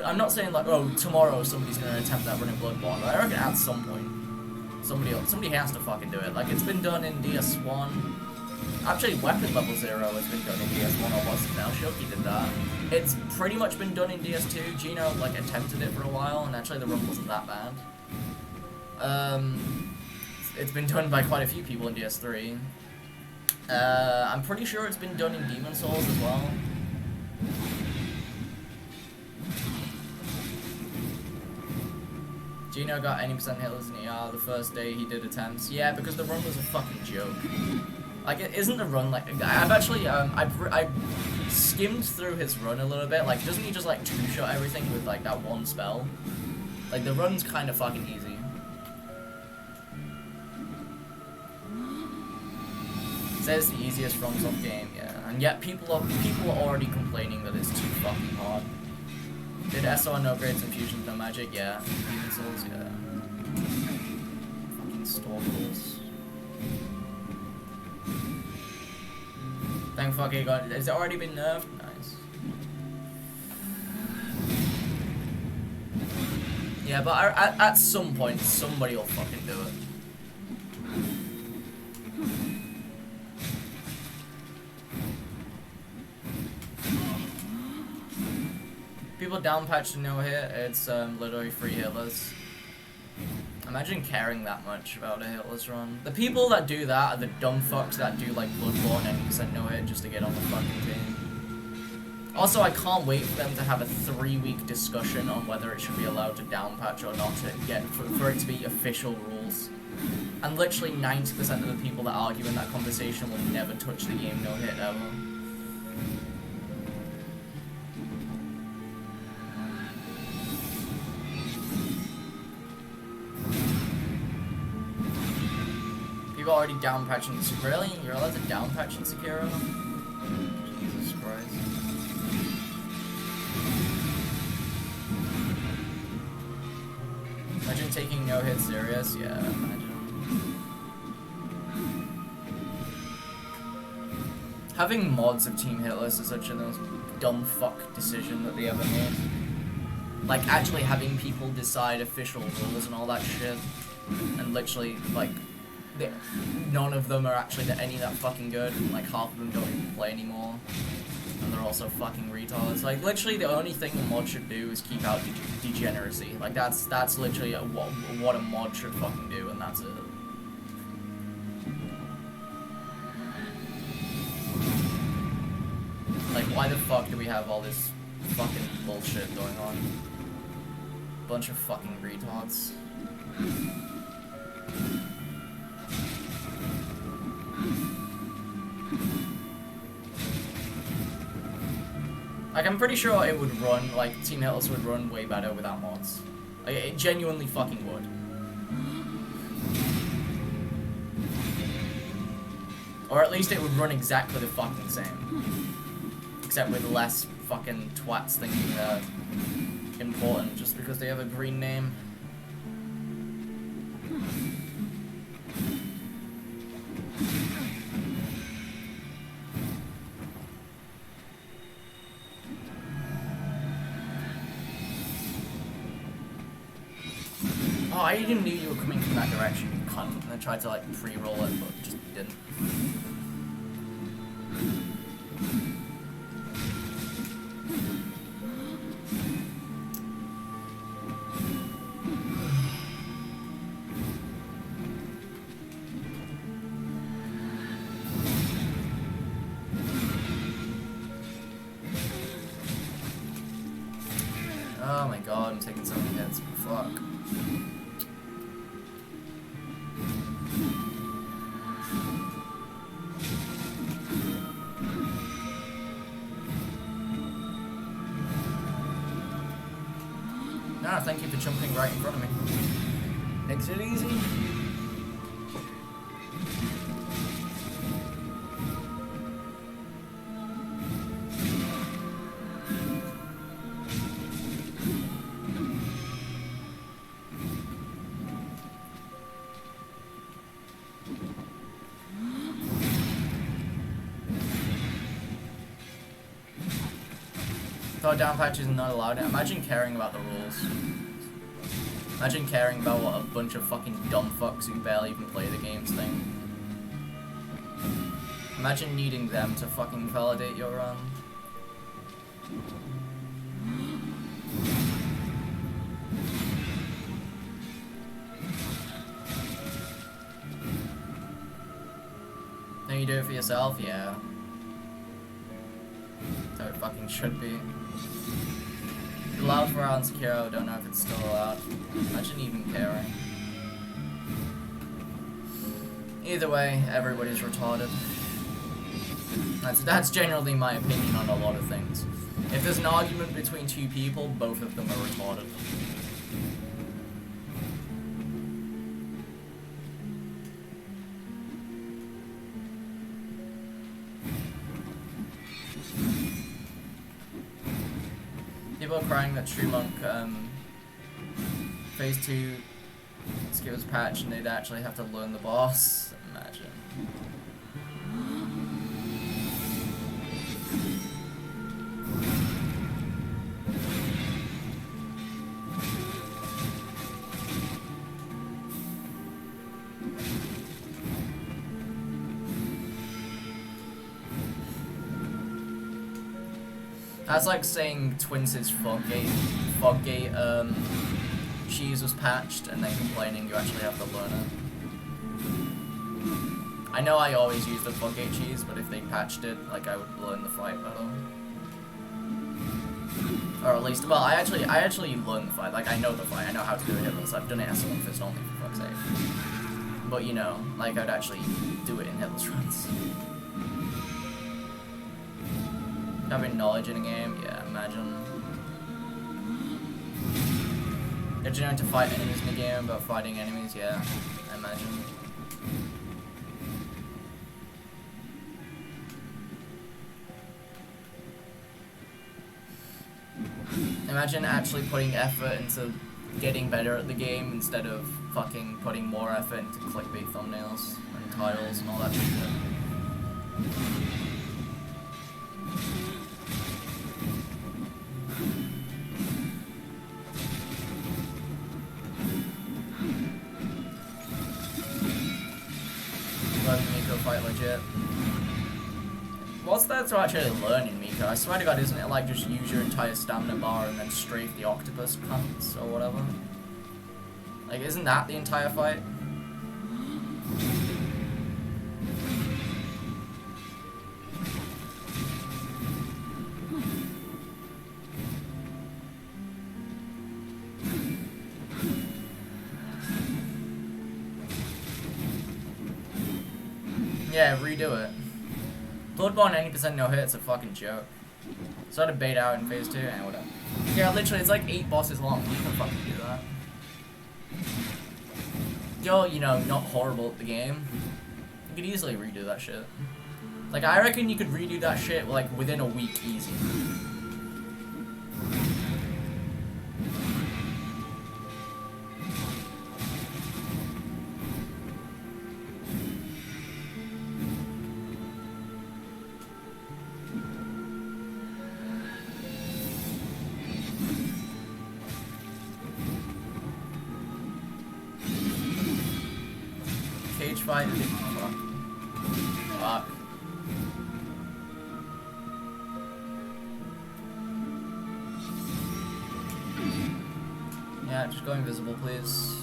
I'm not saying like, oh, tomorrow somebody's gonna attempt that run in Bloodborne. But I reckon at some point somebody has to fucking do it. Like, it's been done in DS1. Actually, weapon level 0 has been done in DS1 or was it now? Shoki did that. It's pretty much been done in DS2. Gino, like, attempted it for a while, and actually the run wasn't that bad. It's been done by quite a few people in DS3. I'm pretty sure it's been done in Demon Souls as well. Gino got 80% hitless in ER the first day he did attempts. Yeah, because the run was a fucking joke. Like, it isn't the run, like, I've actually, I skimmed through his run a little bit. Like, doesn't he just, like, two-shot everything with, like, that one spell? Like, the run's kind of fucking easy. It says the easiest FromSoft game, yeah. And yet people are already complaining that it's too fucking hard. Did SR no grades and fusions, no magic? Yeah. Demon Souls, yeah. Fucking Stalkers. Thank fuck it got. Has it already been nerfed? Nice. Yeah, but at some point, somebody will fucking do it. People downpatch to no hit, it's literally free hitless. Imagine caring that much about a hitless run. The people that do that are the dumb fucks that do like Bloodborne 90% no hit just to get on the fucking team. Also, I can't wait for them to have a 3-week discussion on whether it should be allowed to downpatch or not to get for it to be official rules. And literally 90% of the people that argue in that conversation will never touch the game no hit ever. Already down patching Sekiro. You're allowed to down patch in Sekiro? Jesus Christ. Imagine taking no hit serious. Yeah, imagine. Having mods of Team Hitless is such a dumb fuck decision that they ever made. Like, actually having people decide official rules and all that shit, and literally, like, none of them are actually any that fucking good, and like half of them don't even play anymore, and they're also fucking retards. Like, literally the only thing a mod should do is keep out degeneracy. Like, that's literally what a mod should fucking do, and that's it. Like, why the fuck do we have all this fucking bullshit going on? Bunch of fucking retards. Like, I'm pretty sure it would run, like, Team Hitler's would run way better without mods. Like, it genuinely fucking would. Or at least it would run exactly the fucking same. Except with less fucking twats thinking they're important just because they have a green name. Oh, I even knew you were coming from that direction, you cunt. And I tried to, like, pre-roll it, but just didn't. Oh my god, I'm taking so many hits. Fuck. Ah, thank you for jumping right in front of me. Makes it easy. Thought down patches are not allowed. Imagine caring about the rules. Imagine caring about what a bunch of fucking dumb fucks who barely even play the games think. Imagine needing them to fucking validate your run. Then you do it for yourself? Yeah. So it fucking should be. Allowed for our unsecure, I don't know if it's still allowed. Imagine even caring. Either way, everybody's retarded. That's generally my opinion on a lot of things. If there's an argument between two people, both of them are retarded. People are crying that True Monk Phase 2 skills patch and they'd actually have to learn the boss. Imagine. That's like saying Twins' Foggate cheese was patched and then complaining you actually have to learn it. I know I always use the Foggate cheese, but if they patched it, like, I would learn the fight better. Or at least, well, I actually learn the fight. Like, I know the fight. I know how to do it hitless. I've done it as someone fist only, for fuck's sake. But, you know, like, I'd actually do it in hitless runs. Having knowledge in a game, yeah, imagine. Did you know to fight enemies in the game about fighting enemies? Yeah, I imagine. Imagine actually putting effort into getting better at the game instead of fucking putting more effort into clickbait thumbnails and titles and all that shit. legit. What's there to actually learn in Mika? I swear to God, isn't it like just use your entire stamina bar and then strafe the octopus cunts or whatever? Like, isn't that the entire fight? Yeah, redo it. Bloodborne 80% no hit, it's a fucking joke. So I had to bait out in phase 2 and whatever. Yeah, literally, it's like 8 bosses long. You can fucking do that. You're, you know, not horrible at the game. You could easily redo that shit. Like, I reckon you could redo that shit, like, within a week easy. Cage fight. Fuck. Yeah, just go invisible, please.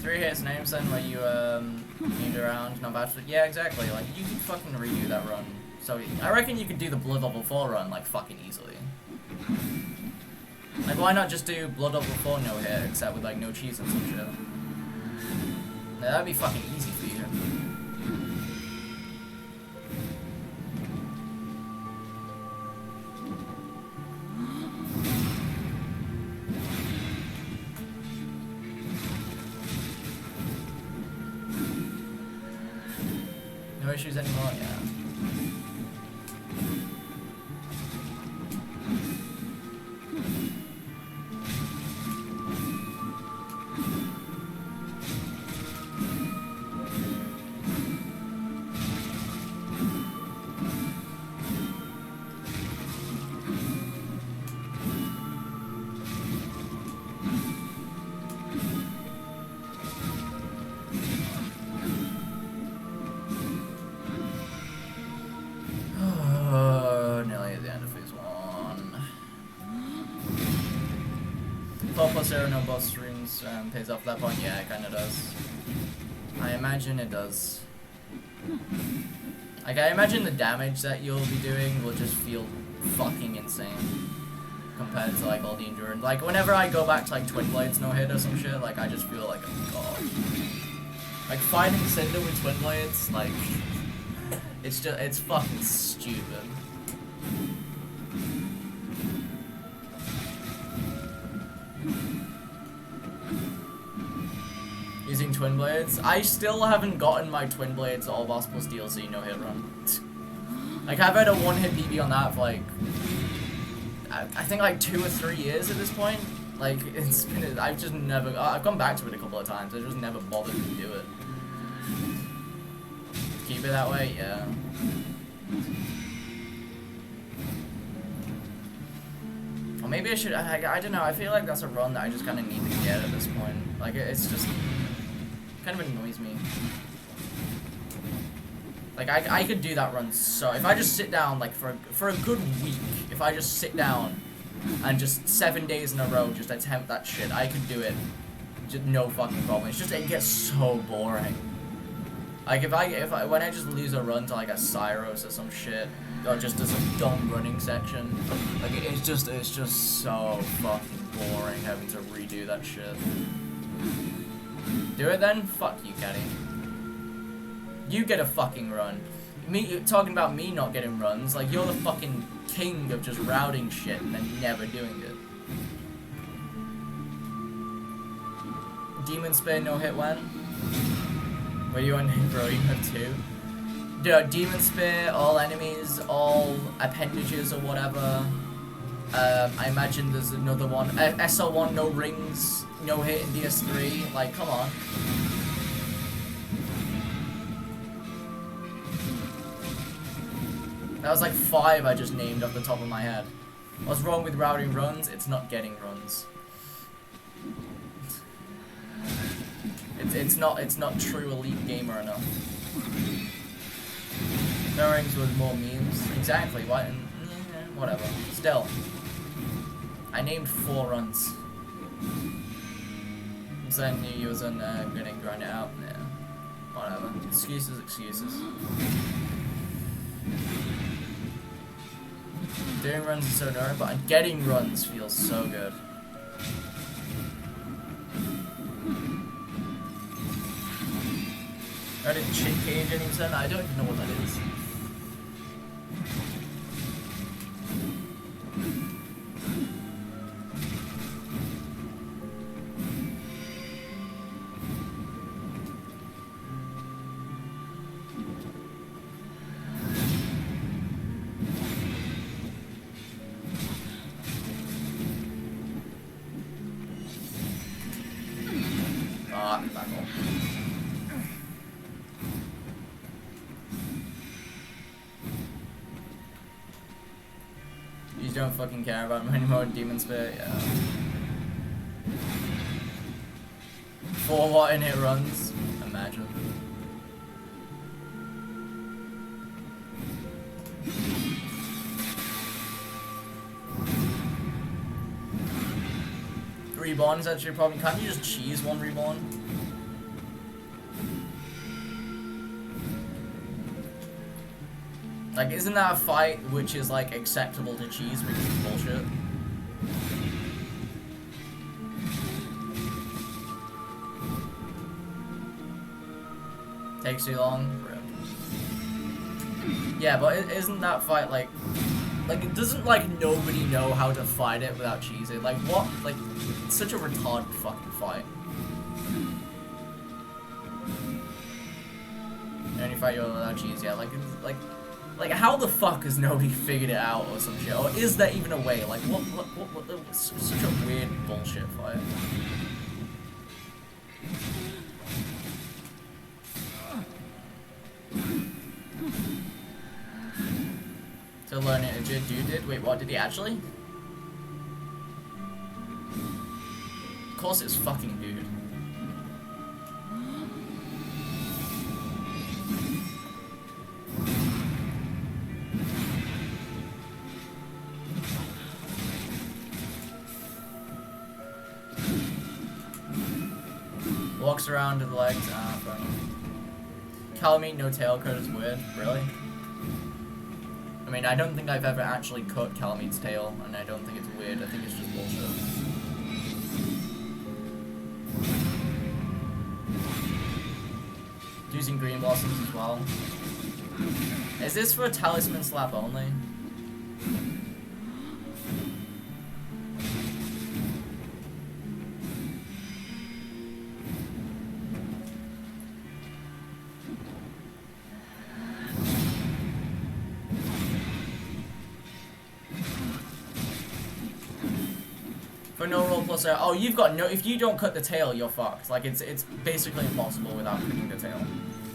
His name's then where you aimed around, not bad for, yeah, exactly, like you can fucking redo that run. So I reckon you could do the Blood Level 4 run like fucking easily. Like why not just do Blood Level 4 no hit except with like no cheese and some shit. Yeah, that'd be fucking easy for you. No issues anymore, yeah. Plus no boss streams pays off that point. Yeah, it kinda does. I imagine it does. Like, I imagine the damage that you'll be doing will just feel fucking insane compared to like all the endurance. Like, whenever I go back to like Twin Blades no hit or some shit, like I just feel like a god. Like fighting Cinder with Twin Blades, like it's fucking stupid. Using Twin Blades? I still haven't gotten my Twin Blades All Boss Plus DLC no hit run. Like I've had a one-hit BB on that for like I think like 2 or 3 years at this point. Like it's been I've just never I've gone back to it a couple of times. I just never bothered to do it. Keep it that way, yeah. Or maybe I should, I don't know, I feel like that's a run that I just kind of need to get at this point. Like, it's just, kind of annoys me. Like, I could do that run so, if I just sit down, like, for a good week, if I just sit down and just 7 days in a row just attempt that shit, I could do it. Just no fucking problem. It's just, it gets so boring. Like, when I just lose a run to, like, a Cyros or some shit, or just as a dumb running section, like, it's just so fucking boring having to redo that shit. Do it then? Fuck you, Caddy. You get a fucking run. Me talking about me not getting runs, like, you're the fucking king of just routing shit and then never doing it. Demon Spear no hit when? What are you on, bro? You have 2? Dude, Demon Spear, all enemies, all appendages or whatever. I imagine there's another one. SL1, no rings, no hit in DS3. Like, come on. That was like 5 I just named off the top of my head. What's wrong with routing runs? It's not getting runs. It's not true elite gamer enough. No rings with more memes. Exactly. What? Whatever. Still, I named 4 runs. So I knew you wasn't gonna grind it out. Yeah. Whatever. Excuses. Doing runs is so annoying, but getting runs feels so good. I didn't chin cage any percent. I don't even know what that is. Back off. You don't fucking care about him anymore, Demon Spear, yeah. 4 what in hit runs? Imagine. Reborn's actually a problem. Can't you just cheese one reborn? Like, isn't that a fight which is, like, acceptable to cheese because it's bullshit? Takes too long? Rip. Yeah, but isn't that fight, like, doesn't, like, nobody know how to fight it without cheesing? Like, what? Like, it's such a retarded fucking fight. The only fight you're without cheese, yeah, like, how the fuck has nobody figured it out or some shit? Or is there even a way? Like, what such a weird bullshit fight. To learn it, dude did? Wait, what, did he actually? Of course it's fucking dude. Walks around to the legs. Ah, funny. Calamite no tail cut is weird. Really? I mean, I don't think I've ever actually cut Calamite's tail, and I don't think it's weird. I think it's just bullshit. Using green blossoms as well. Is this for a talisman slap only? For no roll plus oh, you've got no, if you don't cut the tail, you're fucked. Like, it's basically impossible without cutting the tail.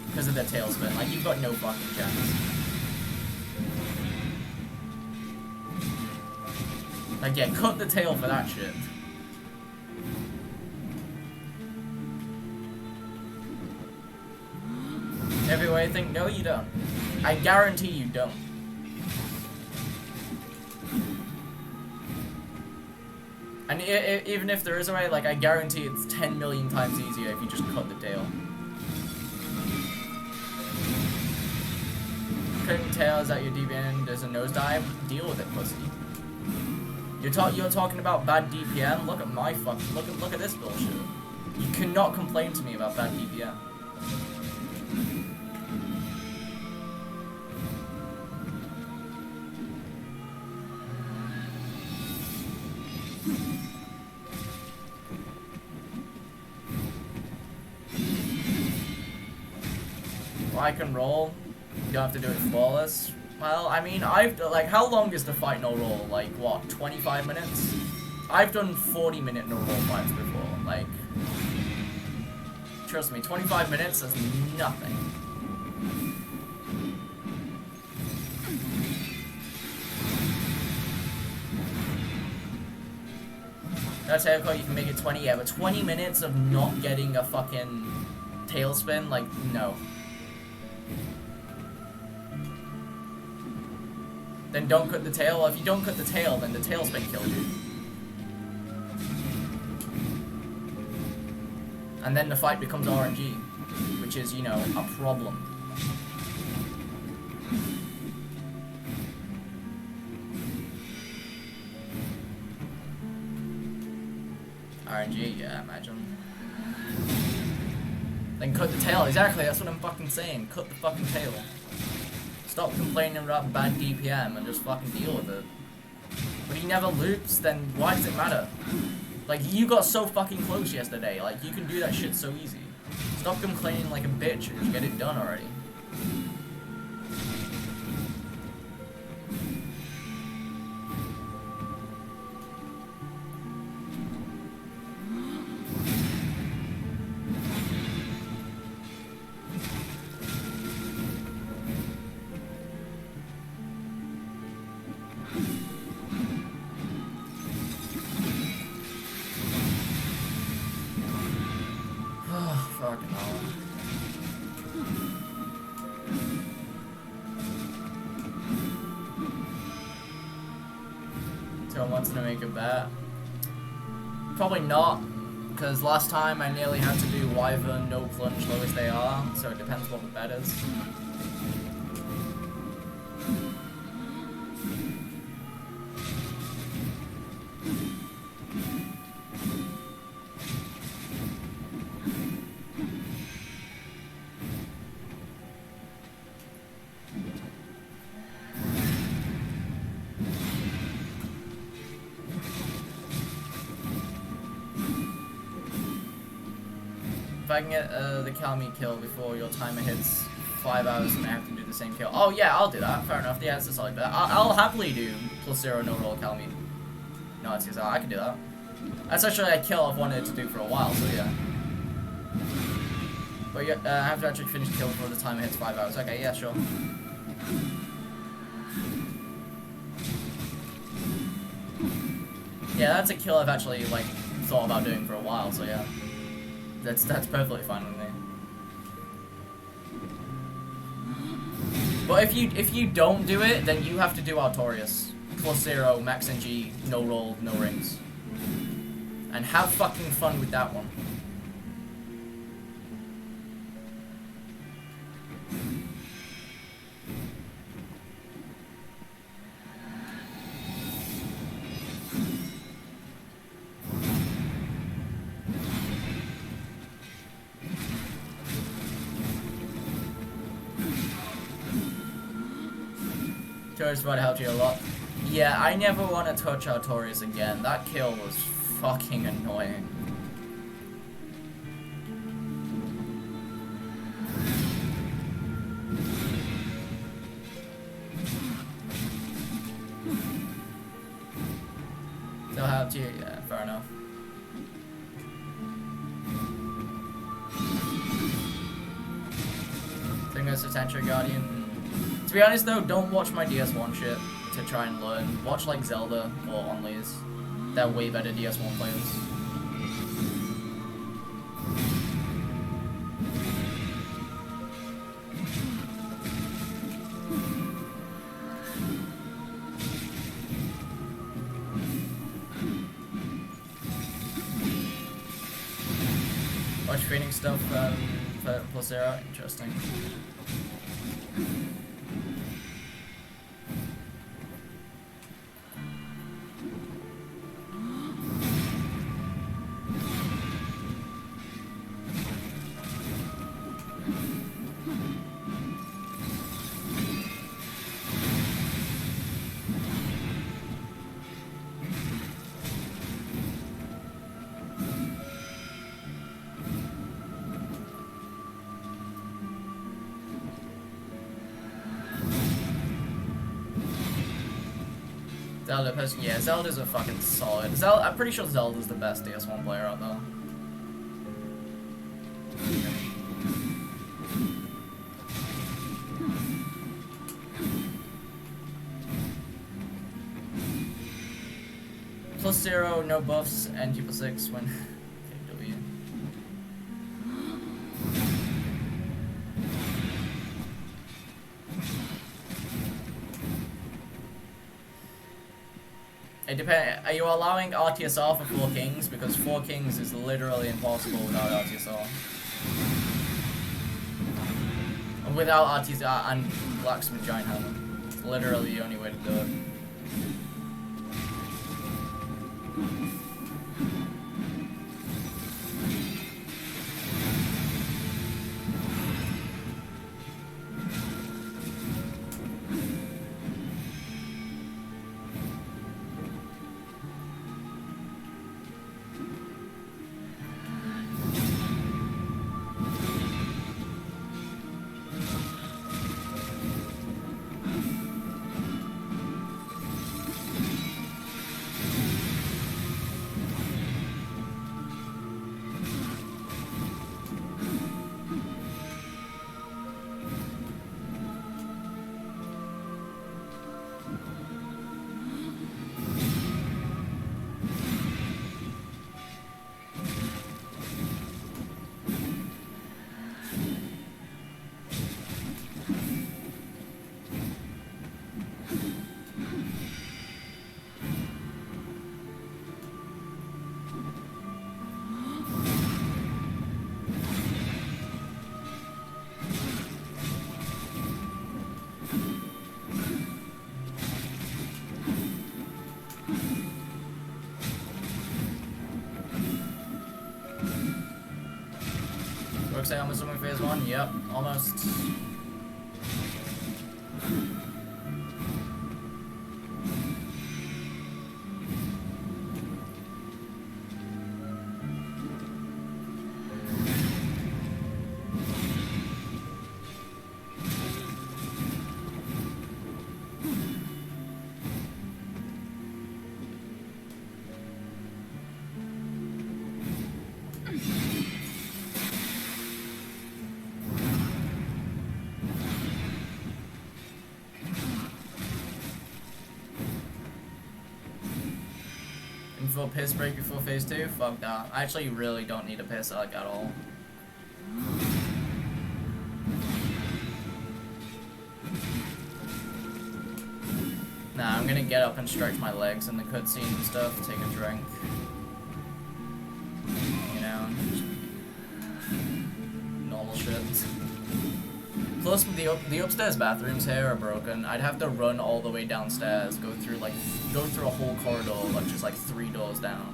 Because of the tail spin. Like, you've got no fucking chance. Like, yeah, cut the tail for that shit. Everywhere you think, no you don't. I guarantee you don't. And even if there is a way, like, I guarantee it's 10 million times easier if you just cut the tail. Cutting tail is at your DPM, there's a nosedive, deal with it, pussy. You're talking about bad DPM? Look at my fucking, look at this bullshit. You cannot complain to me about bad DPM. I can roll. You don't have to do it flawless. Well, I mean, like, how long is the fight no roll? Like, what, 25 minutes? I've done 40-minute no roll fights before. Like, trust me, 25 minutes is nothing. That's how you can make it 20. Yeah, but 20 minutes of not getting a fucking tailspin, like, no. Then don't cut the tail. Well, if you don't cut the tail, then the tailspin kills you. And then the fight becomes RNG, which is, you know, a problem. RNG, yeah, imagine. Then cut the tail, exactly, that's what I'm fucking saying. Cut the fucking tail. Stop complaining about bad DPM and just fucking deal with it. But he never loops, then why does it matter? Like, you got so fucking close yesterday, like, you can do that shit so easy. Stop complaining like a bitch and just get it done already. Fucking hell. So wants to make a bet. Probably not, because last time I nearly had to do Wyvern, no plunge, lowest AR, so it depends what the bet is. If I can get the Calmy kill before your timer hits 5 hours and I have to do the same kill. Oh yeah, I'll do that. Fair enough. Yeah, it's a solid bet. I'll happily do +0 no roll Calmy. No, it's I can do that. That's actually a kill I've wanted to do for a while, so yeah. But yeah, I have to actually finish the kill before the timer hits 5 hours. Okay, yeah, sure. Yeah, that's a kill I've actually like thought about doing for a while, so yeah. That's perfectly fine with me. But if you don't do it, then you have to do Artorias. +0, max NG, no roll, no rings. And have fucking fun with that one. Just about helped you a lot. Yeah, I never want to touch Artorias again. That kill was fucking annoying. Still helped you? Yeah, fair enough. I think that's a Tantrum Guardian. To be honest though, don't watch my DS1 shit. to try and learn, watch like Zelda or Onlys. They're way better DS1 players. Watch training stuff for Placera, interesting. Zelda person, yeah, Zelda's a fucking solid. I'm pretty sure Zelda's the best DS1 player out there. +0, no buffs, NG+6 when KW. It depends. Are you allowing RTSR for 4 Kings? Because 4 Kings is literally impossible without RTSR. Without RTSR and Blacksmith Giant Hammer. It's literally the only way to do it. Say I'm assuming phase 1? Yep, almost. For piss break before phase 2? Fuck that. I actually really don't need a piss like at all. Nah, I'm gonna get up and stretch my legs in the cutscene and stuff, take a drink. You know, normal shit. Plus, the upstairs bathrooms here are broken. I'd have to run all the way downstairs, go through a whole corridor, like just like 3 doors down.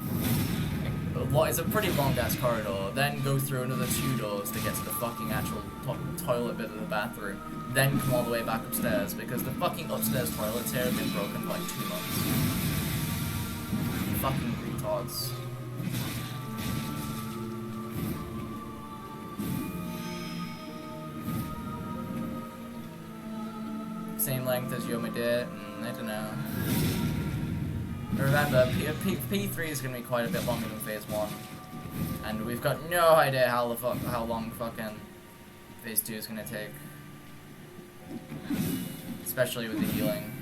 What is a pretty long ass corridor. Then go through another 2 doors to get to the fucking actual toilet bit of the bathroom. Then come all the way back upstairs because the fucking upstairs toilets here have been broken for like 2 months. Fucking retards. Same length as Yoma did, I don't know. Remember, P3 is going to be quite a bit longer than phase 1. And we've got no idea how long fucking phase 2 is going to take. Especially with the healing.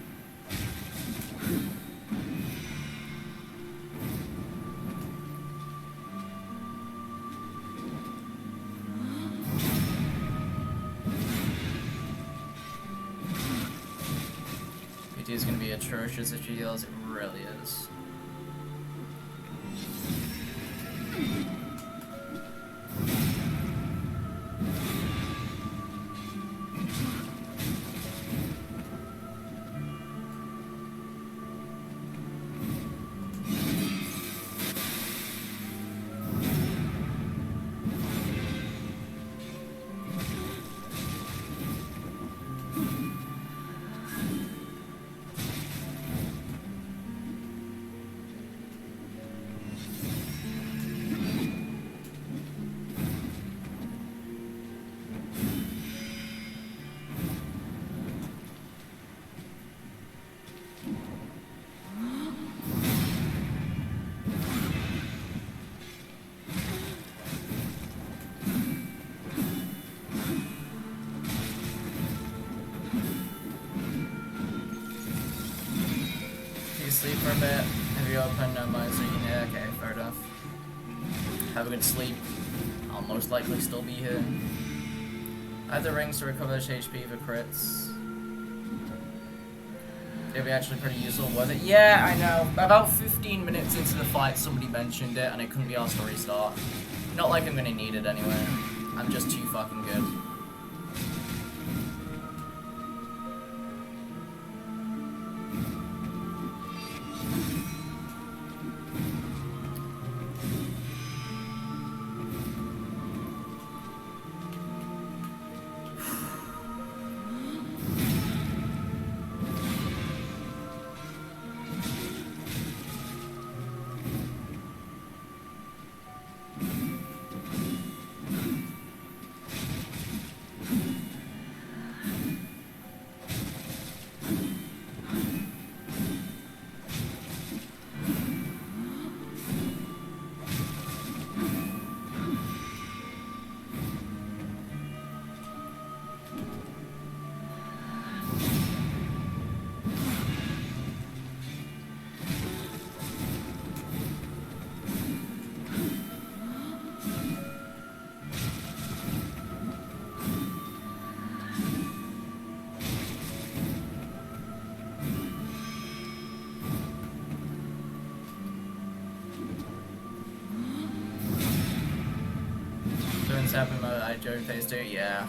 PT is going to be atrocious if she heals. It really is. Sleep for a bit. Have you opened no mind so you can hear? Okay, fair enough. Have a good sleep. I'll most likely still be here. I have the rings to recover HP for crits. It'll be actually pretty useful, worth it. Yeah, I know. About 15 minutes into the fight, somebody mentioned it, and it couldn't be asked to restart. Not like I'm gonna need it anyway. I'm just too fucking good. Happen mode, I joined phase 2, yeah.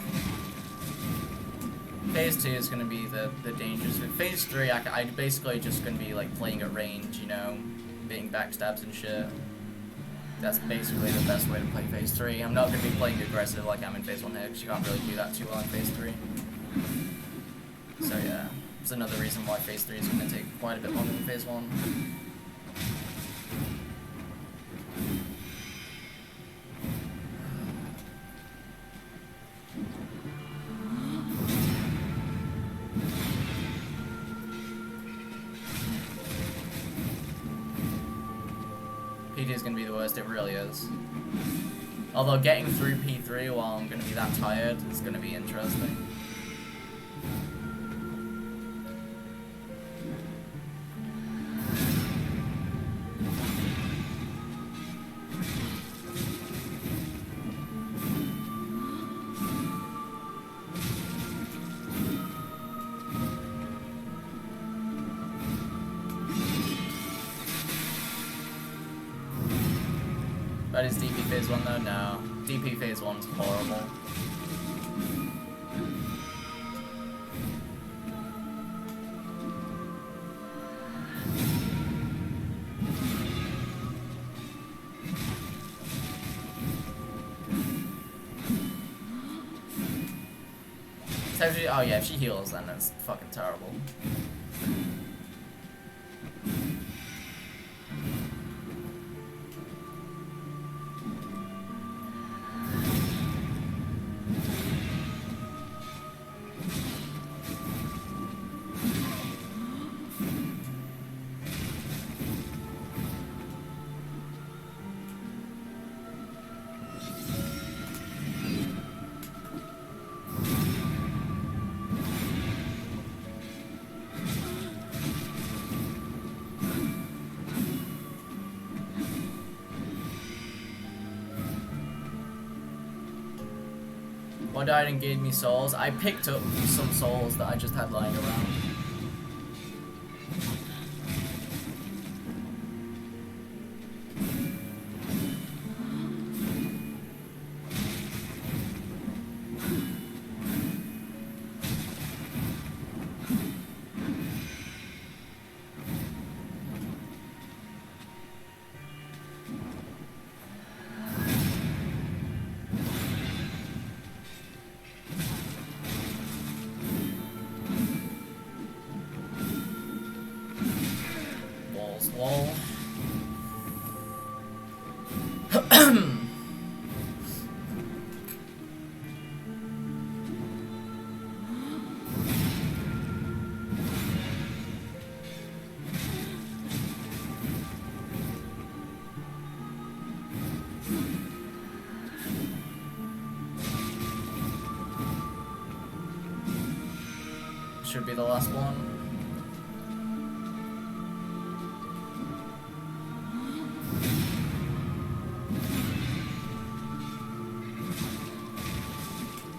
Phase 2 is going to be the dangerous bit. Phase 3, I basically just going to be like playing at range, you know, being backstabs and shit. That's basically the best way to play phase 3. I'm not going to be playing aggressive like I'm in phase 1 here, because you can't really do that too well in phase 3. So yeah, it's another reason why phase 3 is going to take quite a bit longer than phase 1. PD is going to be the worst, it really is. Although getting through P3 while I'm going to be that tired is going to be interesting. That is DP phase 1 though? No. DP phase 1's horrible. Oh yeah, if she heals then that's fucking terrible. What died and gave me souls? I picked up some souls that I just had lying around. Wall. Should be the last one.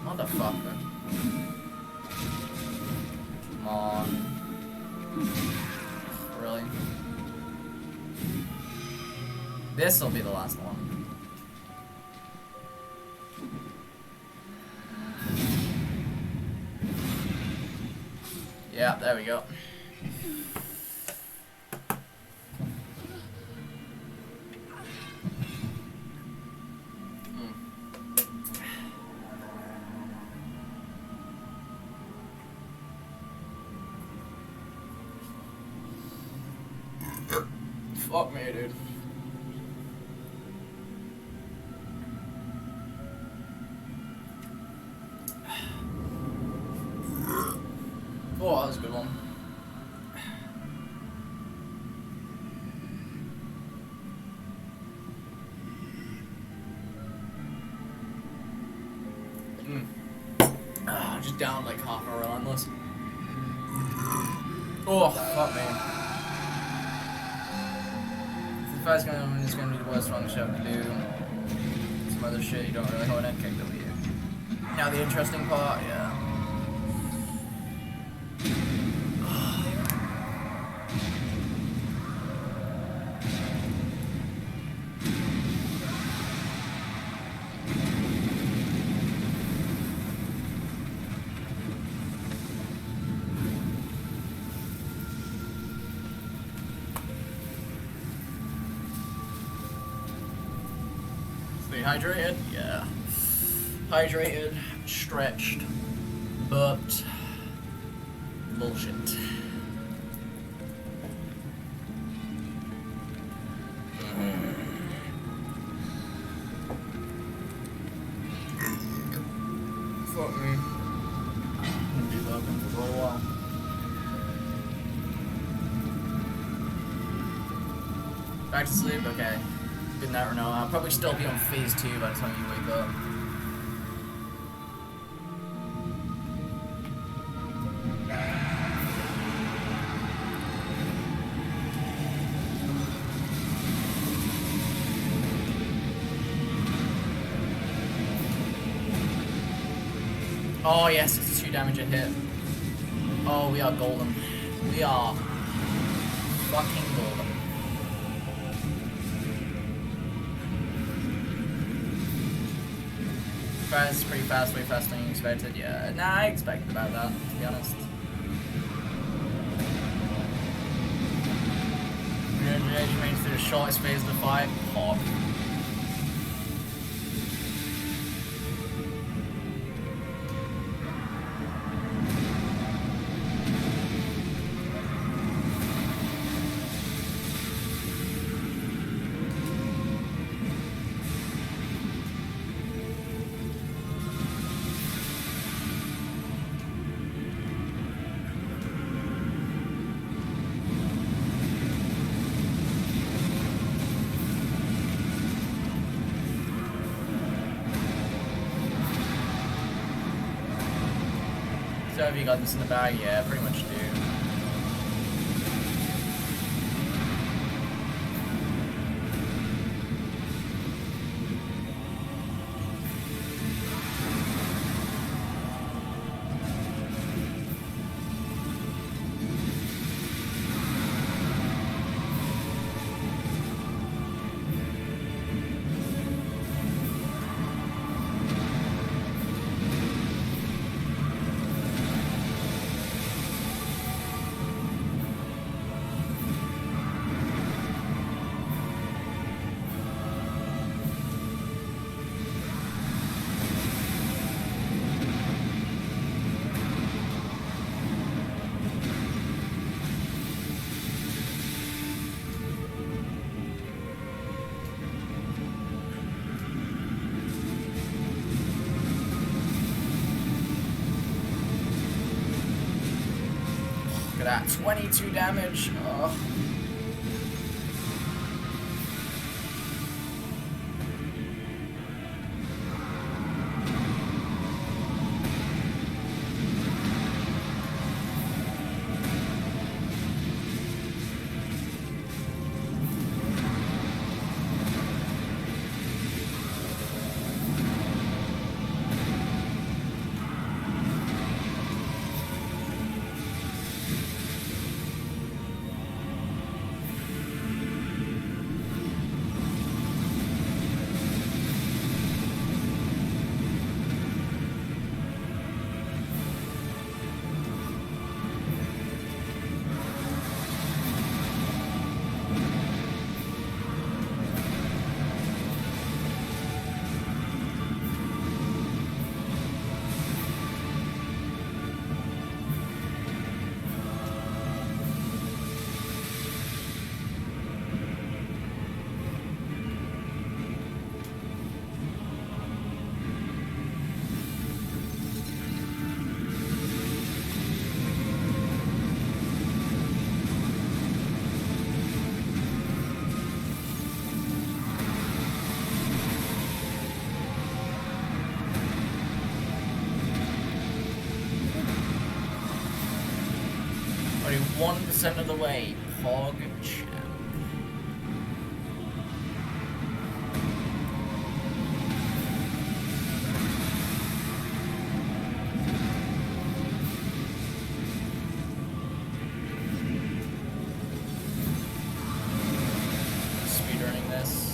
Motherfucker. Come on. Really? This'll be the last one. Yeah, there we go. Fuck me, dude. Oh, that was a good one. Just down like half a relentless. Oh, fuck me. If I was gonna win, it's gonna be the worst one to shove to do. Some other shit you don't really hold in kick W. Now the interesting part, yeah. Hydrated? Yeah. Hydrated, stretched, burped. Bullshit. Fuck me. I'm gonna be burping for a little while. Back to sleep? Okay. Good night, Renault. I'll probably still be on phase 2 by the time you wake up. Oh yes, 62 damage a hit. Oh, we are golden. We are fucking golden. Fast, pretty fast, way faster than you expected. Yeah, nah, I expected about that, to be honest. Re-engaging range through the shortest phase of the fight. Hot. So have you got this in the bag? Yeah, pretty much do. that. 22 damage. Ugh. Only 1% of the way. Pog champ. Speedrunning this.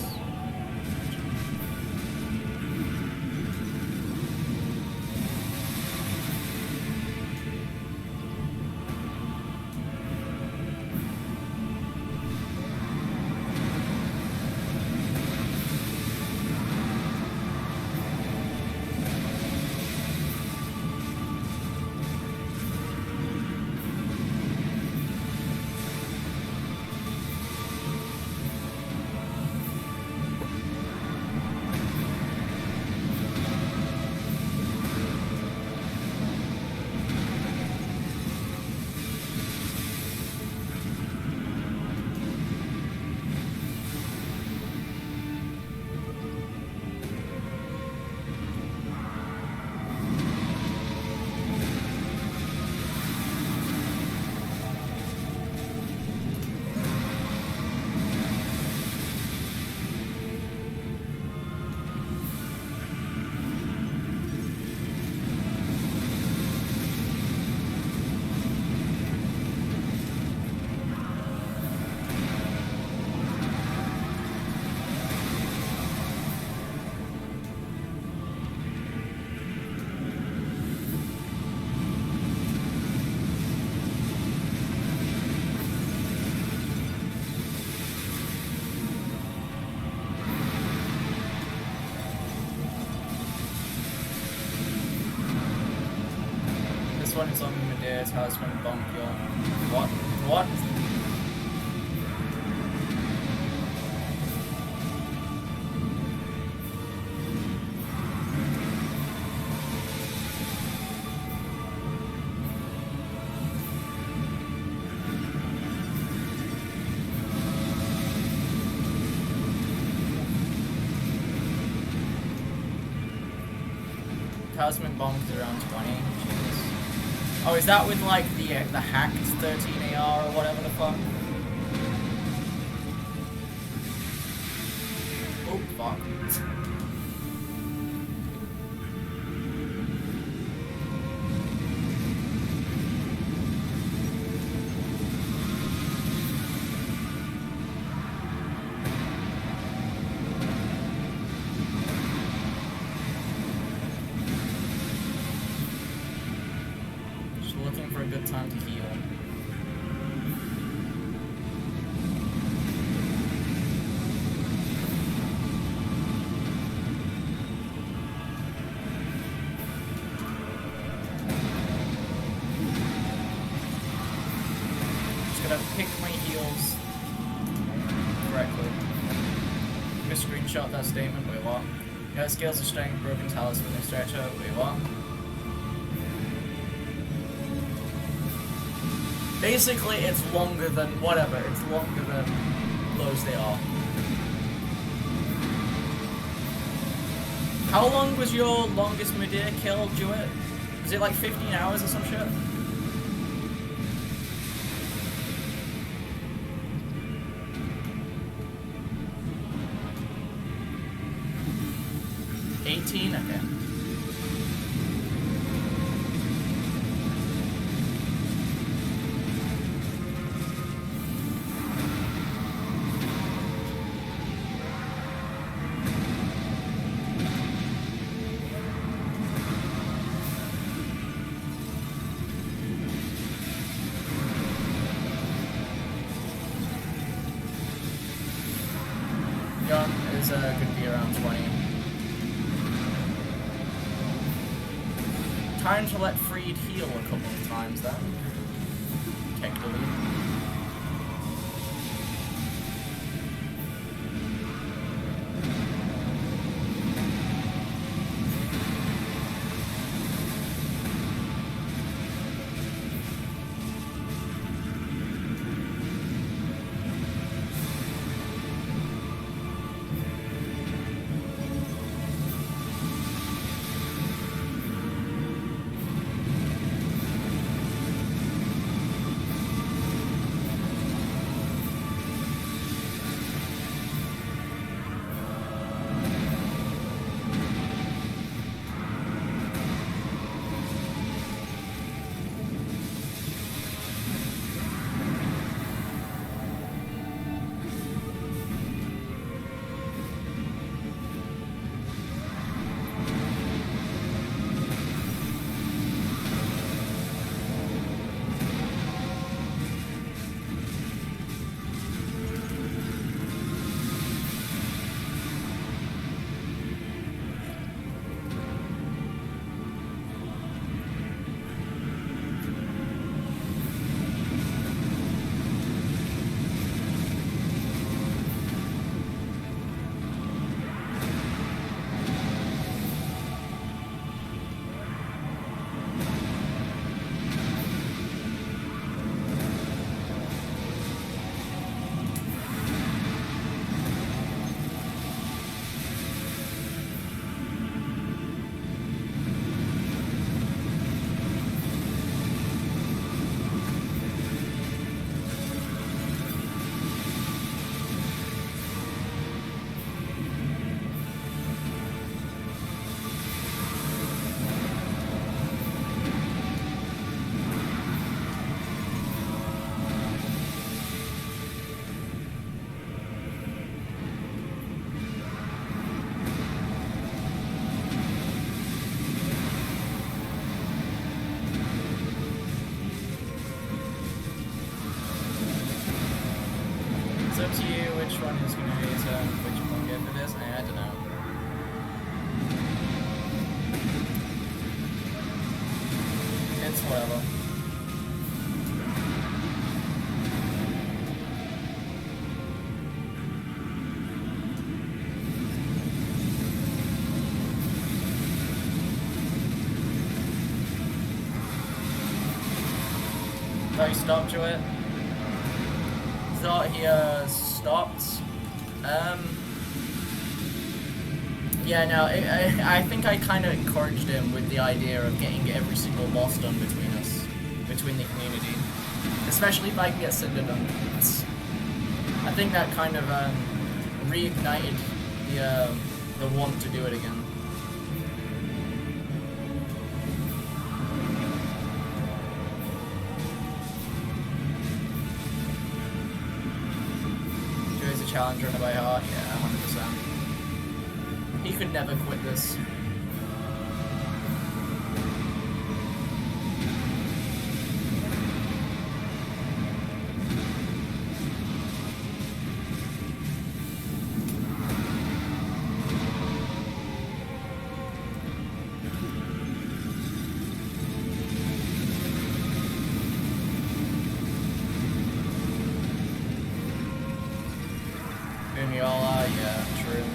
This one is on Medea's house when bonk your. What? What? Cosmic bombs around 20. Jesus. Oh, is that with like the hacked 13 AR or whatever the fuck? Oh fuck. Looking for a good time to heal. Just gonna pick my heals correctly. I'm gonna screenshot that statement. Wait, what? You got scales of strength, broken talisman, and stretcher. Wait, what? Basically, it's longer than whatever. It's longer than lowest AR. How long was your longest Medea kill, Jewett? Was it like 15 hours or some shit? Okay. Gun is going to be around 20. Time to let Friede heal a couple of times then. Technically. It's up to you which one is going to be which one get for this. I don't know. It's whatever. Oh, you stopped to it? Thought he stopped. Yeah, no, I think I kind of encouraged him with the idea of getting every single boss done between us, between the community, especially if I can get Cinder done. I think that kind of reignited the want to do it again. Challenger in a by heart, yeah, 100%. He could never quit this. Umiola, yeah, true.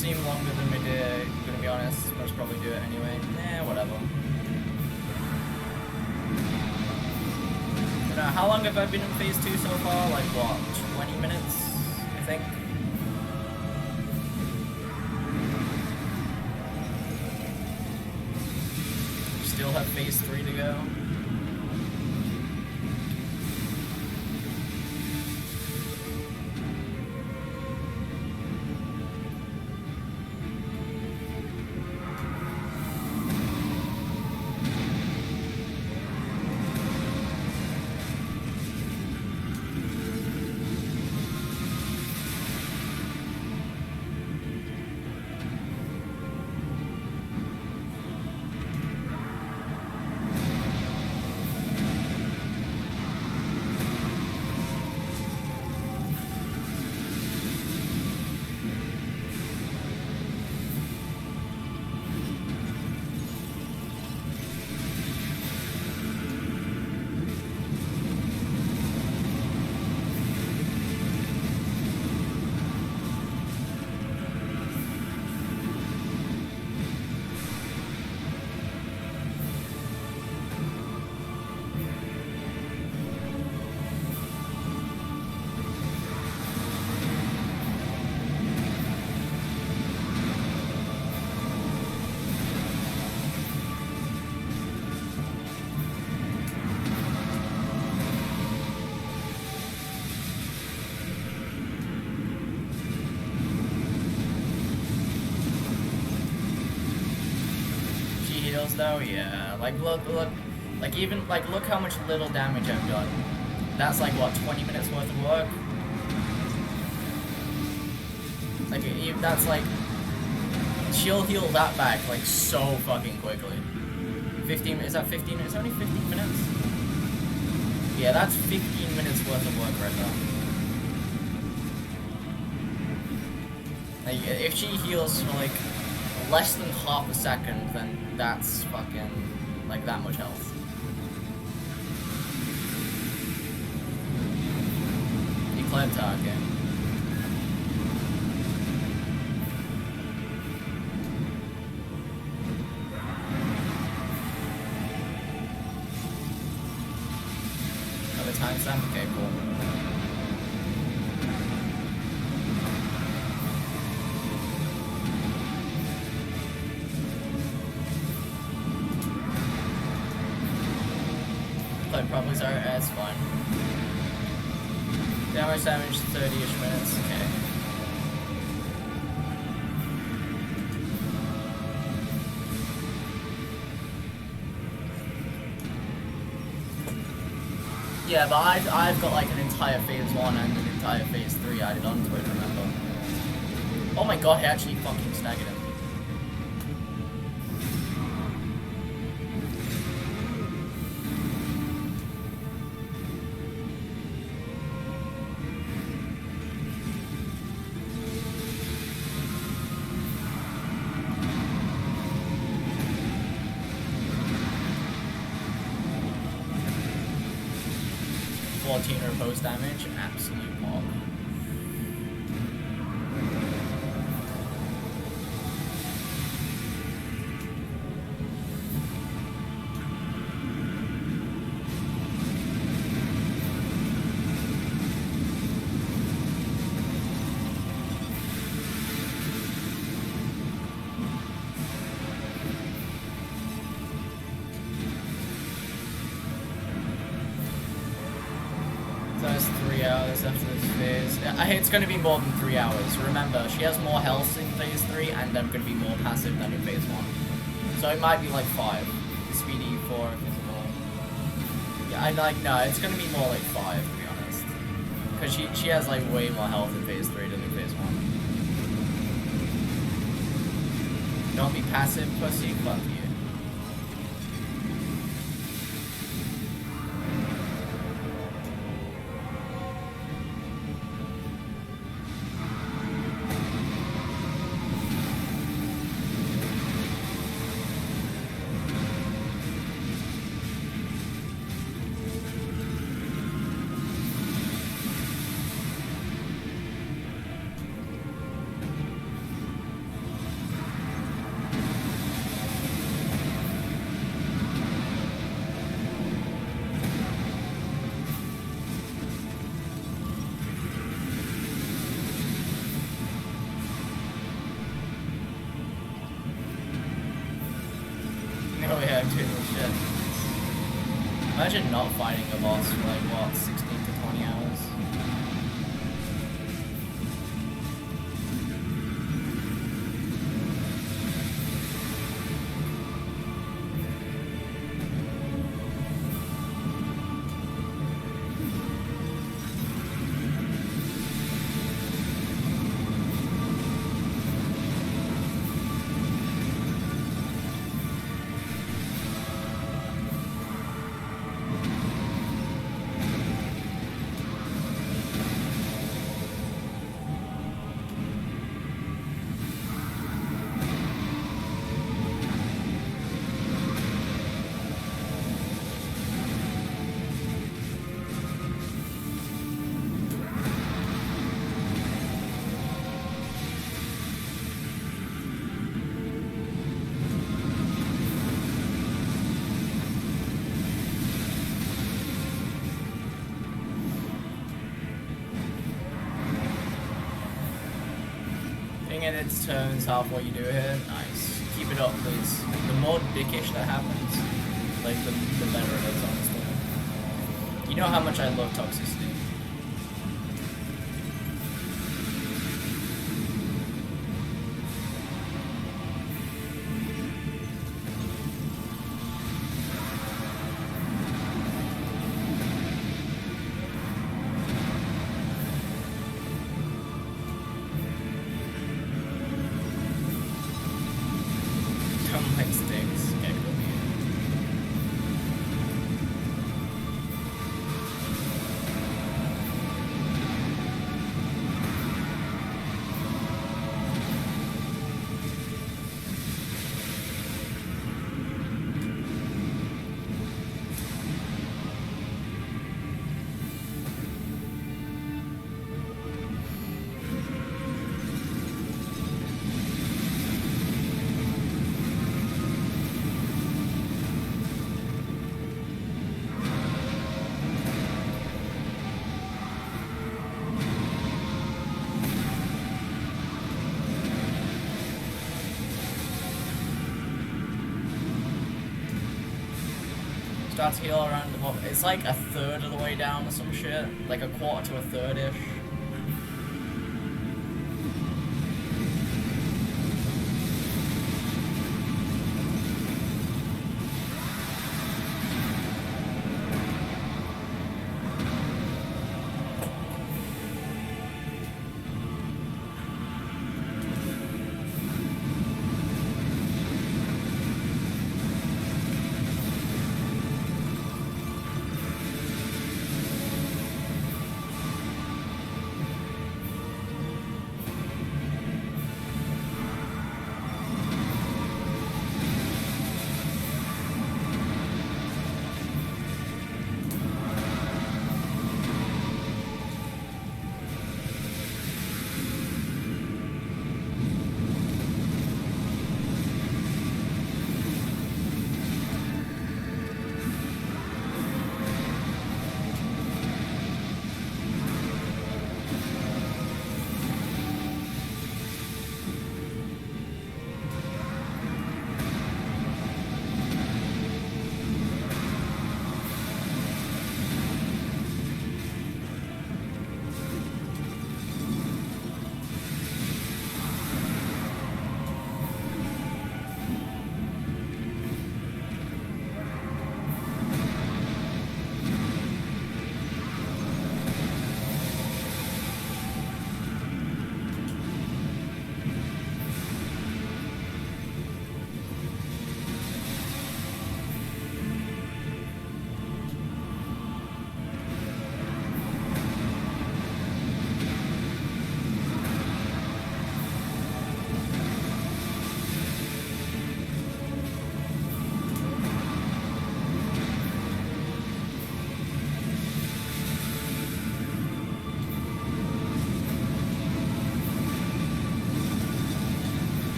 seem longer than we did, I'm gonna be honest. Most probably do it anyway. Whatever. I don't know, how long have I been in phase 2 so far? Like what, 20 minutes, I think? Still have phase 3 to go. Though, yeah, like look, like even like look how much little damage I've done. That's like what, 20 minutes worth of work. Like that's like she'll heal that back like so fucking quickly. 15 is that 15? It's only 15 minutes. Yeah, that's 15 minutes worth of work right there. Like if she heals for like less than half a second, then that's fucking like that much health. Declared target. Another timestamp? Okay, cool. Probably sorry, it's fine. Damage 30-ish minutes, okay. Yeah, but I've got like an entire phase 1 and an entire phase 3 added onto it, remember? Oh my god, he actually fucking staggered him. Post damage, absolute mob. After this phase. It's going to be more than 3 hours. Remember, she has more health in phase 3 and I'm going to be more passive than in phase 1. So it might be like 5. Speedy 4, physical. Yeah, no, it's going to be more like 5 to be honest. Because she has like way more health in phase 3 than in phase 1. Don't be passive, pussy. Fuck you. spectating shit. Imagine not fighting a boss for like, what, 16 to 20 hours? In its turns, half what you do here. Nice. Keep it up, please. The more dickish that happens, like the better it is, honestly. You know how much I love toxicity. Starts to heal around the bottom. It's like a third of the way down or some shit. Like a quarter to a third-ish.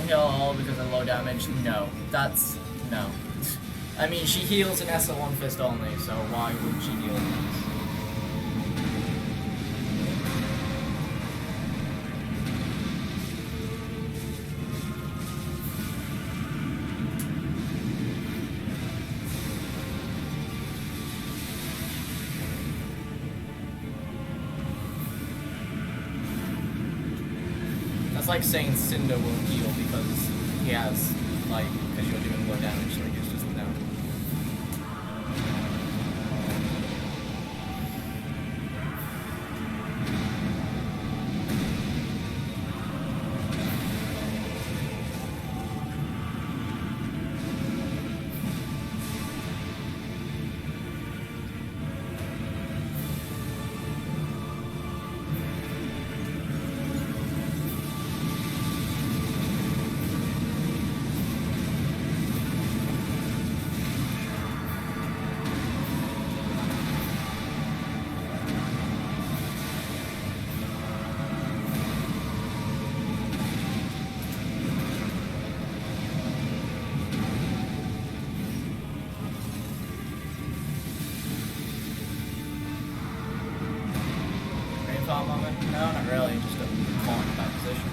Heal all because of low damage? No. That's... no. I mean, she heals in SL1 fist only, so why wouldn't she heal in this? That's like saying Cinder won't heal because he has, like, because you're doing more damage, so he's just down. Moment? No, not really, just a caught in that position.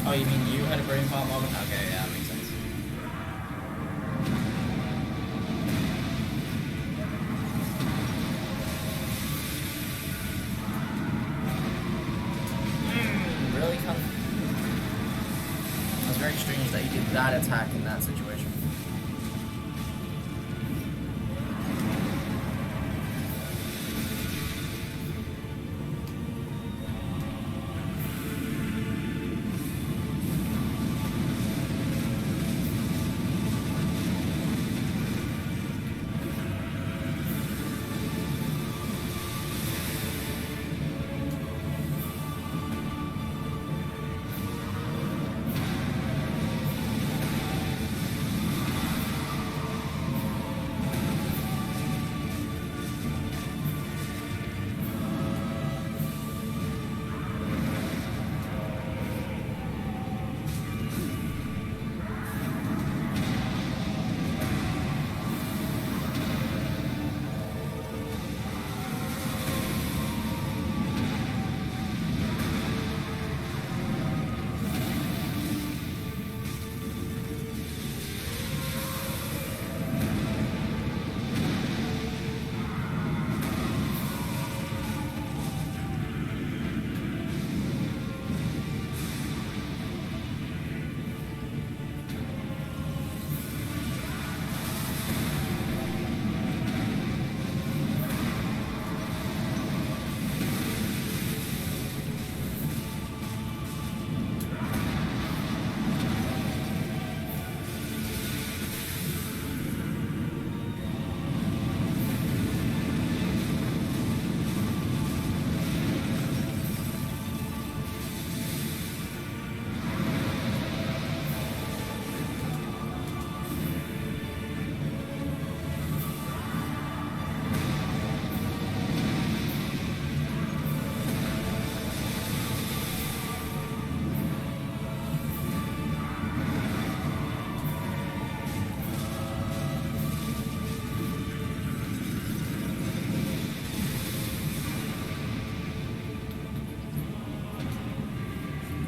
Oh, you mean you had a brain fart moment? Okay, yeah, that makes sense. Really kind of very strange that he did that attack in that situation.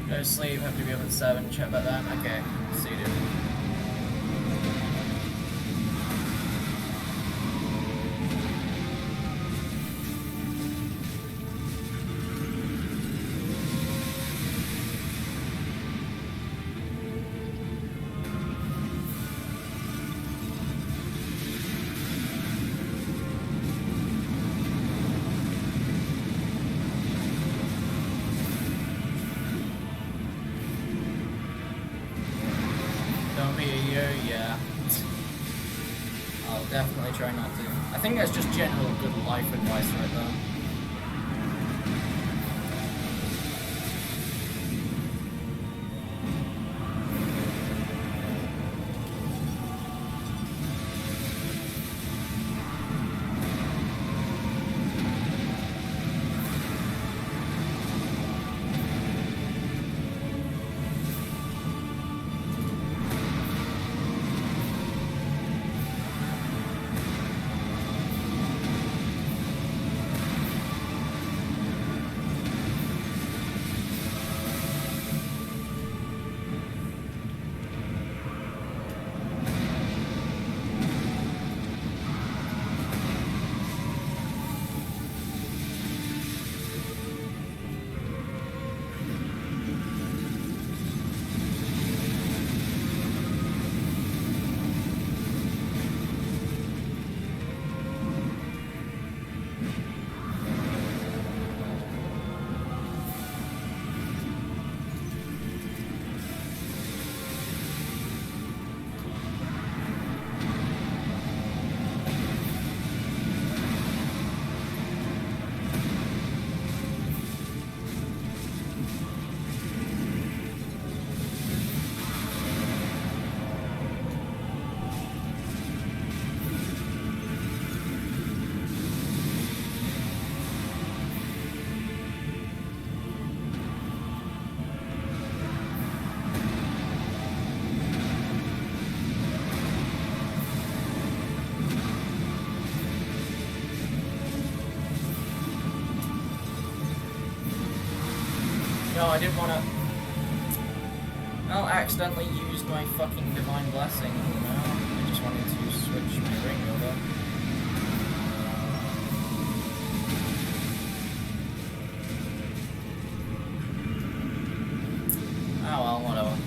Go to sleep, have to be up at 7, chat about that. Okay, see you, dude. Yeah. I'll definitely try not to. I think that's just general good life advice right there. no, I didn't want to... Well, accidentally used my fucking divine blessing, you know? I just wanted to switch my ring over. Oh well, whatever.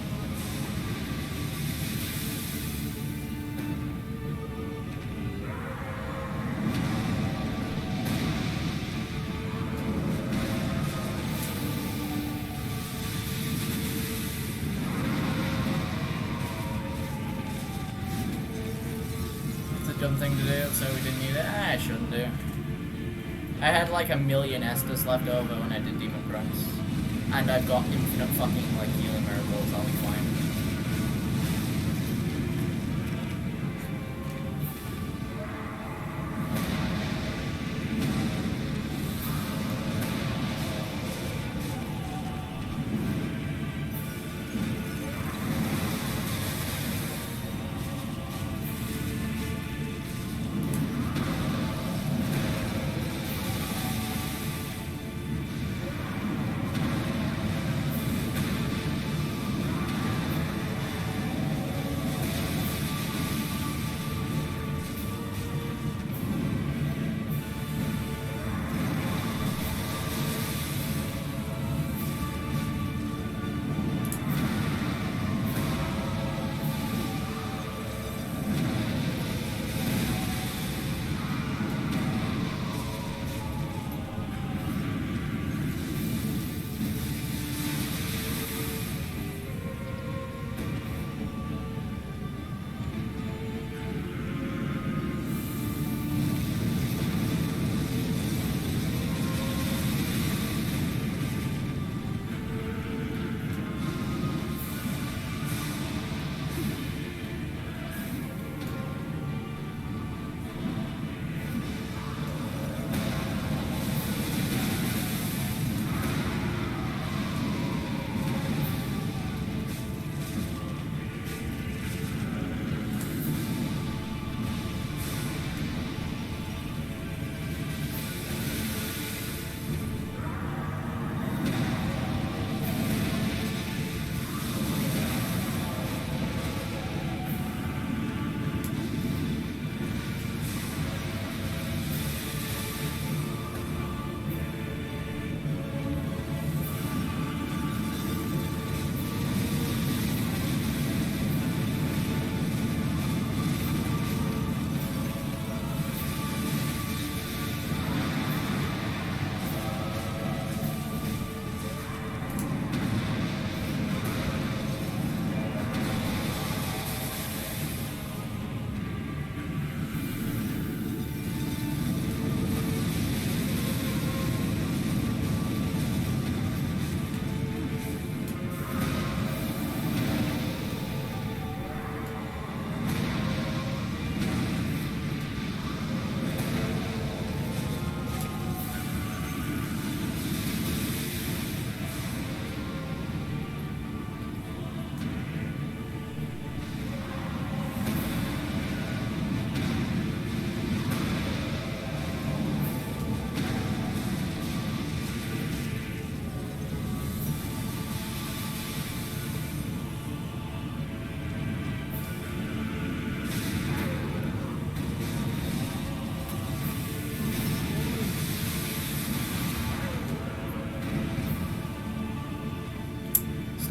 Dumb thing to do, so we didn't need it. I shouldn't do. I had like a million Estus left over when I did Demon Grunts. And I've got infinite fucking like healing miracles, I'll be fine.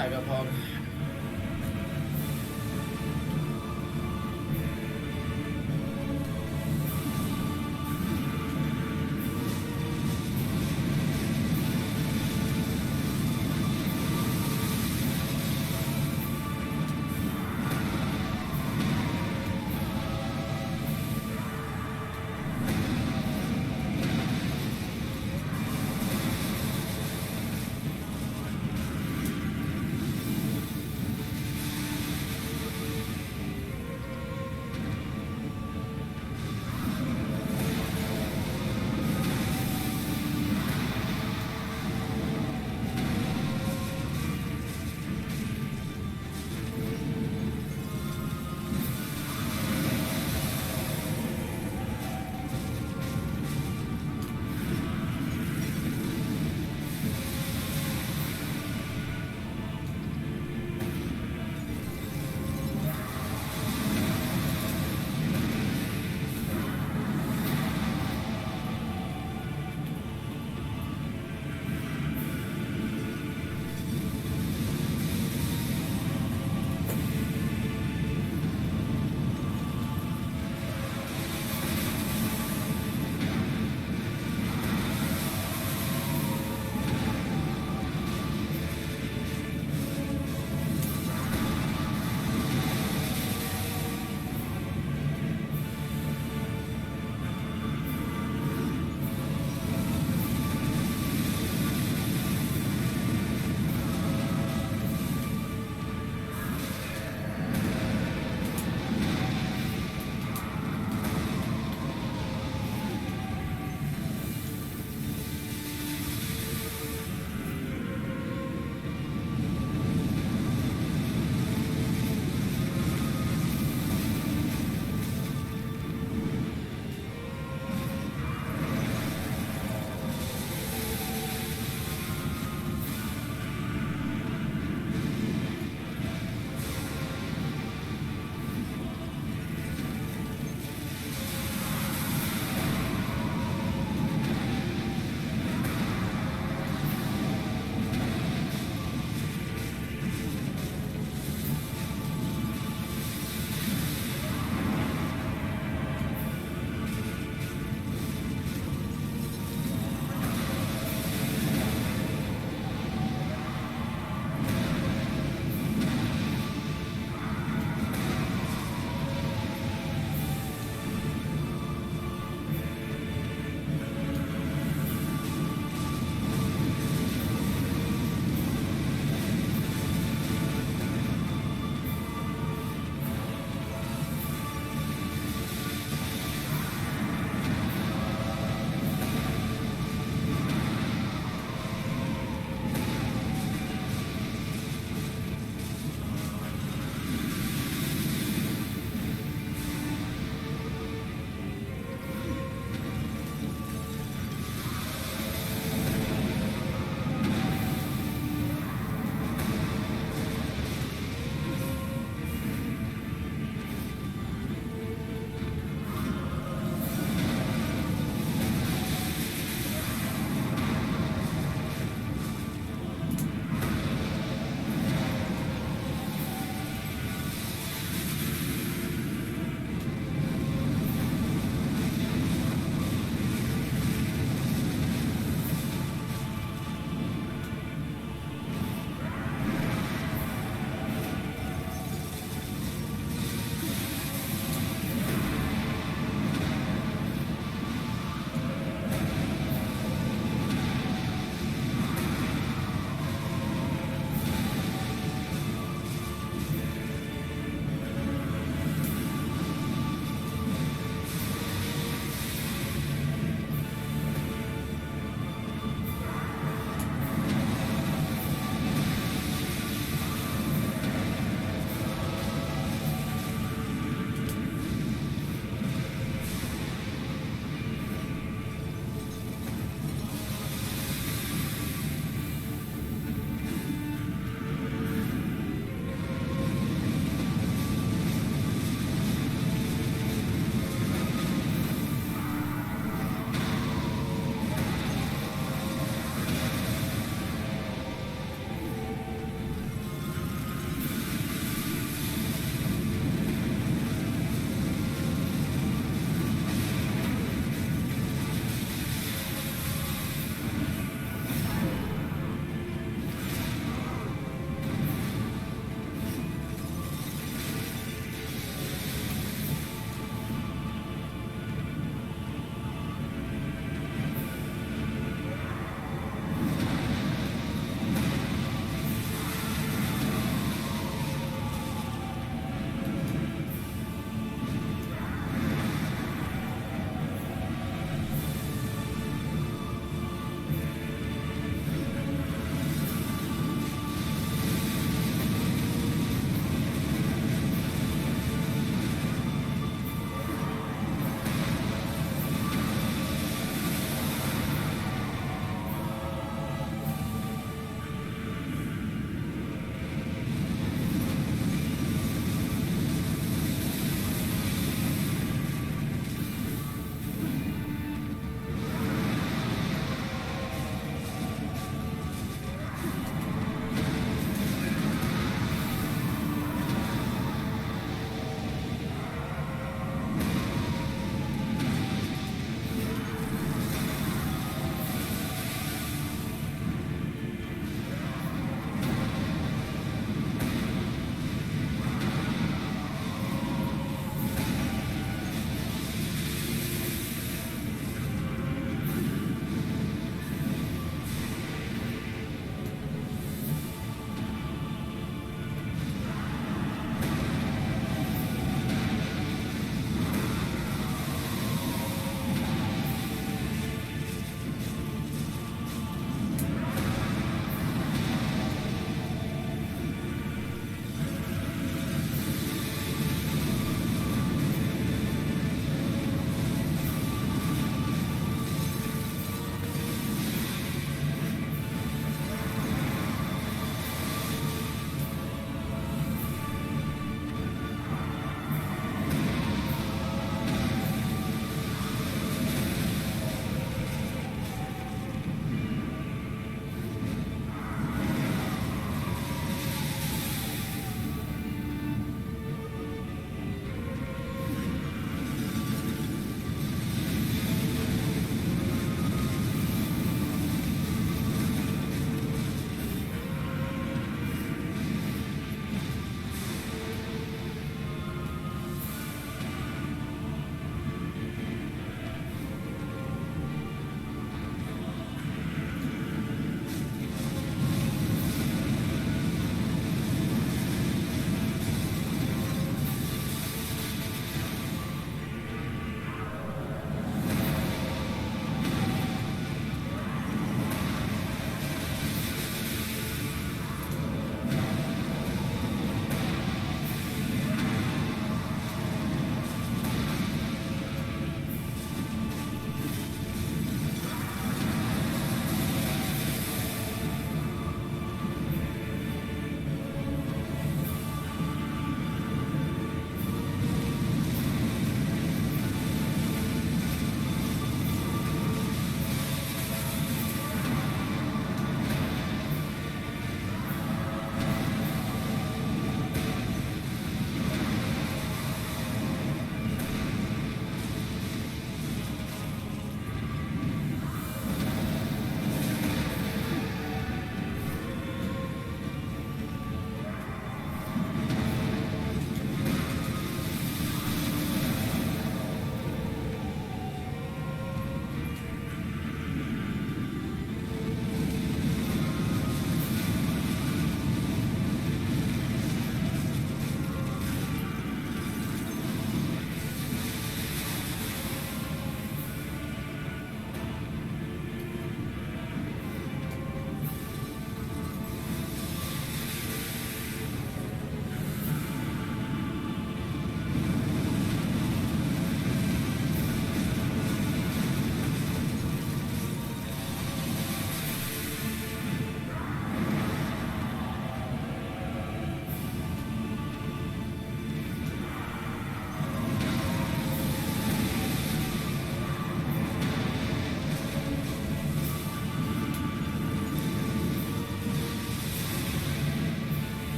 Tag up hog.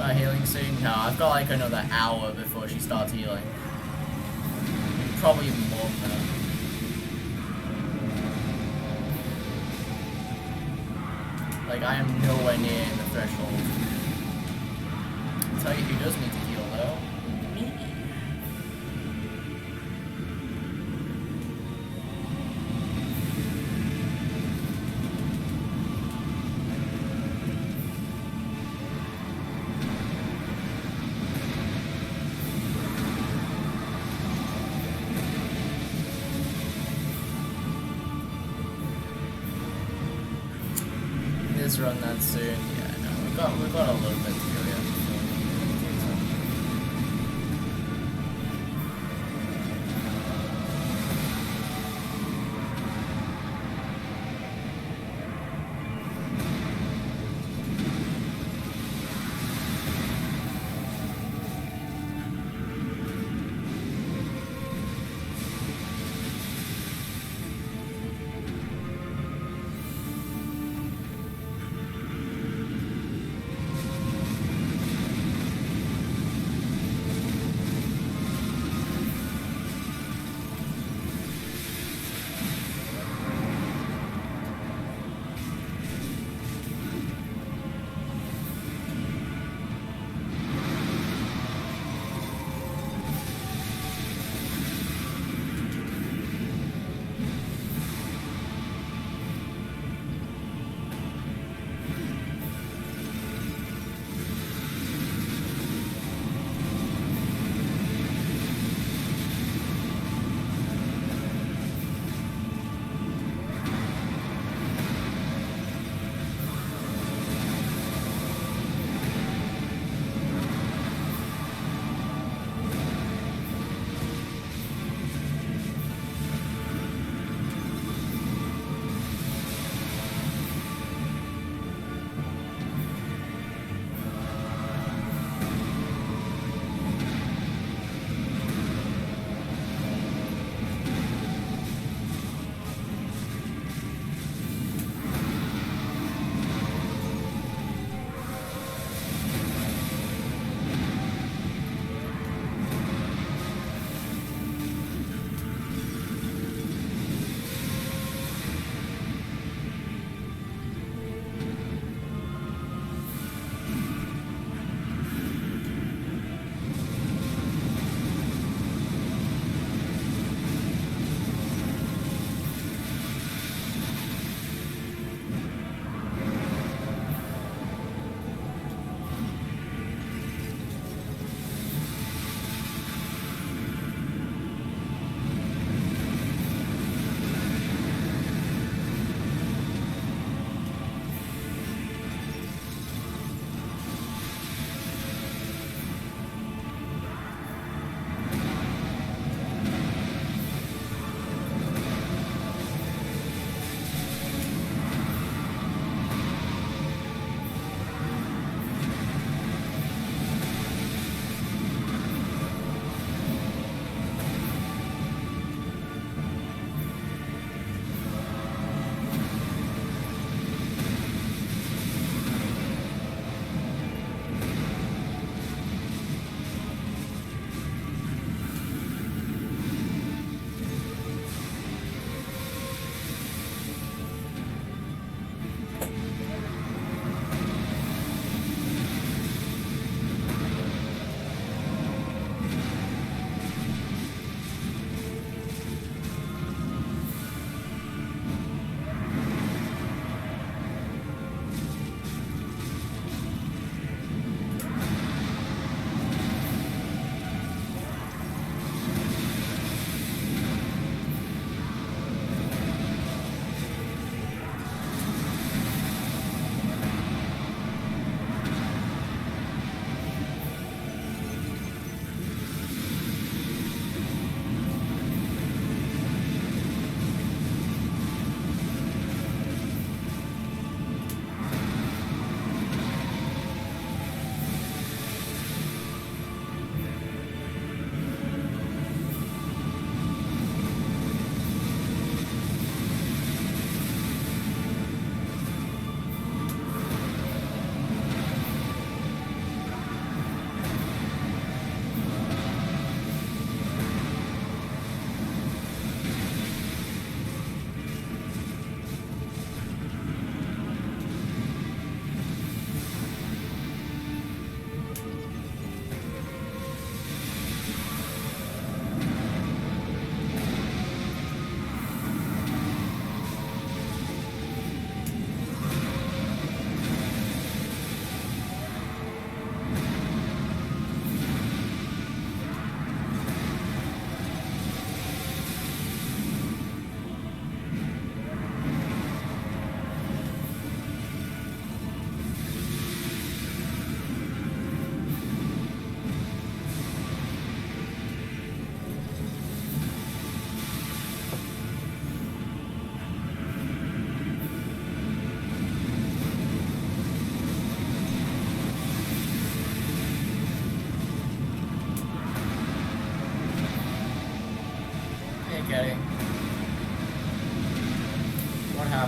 Start healing soon? No, I've got like another hour before she starts healing. Probably even more than that. Like, I am nowhere near the threshold. I'll tell you who does need to heal though. Me. Run that soon. Yeah, no, we've got a little bit to go yet.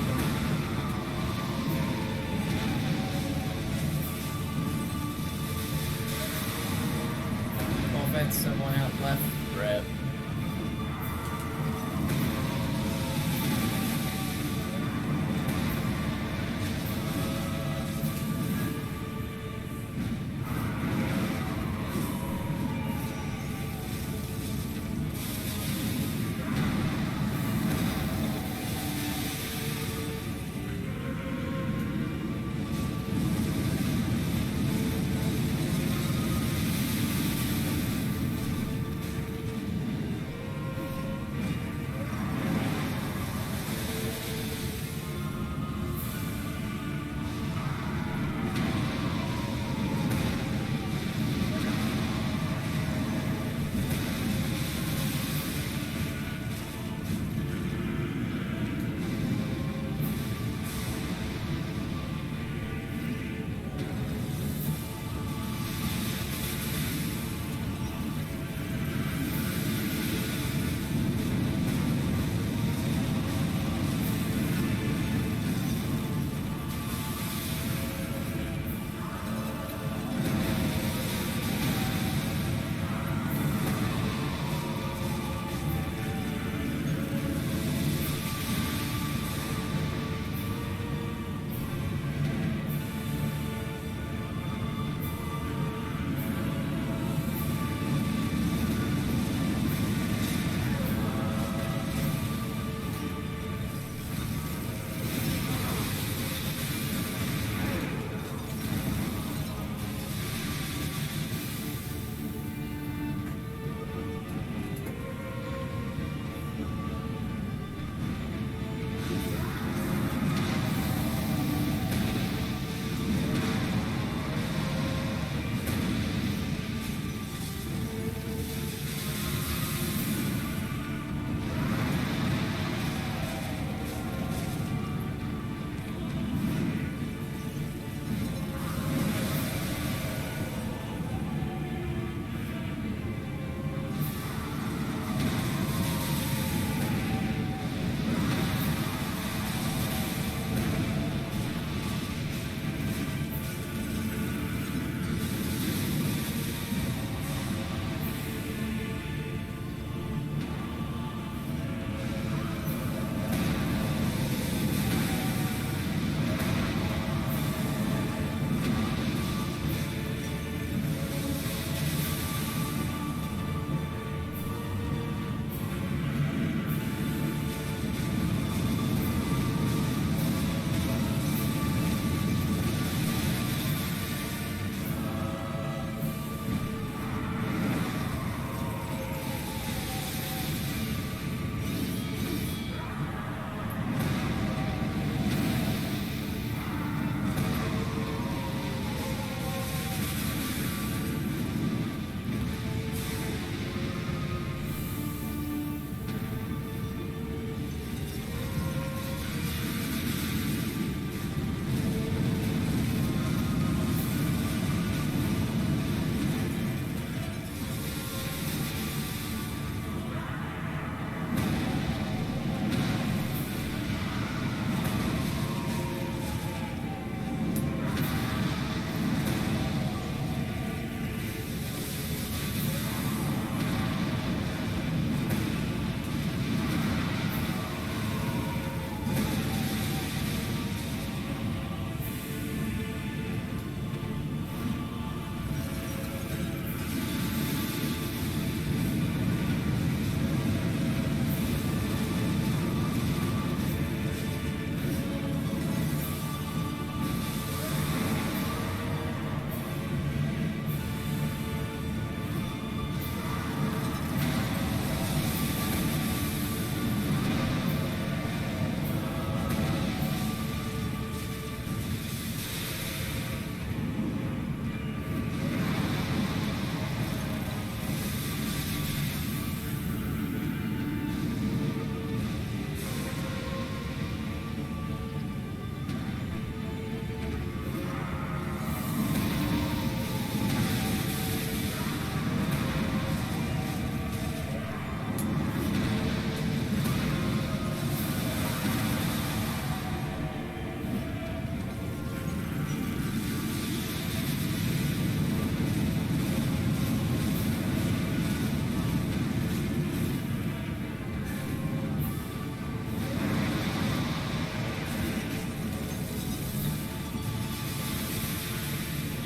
happened. Well, that's someone out left. Rip.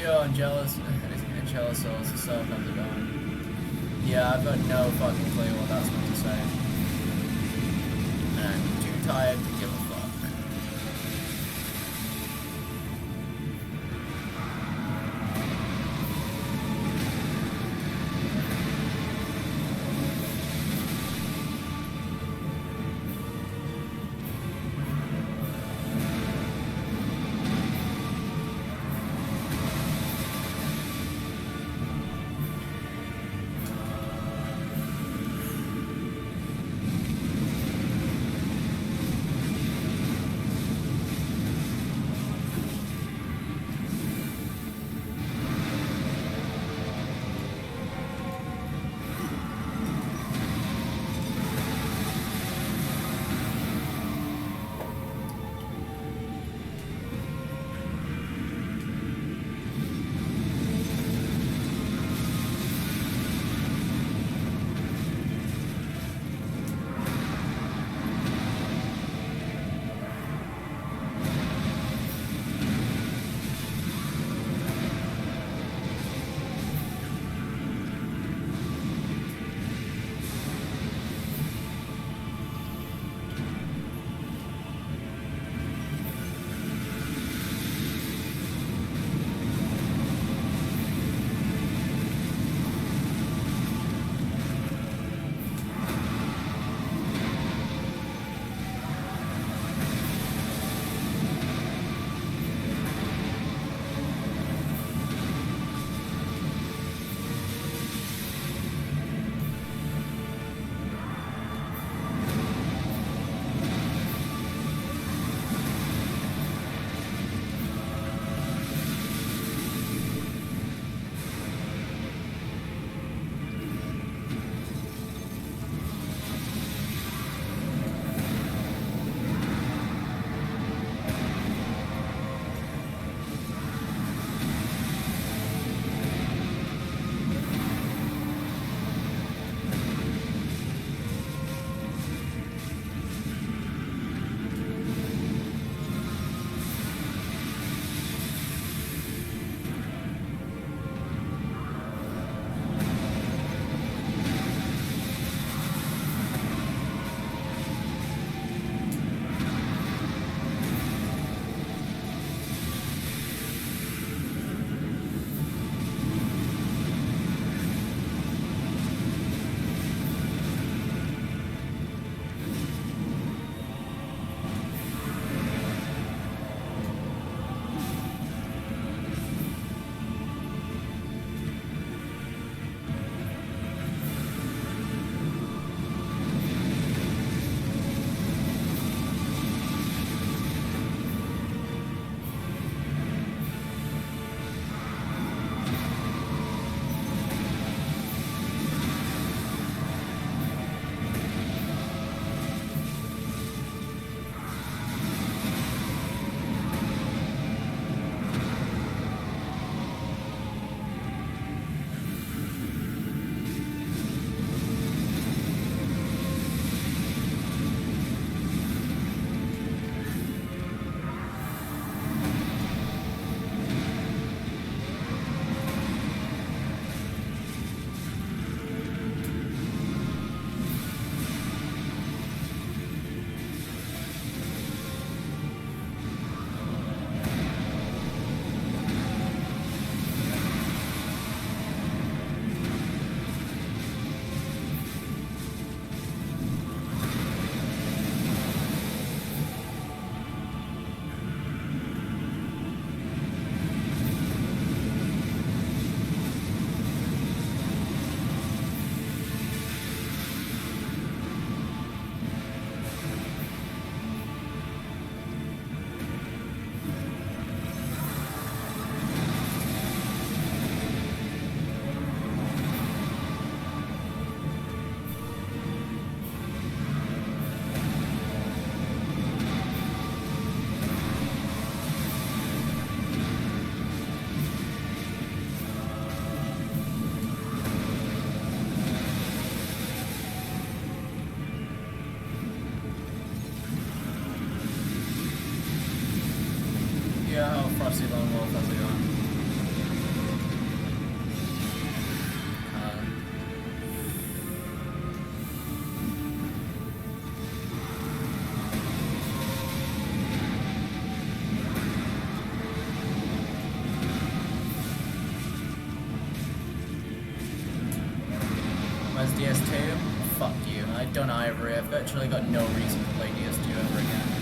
Yo, Angelus Souls, so how's it going? Yeah, I've got no fucking clue what that's meant to say. And I'm too tired to give a fuck. Yo, Frosty Lone Wolf, how's it going? done Ivory. I've actually got no reason to play DS2 ever again.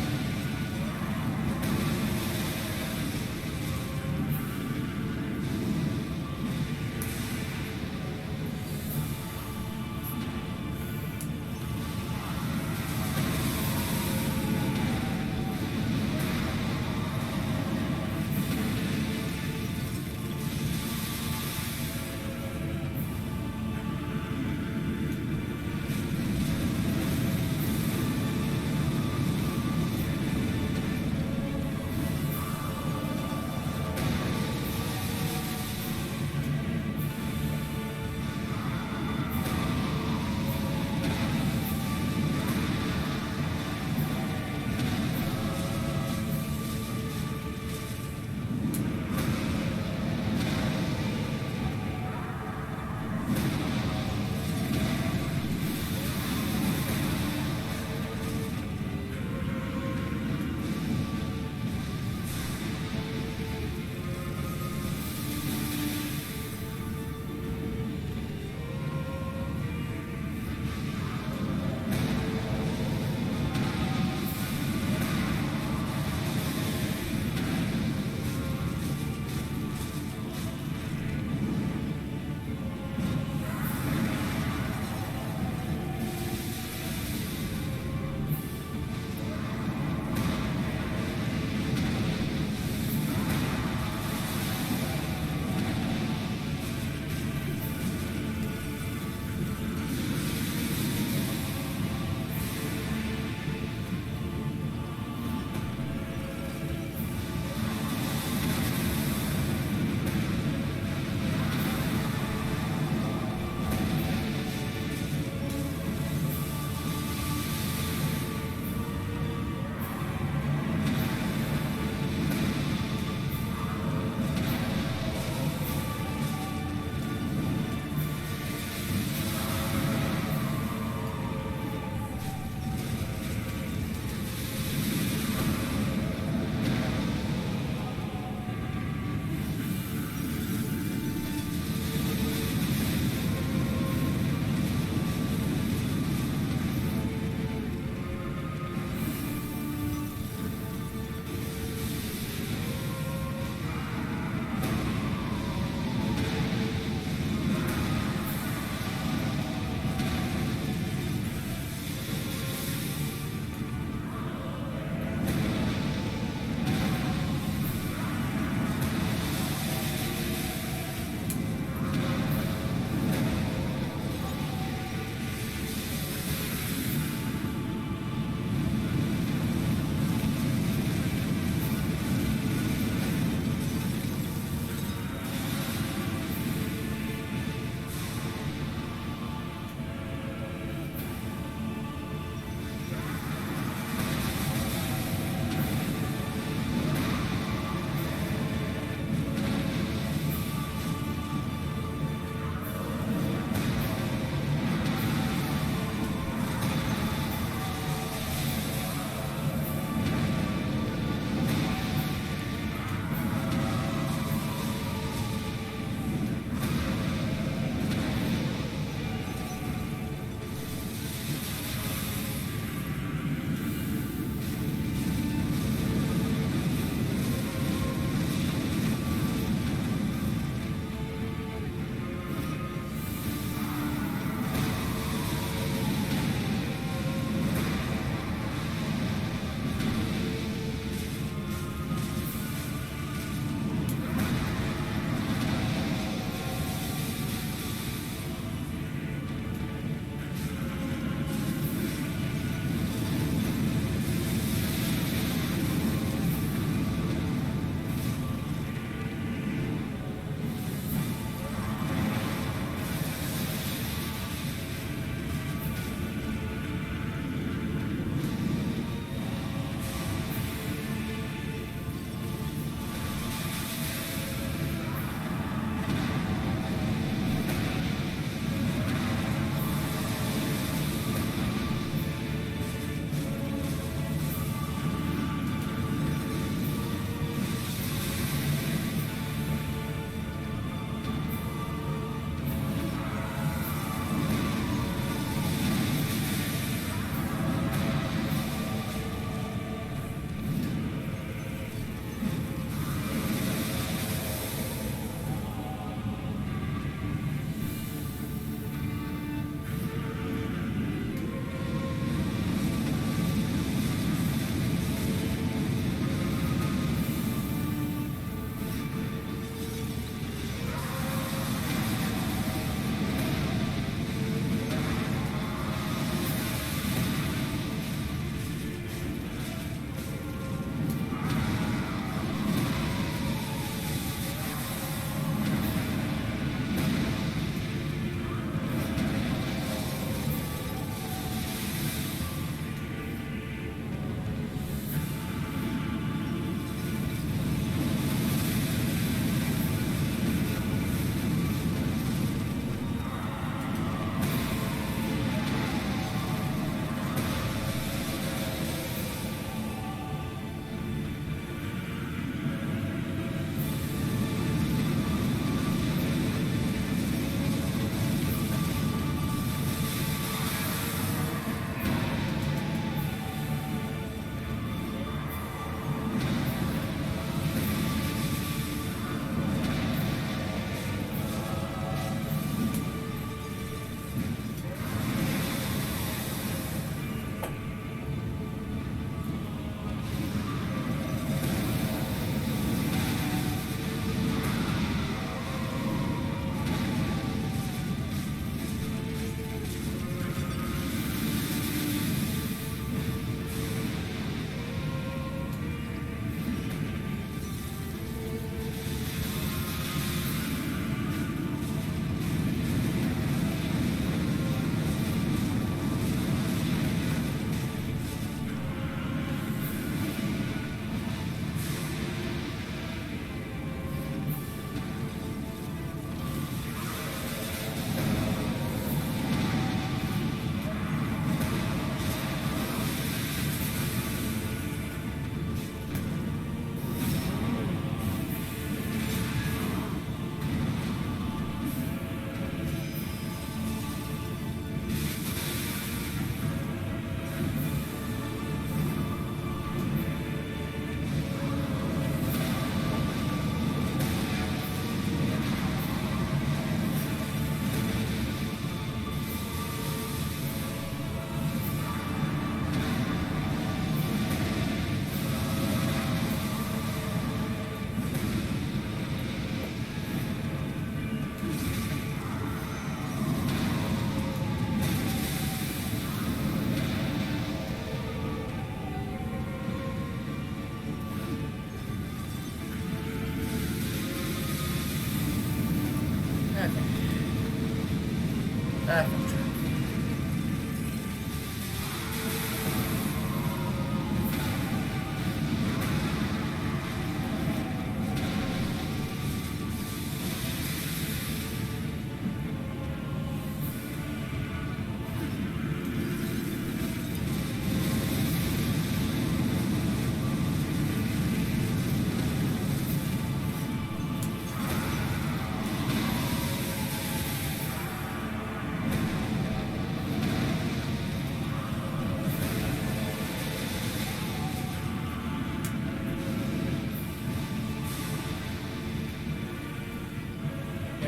Infantry.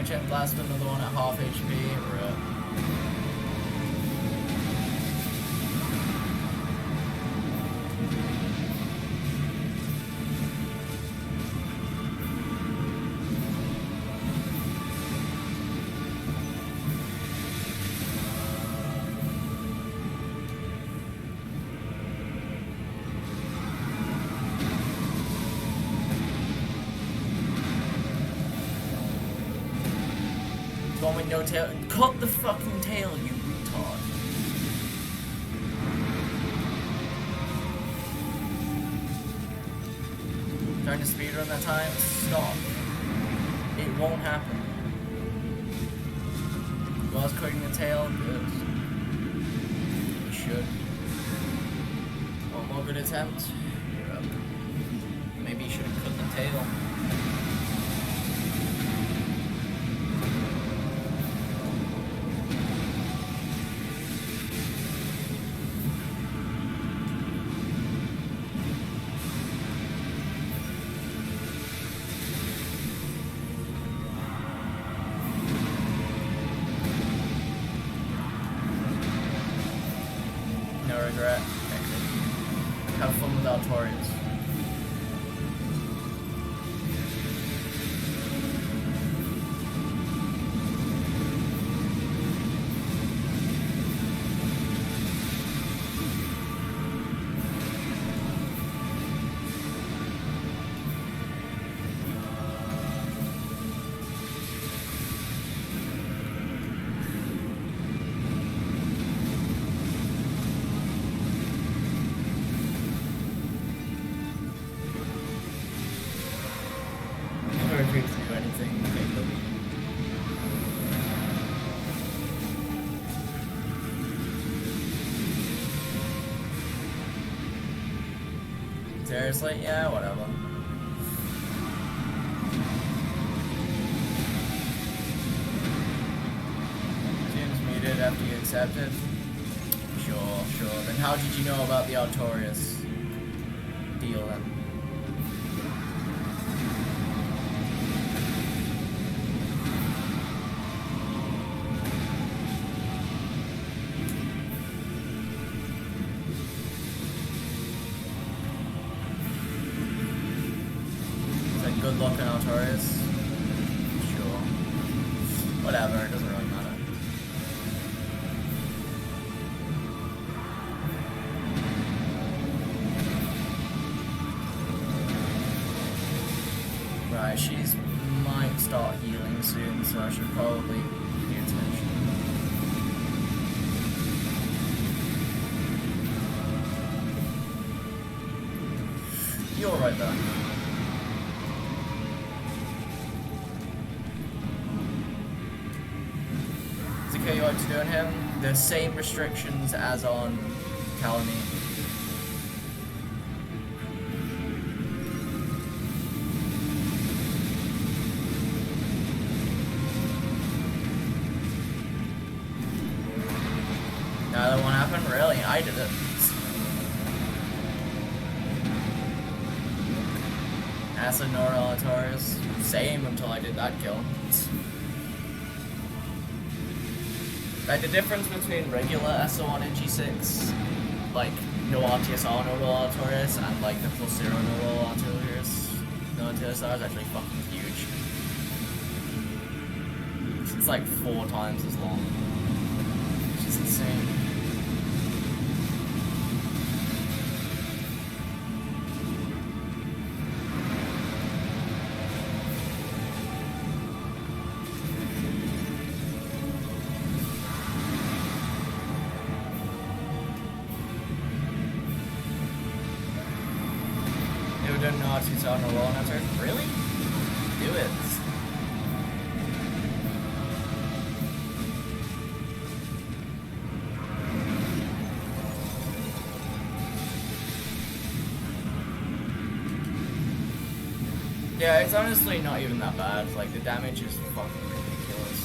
Check blast another one at half HP. One with no tail. Cut the fucking tail, you retard. Trying to speedrun that time? Stop. It won't happen. Was cutting the tail? Good. You should. One more good attempt. You're up. Maybe you should have cut the tail. Regret. Have fun with Altorians. Seriously? Yeah, whatever. Seems muted after you accepted. Sure. Then how did you know about the Artorias deal then? Good luck on Altorius. Sure. Whatever, it doesn't really matter. Right, she's might start healing soon, so I should probably pay attention. You're right there. Okay, what's doing him? The same restrictions as on Calamy. Now that one happened? Really? I did it. Acid Nora Altorius. Same until I did that kill. Like, the difference between regular SO1 NG6, like, no RTSR, no roll Altorius, and, like, the plus 0 no roll Altorius, no TSR is actually fucking huge. It's like 4 times as long. Which is insane. ask yourself in a roll and answer, really? Do it. Yeah, it's honestly not even that bad. Like, the damage is fucking ridiculous.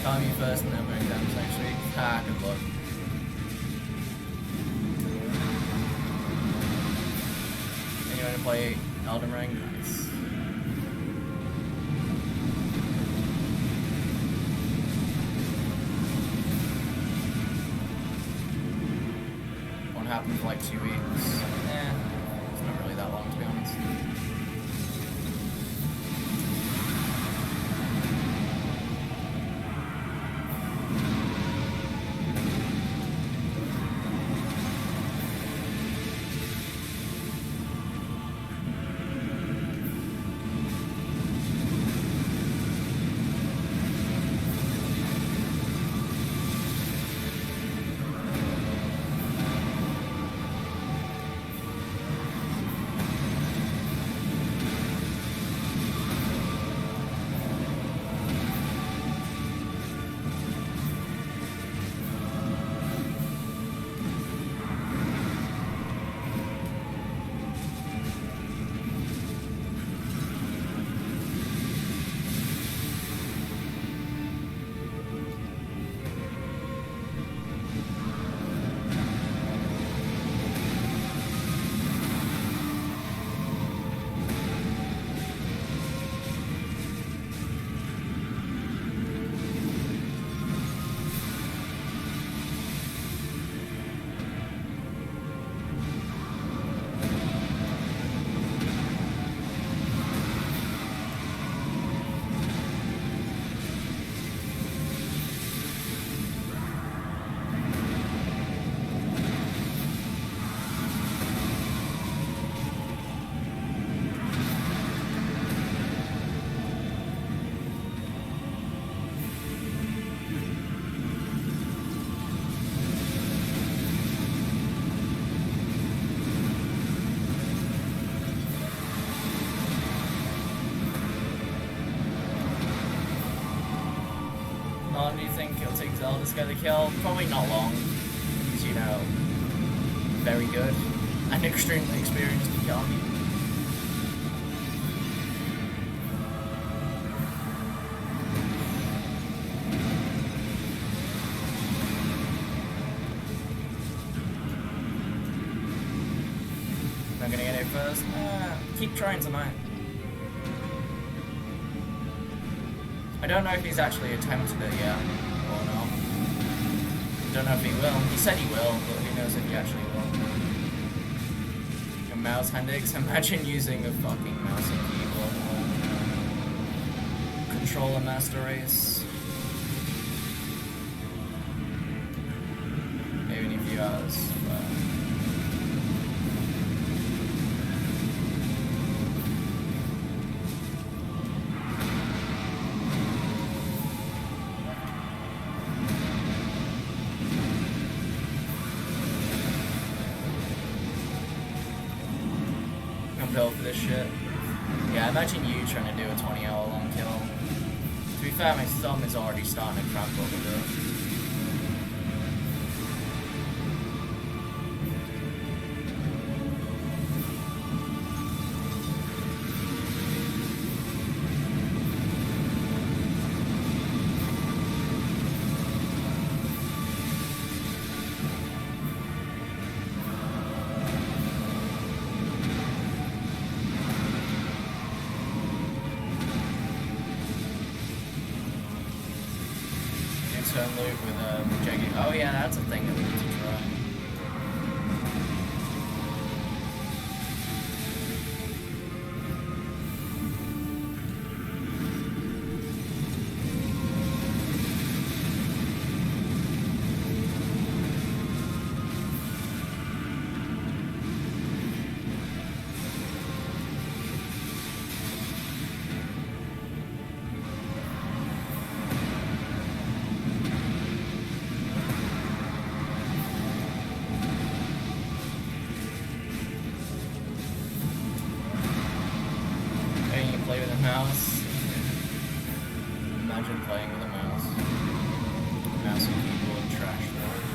Calm you first and then bring damage next week. Ah, good luck. Anyone to play Elden Ring? Nice. Won't happen for like 2 weeks. Eh, it's not really that long to be honest. How long do you think it'll take Zelda to get the kill? Probably not long. He's, you know, very good and extremely experienced in killing you. I'm gonna get it first. Keep trying tonight. I don't know if he's actually attempted it yet, or not. Don't know if he will. He said he will, but who knows if he actually will. A mouse handix? Imagine using a fucking mouse and keyboard. Controller master race. Maybe in a few hours, but... built for this shit. Yeah, imagine you trying to do a 20-hour long kill. To be fair, my thumb is already starting to cramp up a bit. Turn loop with Jaggy. Oh yeah, that's a thing that we need to try. mouse. Imagine playing with a mouse. Mouse and keyboard trash one.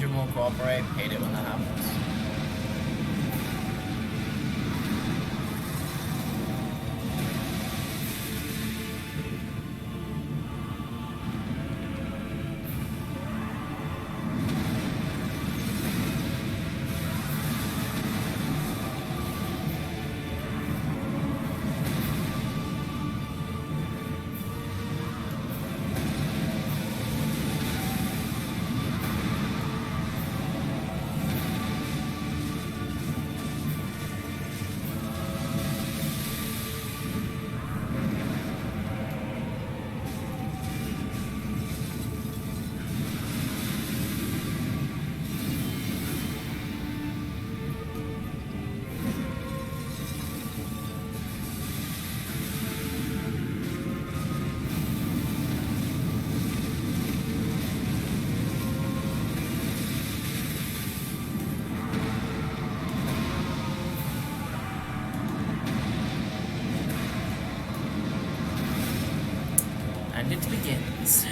Engine will cooperate. Hate it when that happens. And it begins.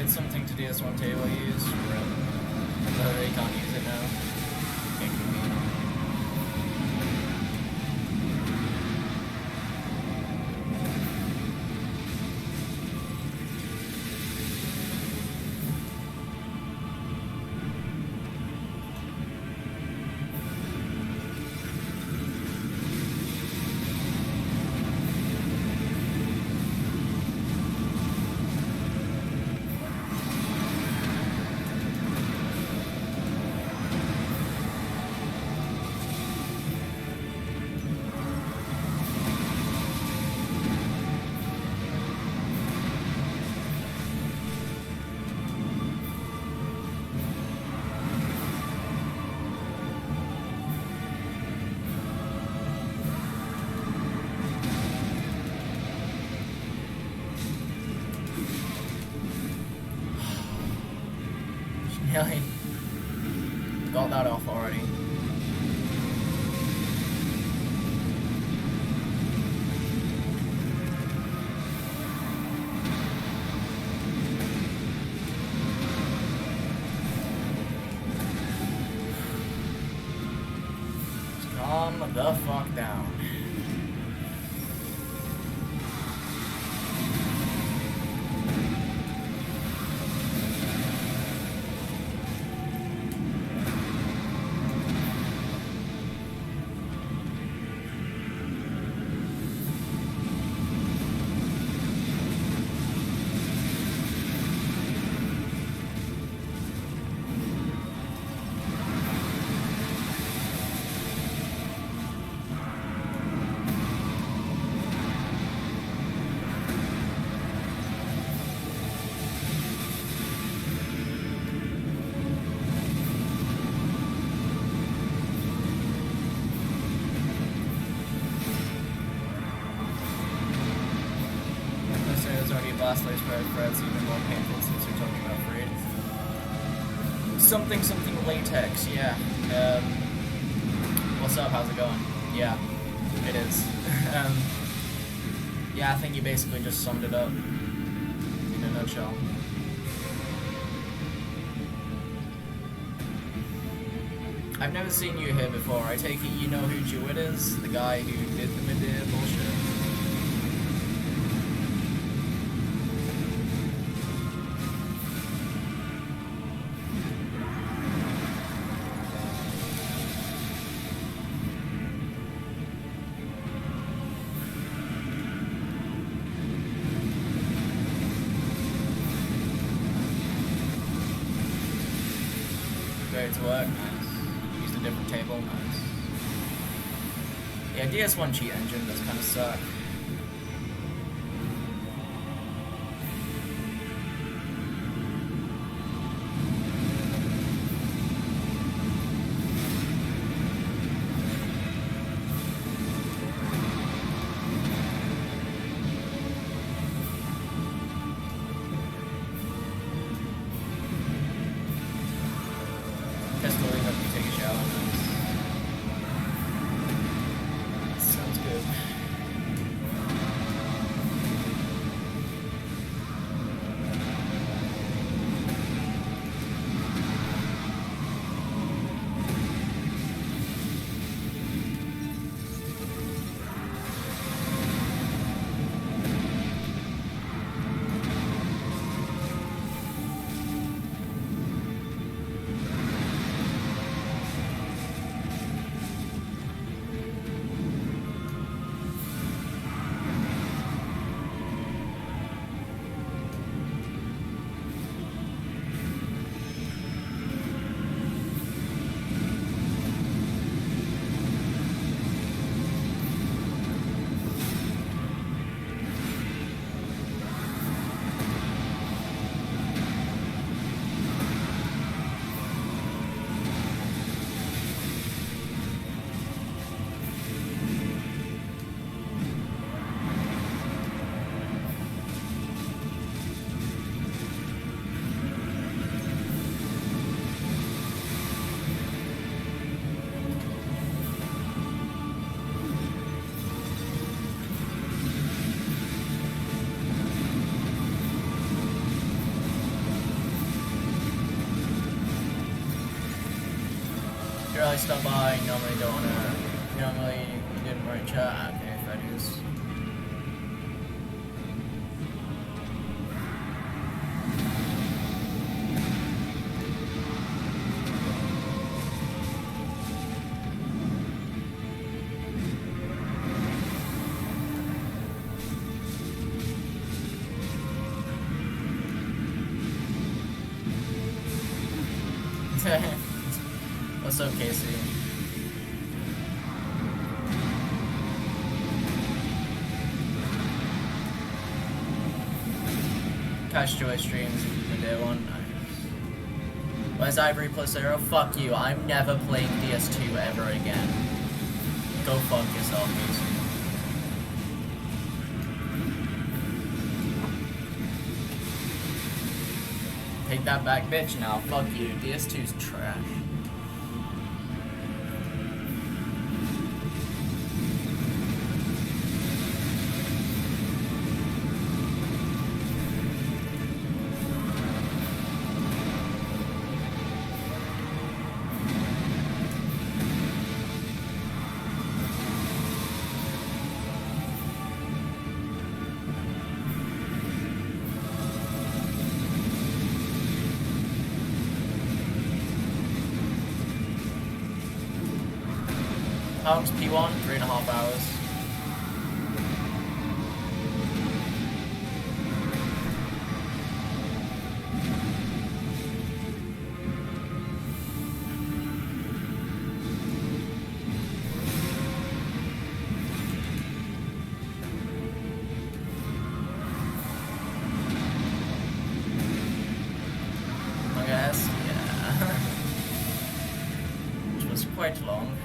Something to DS1 table use. But you can't use it now. Can't convene. Nearly got that off already. the fuck down. Last place Fred's even more painful since you're talking about Friede. Something latex, yeah. What's up, how's it going? Yeah, it is. Yeah, I think you basically just summed it up in a nutshell. I've never seen you here before. I take it you know who Jewett is? The guy who did the mid-air bullshit? To work, nice. Used a different table, nice. Yeah, DS1 cheat engine does kind of suck. I stopped by, normally don't wanna, normally you didn't write chat, okay, if that is. What's up, Casey? Catch Joy streams the day one. Nice. Where's Ivory plus 0? Fuck you. I'm never playing DS2 ever again. Go fuck yourself, Casey. Take that back, bitch. Now, fuck you. DS2's trash. How long's P1? 3.5 hours. I guess, yeah. Which was quite long.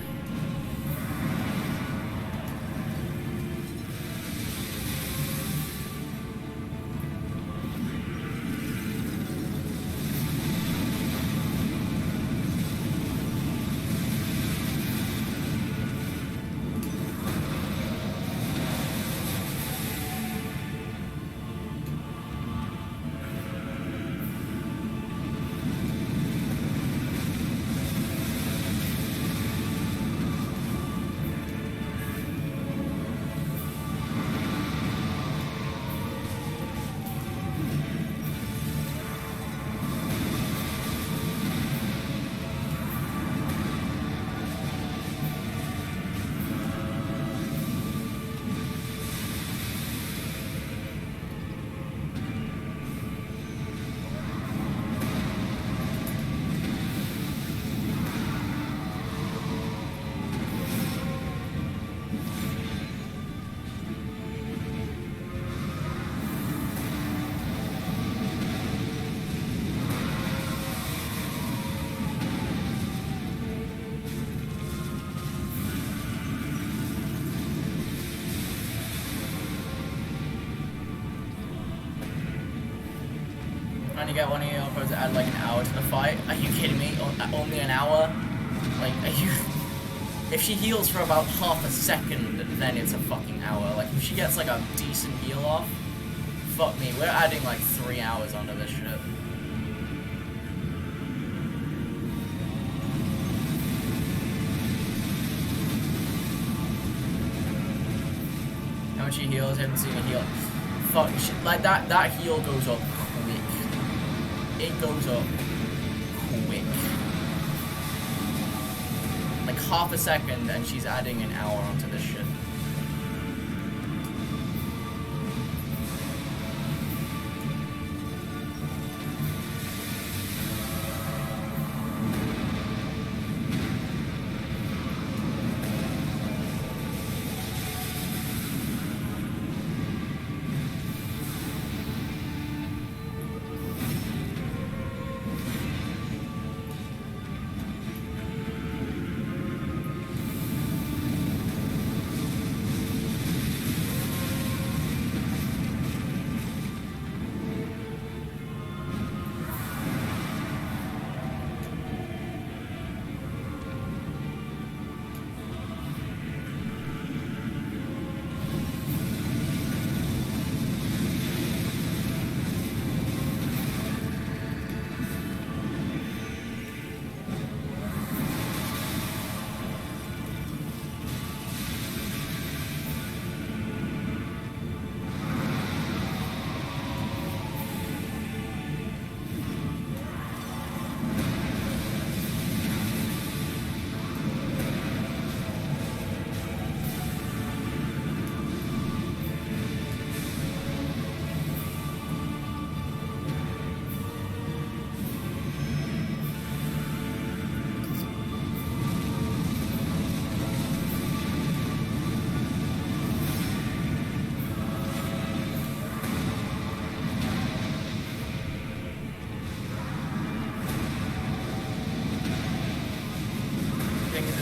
Trying to get one of your opponents to add like an hour to the fight. Are you kidding me? Only an hour? Like, are you... If she heals for about half a second, then it's a fucking hour. Like, if she gets like a decent heal off, fuck me, we're adding like 3 hours onto this shit. How much she heals? I haven't seen a heal. Fuck, like that heal goes up quick. It goes up quick. Like half a second and she's adding an hour onto this shit.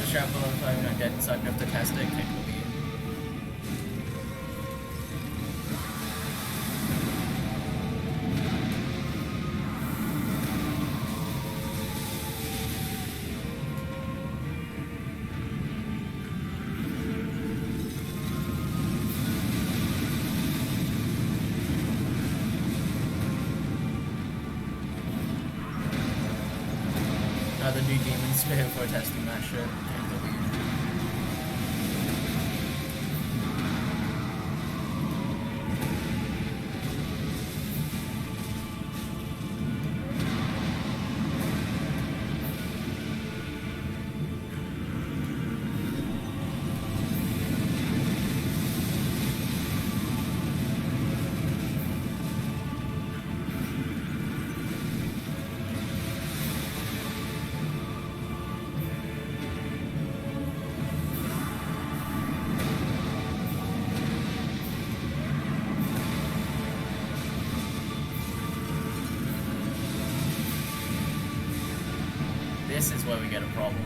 Strap on if I'm not dead, so I'm gonna have to test it. Okay, cool. The new demon spirit for testing that shit. this is where we get a problem.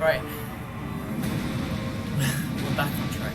Right. We're back on track.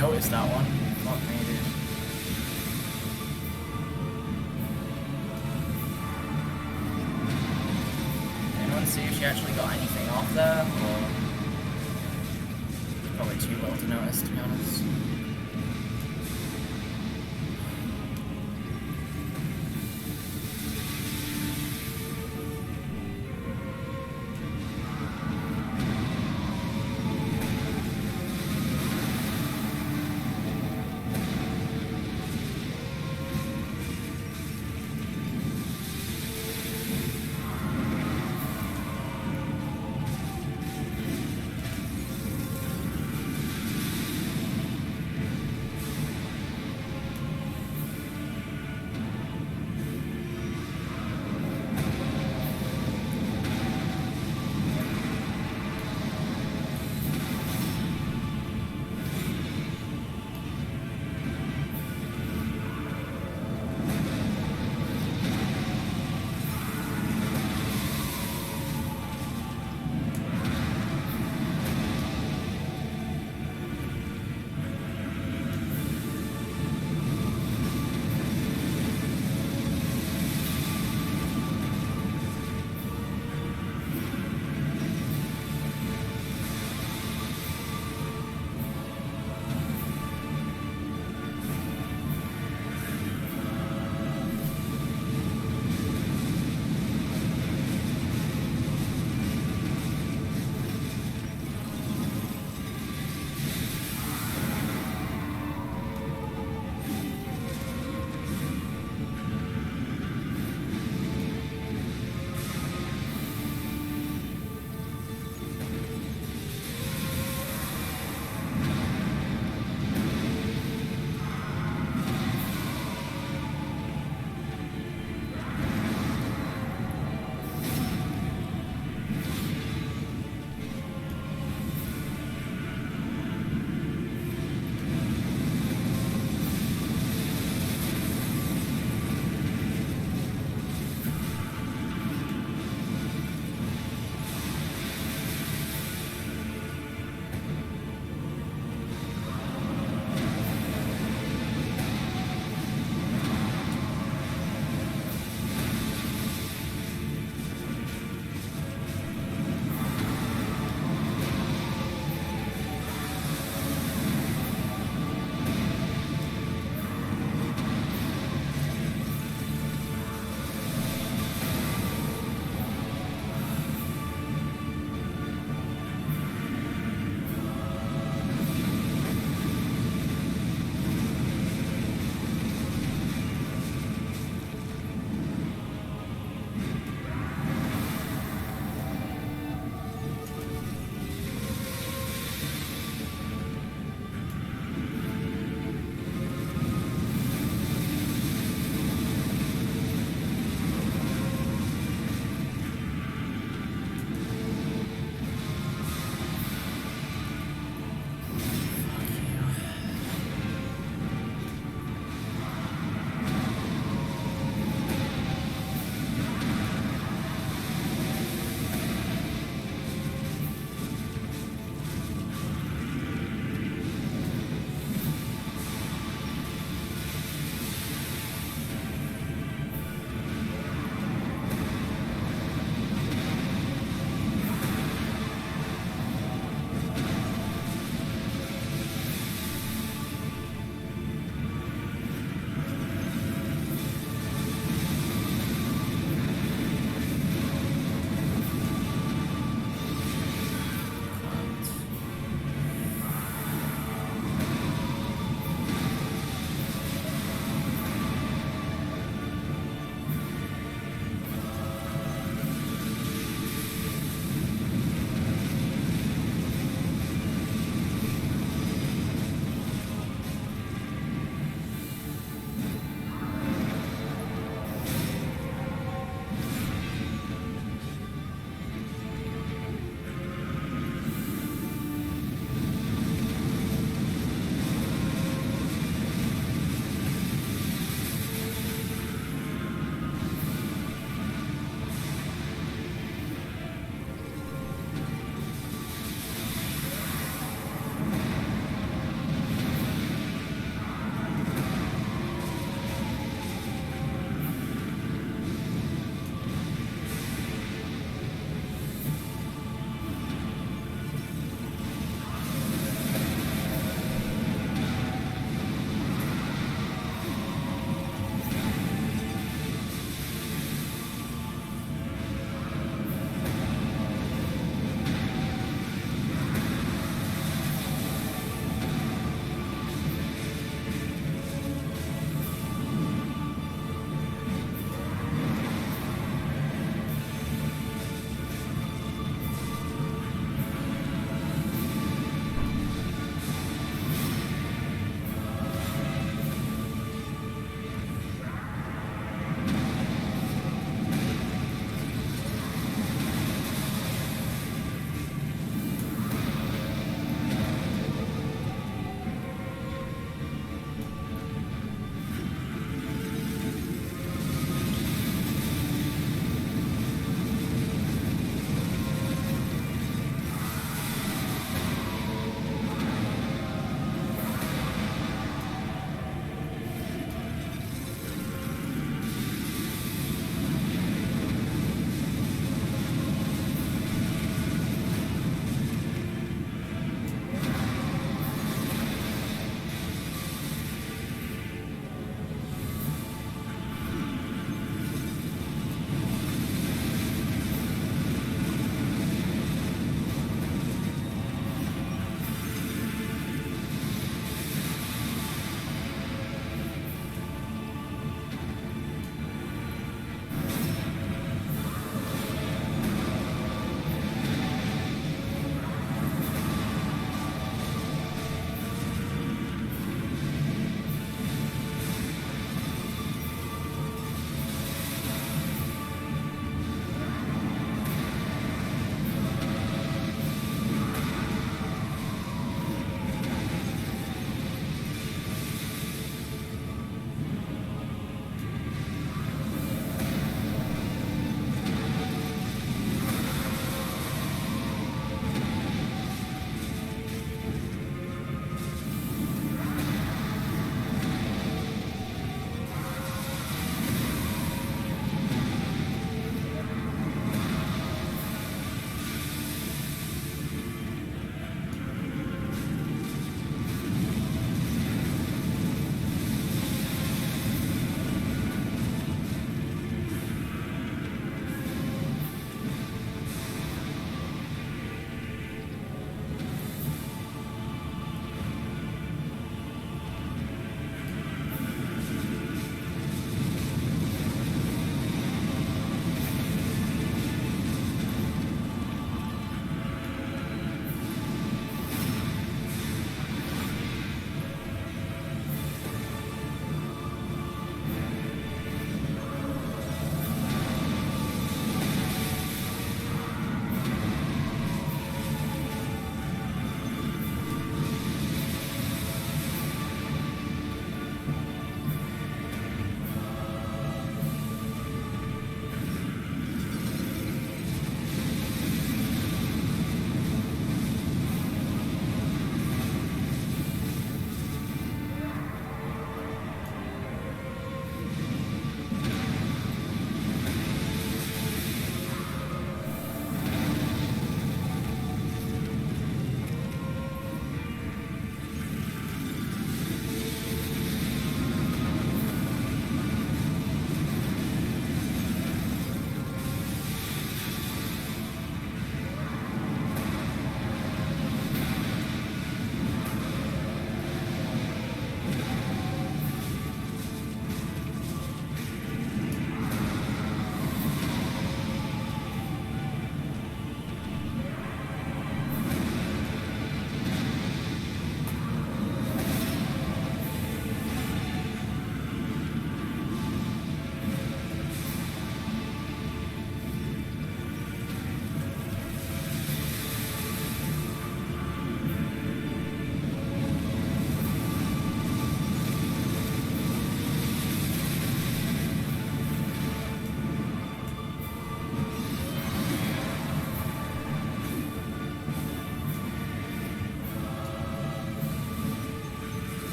noticed that one. Fuck me, dude. Anyone see if she actually got anything off there? Or probably too little to notice, to be honest.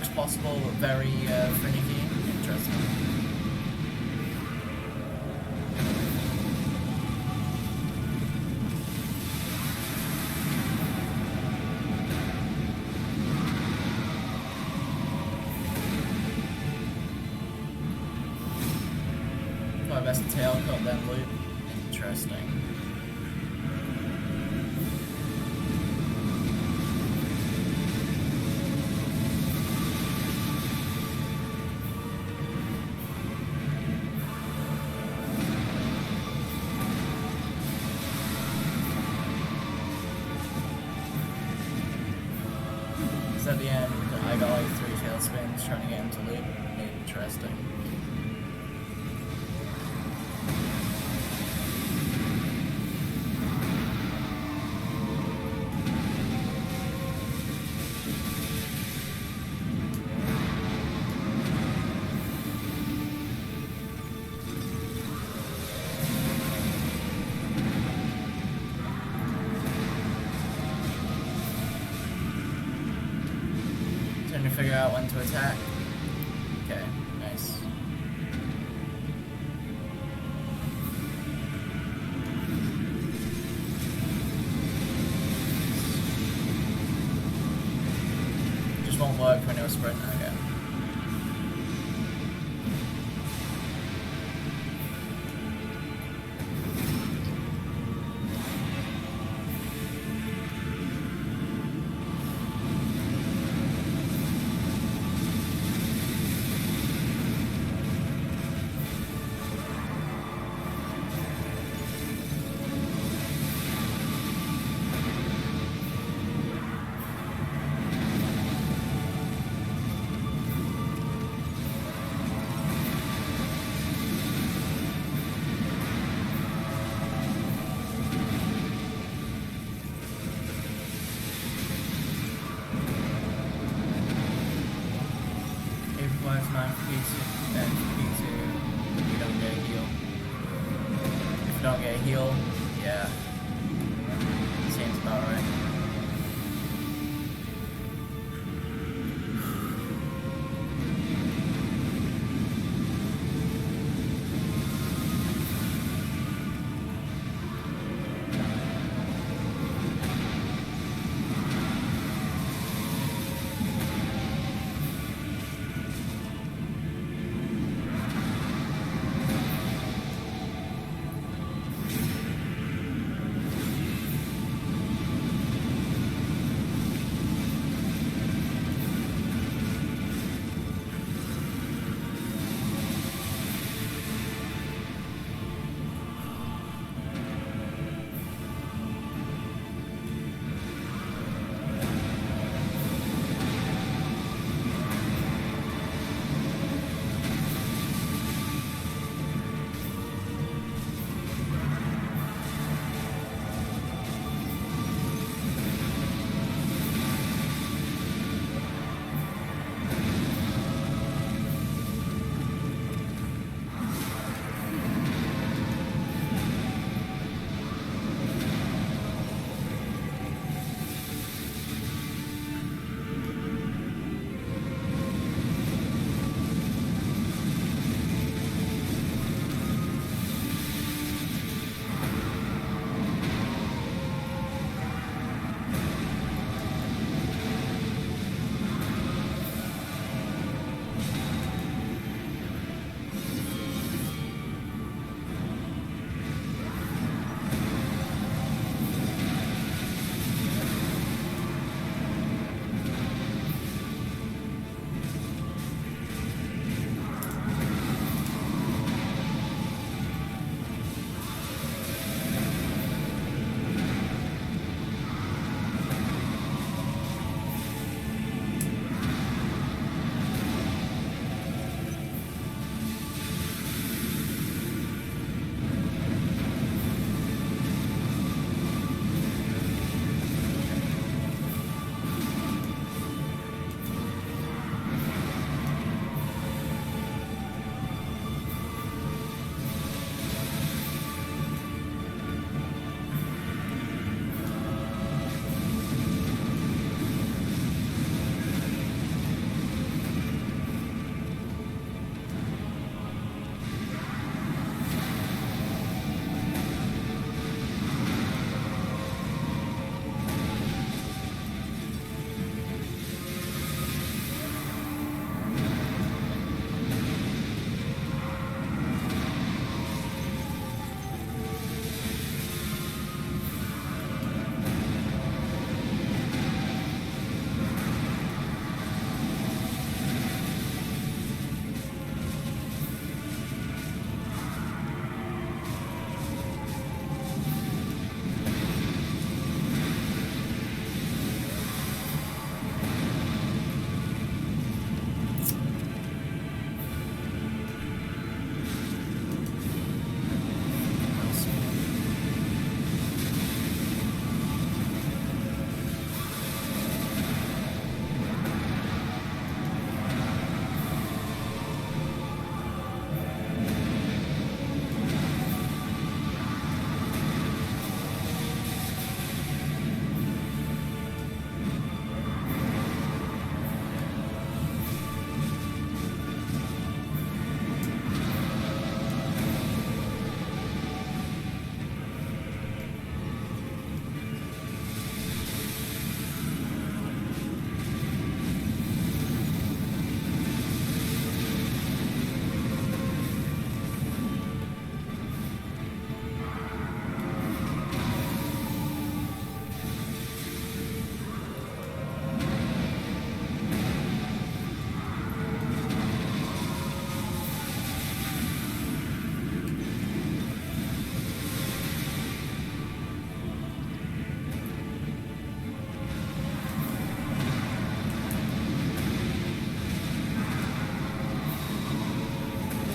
looks possible, but very finicky. Interesting. My best tail cut then loop. Interesting. So at the end, I got like 3 tail spins trying to get him to loop. Interesting. Trying to figure out when to attack. Okay, nice. Just won't work when no sprint. Okay. P2, and P2, you don't get a heal. If you don't get a heal, yeah, seems about right.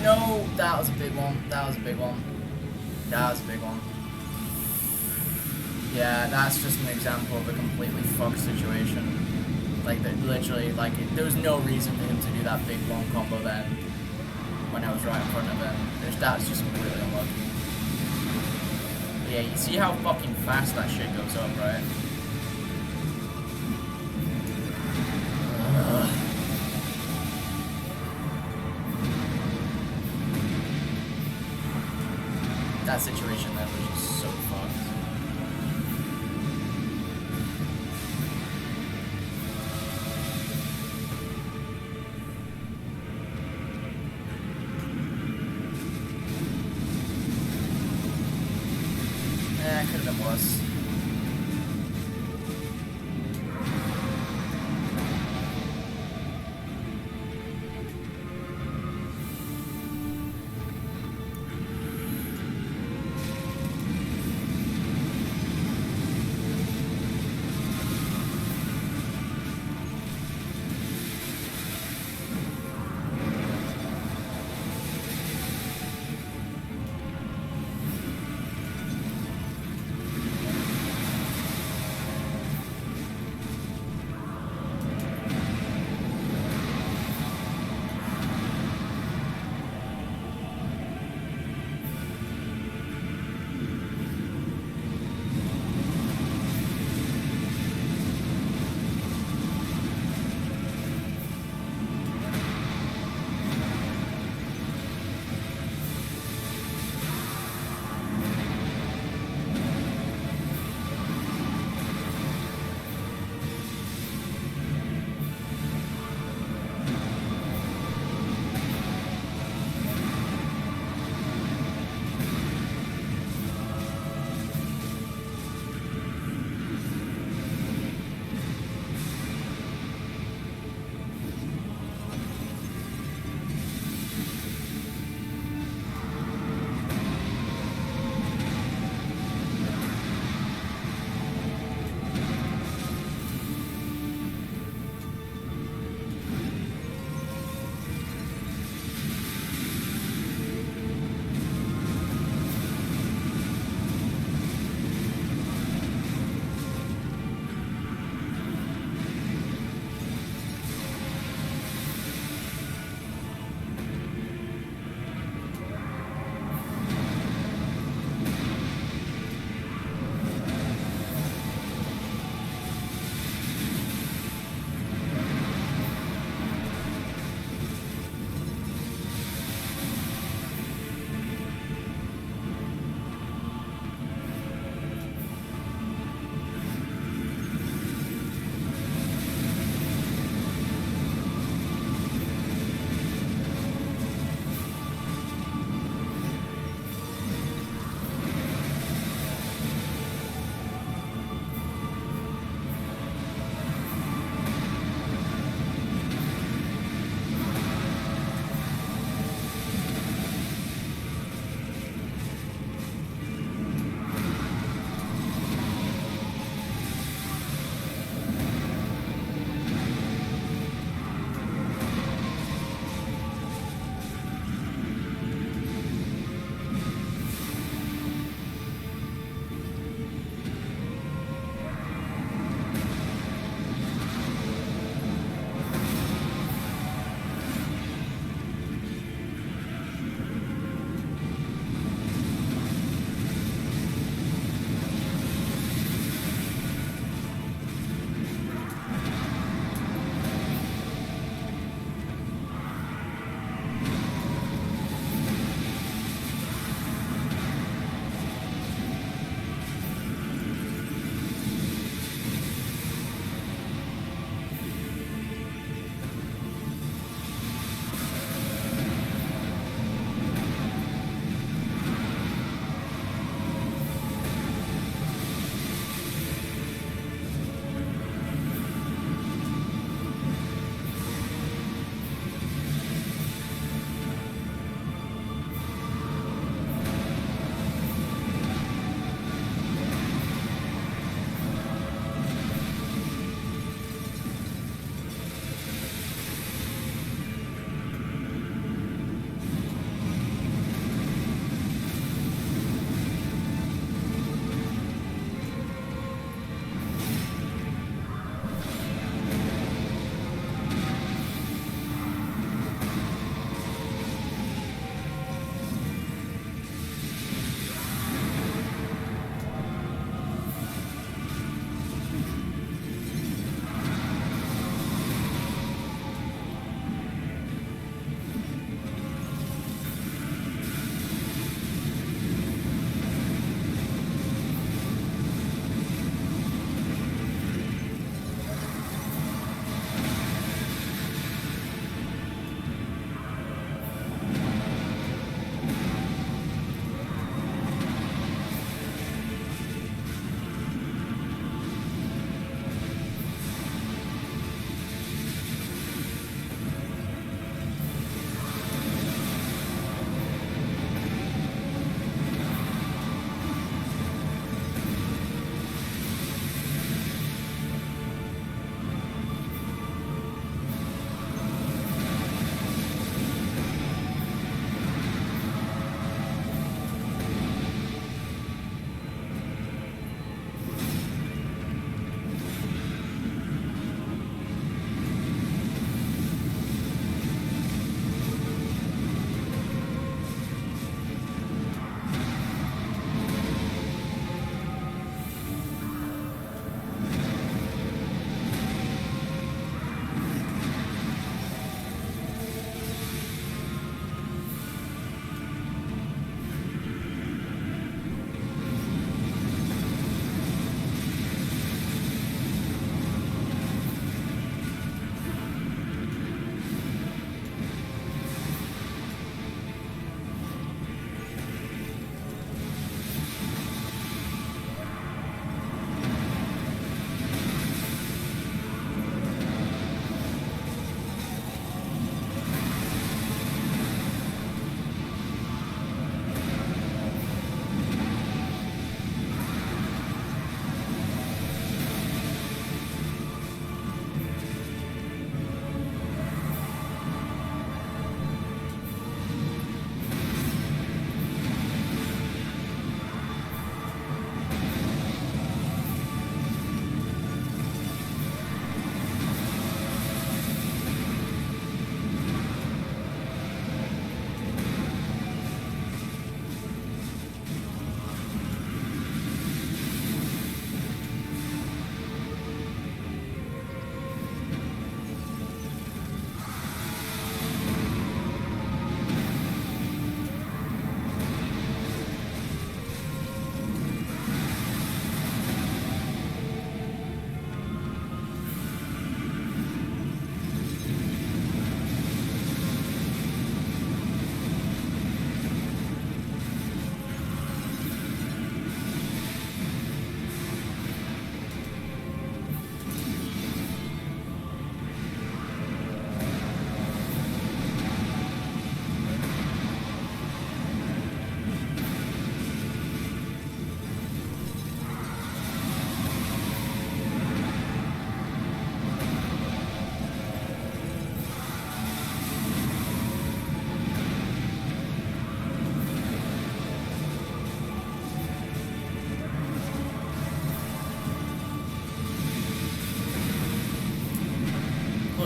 No, that was a big one. That was a big one. That was a big one. Yeah, that's just an example of a completely fucked situation. Like, that literally, like, there was no reason for him to do that big long combo then, when I was right in front of him. That's just completely unlucky. Yeah, you see how fucking fast that shit goes up, right? That situation then was just so fucked. Yeah, could have been worse.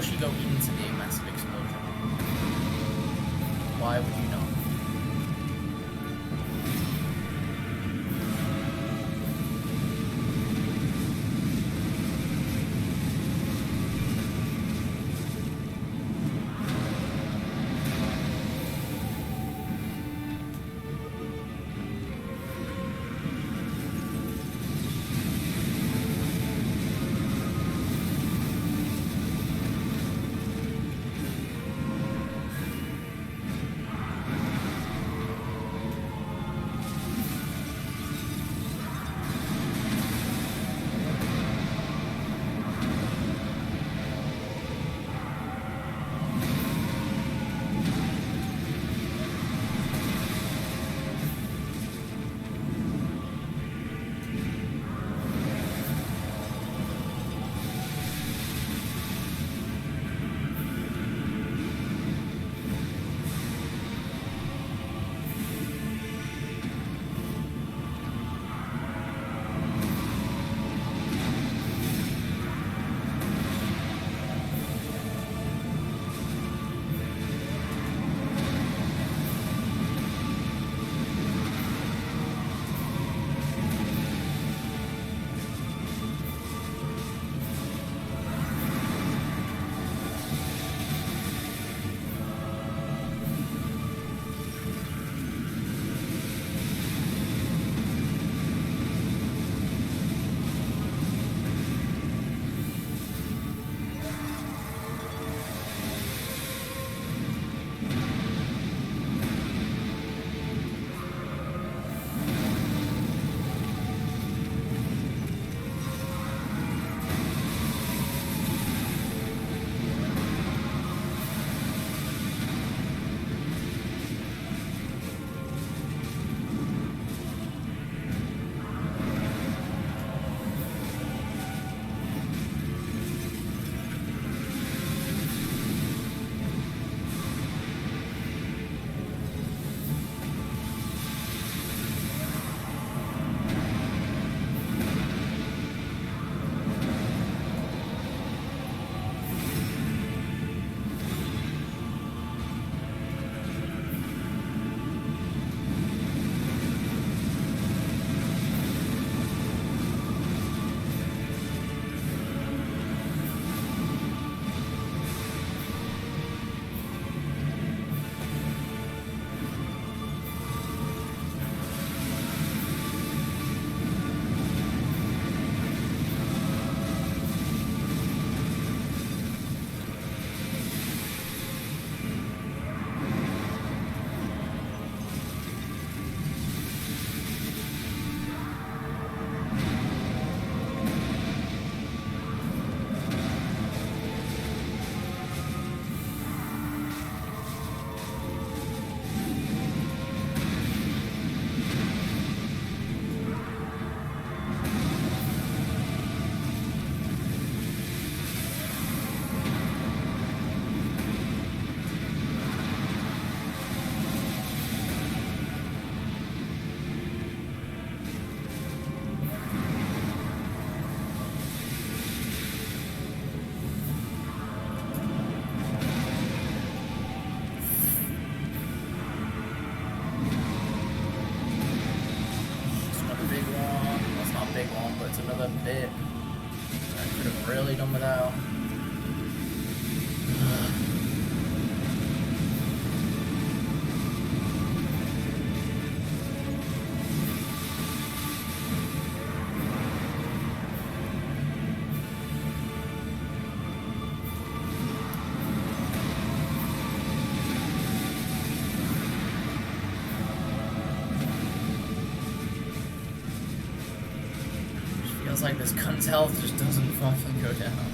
Yoshi go into the massive explosion? Why would you not? bit. I could have really done without. Feels like this gun's health just doesn't fucking go down.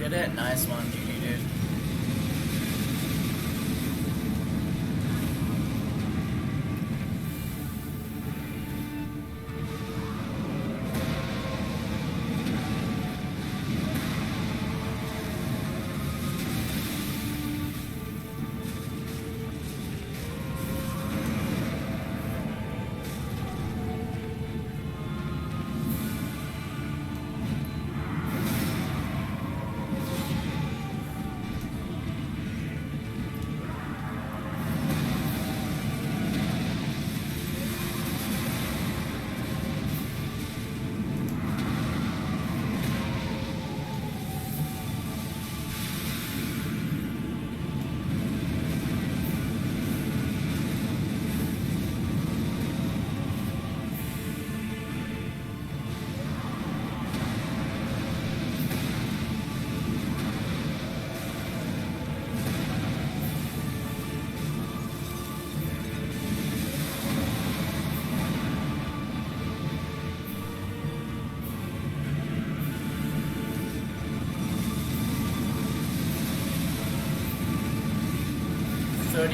Did it? Nice one, GG, dude.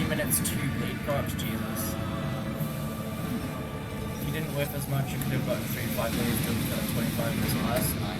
Minutes to lead props, Jesus. If you didn't whiff as much, you could have gotten 3 to 5 leads to 25 minutes less. Nice.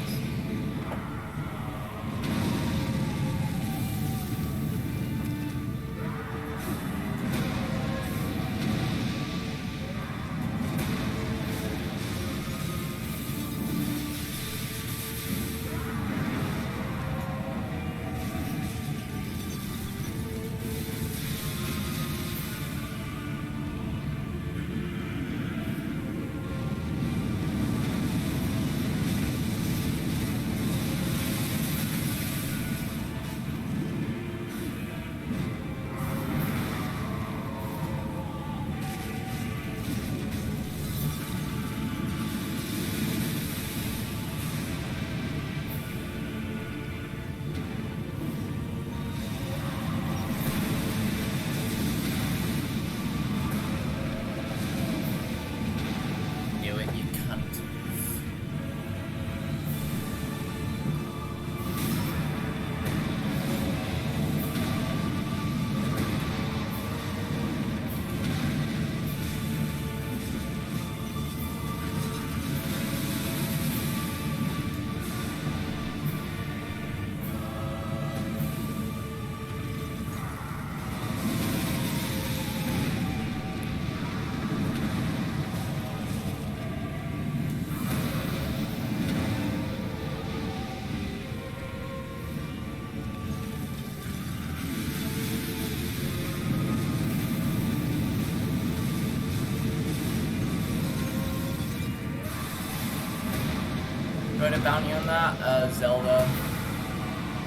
Got a bounty on that, Zelda.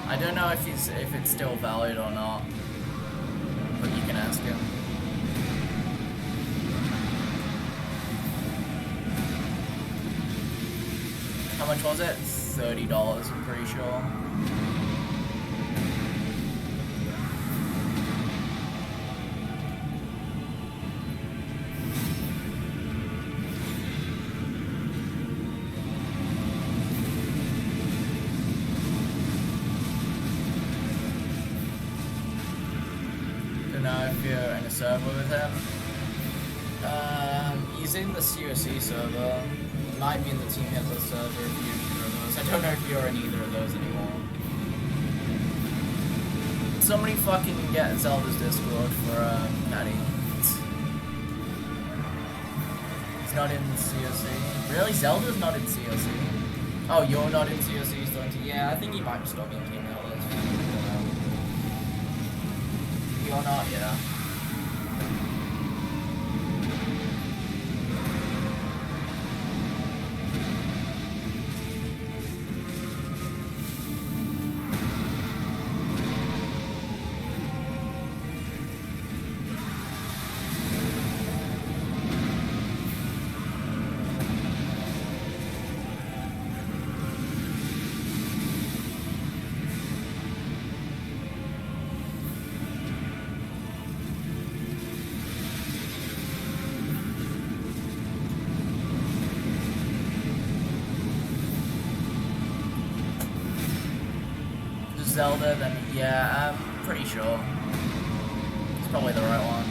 I don't know if it's still valid or not, but you can ask him. How much was it? $30, I'm pretty sure. If you're in a server with him. He's in the COC server. He might be in the Team Hitler server if you're either of those. I don't know if you're in either of those anymore. Somebody fucking get Zelda's Discord for Patty. He's not in the COC. Really? Zelda's not in COC? Oh, you're not in COC, he's still into... Yeah, I think he might still be in Team Hitler. You're not, yeah. Zelda, then yeah, I'm pretty sure. It's probably the right one.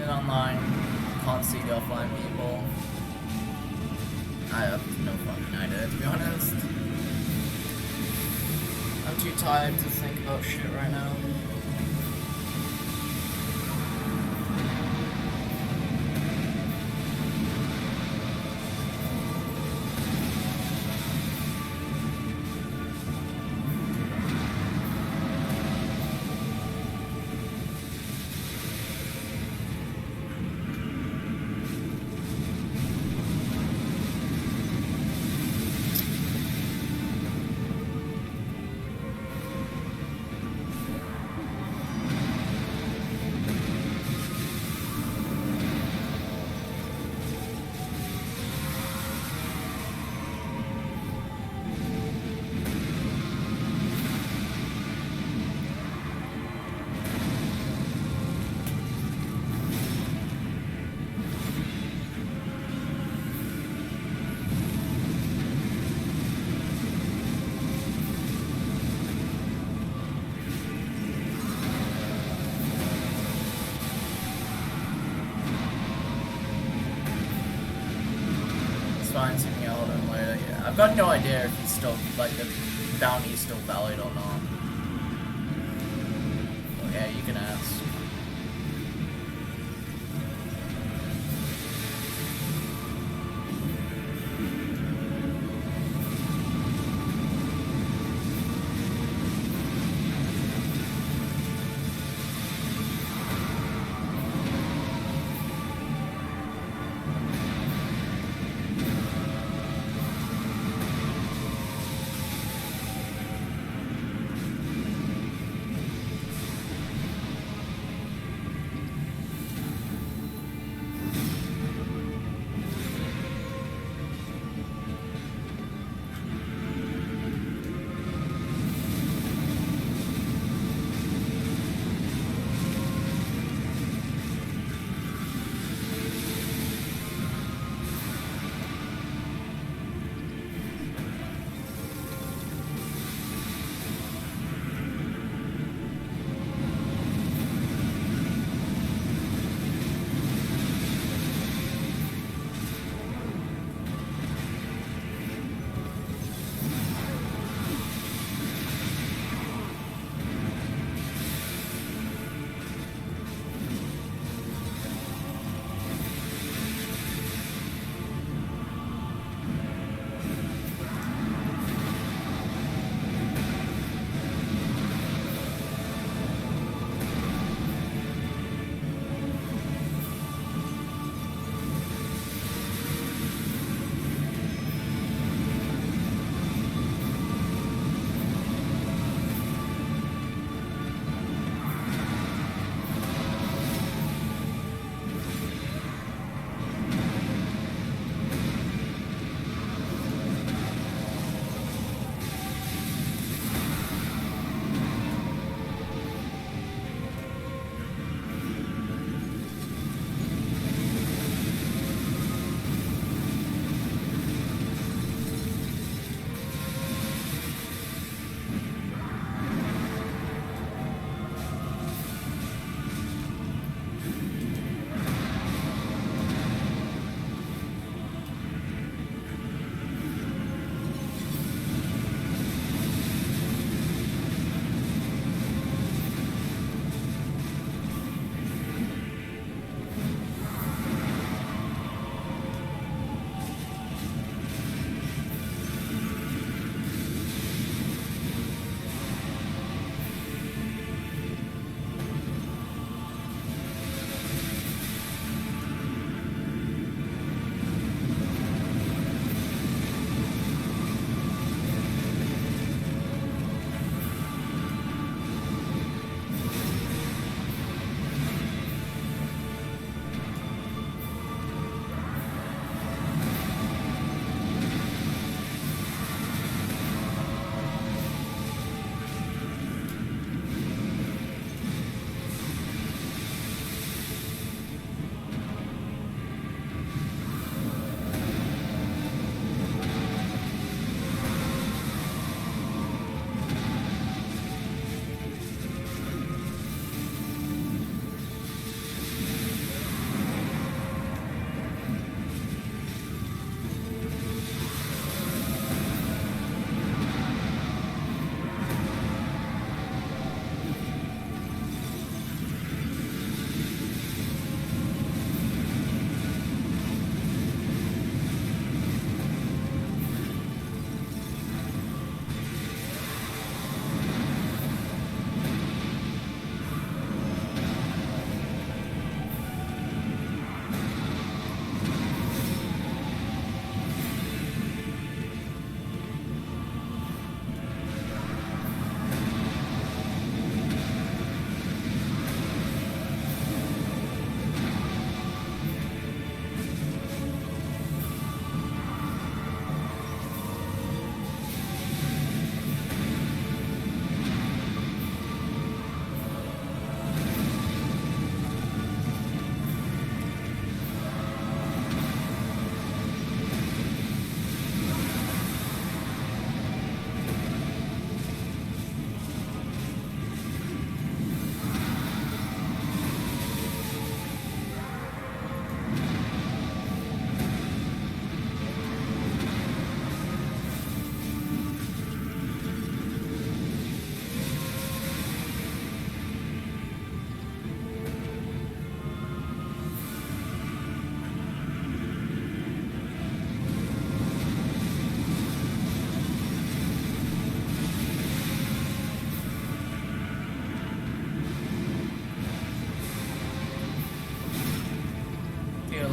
Online, can't see the offline people. I have no fucking idea, to be honest. I'm too tired to think about shit right now. Fine, see me out him later. Yeah, I've got no idea if he's still, like, the bounty's still valid or not. Well, yeah, you can ask.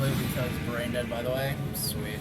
purely because brain dead, by the way. Sweet.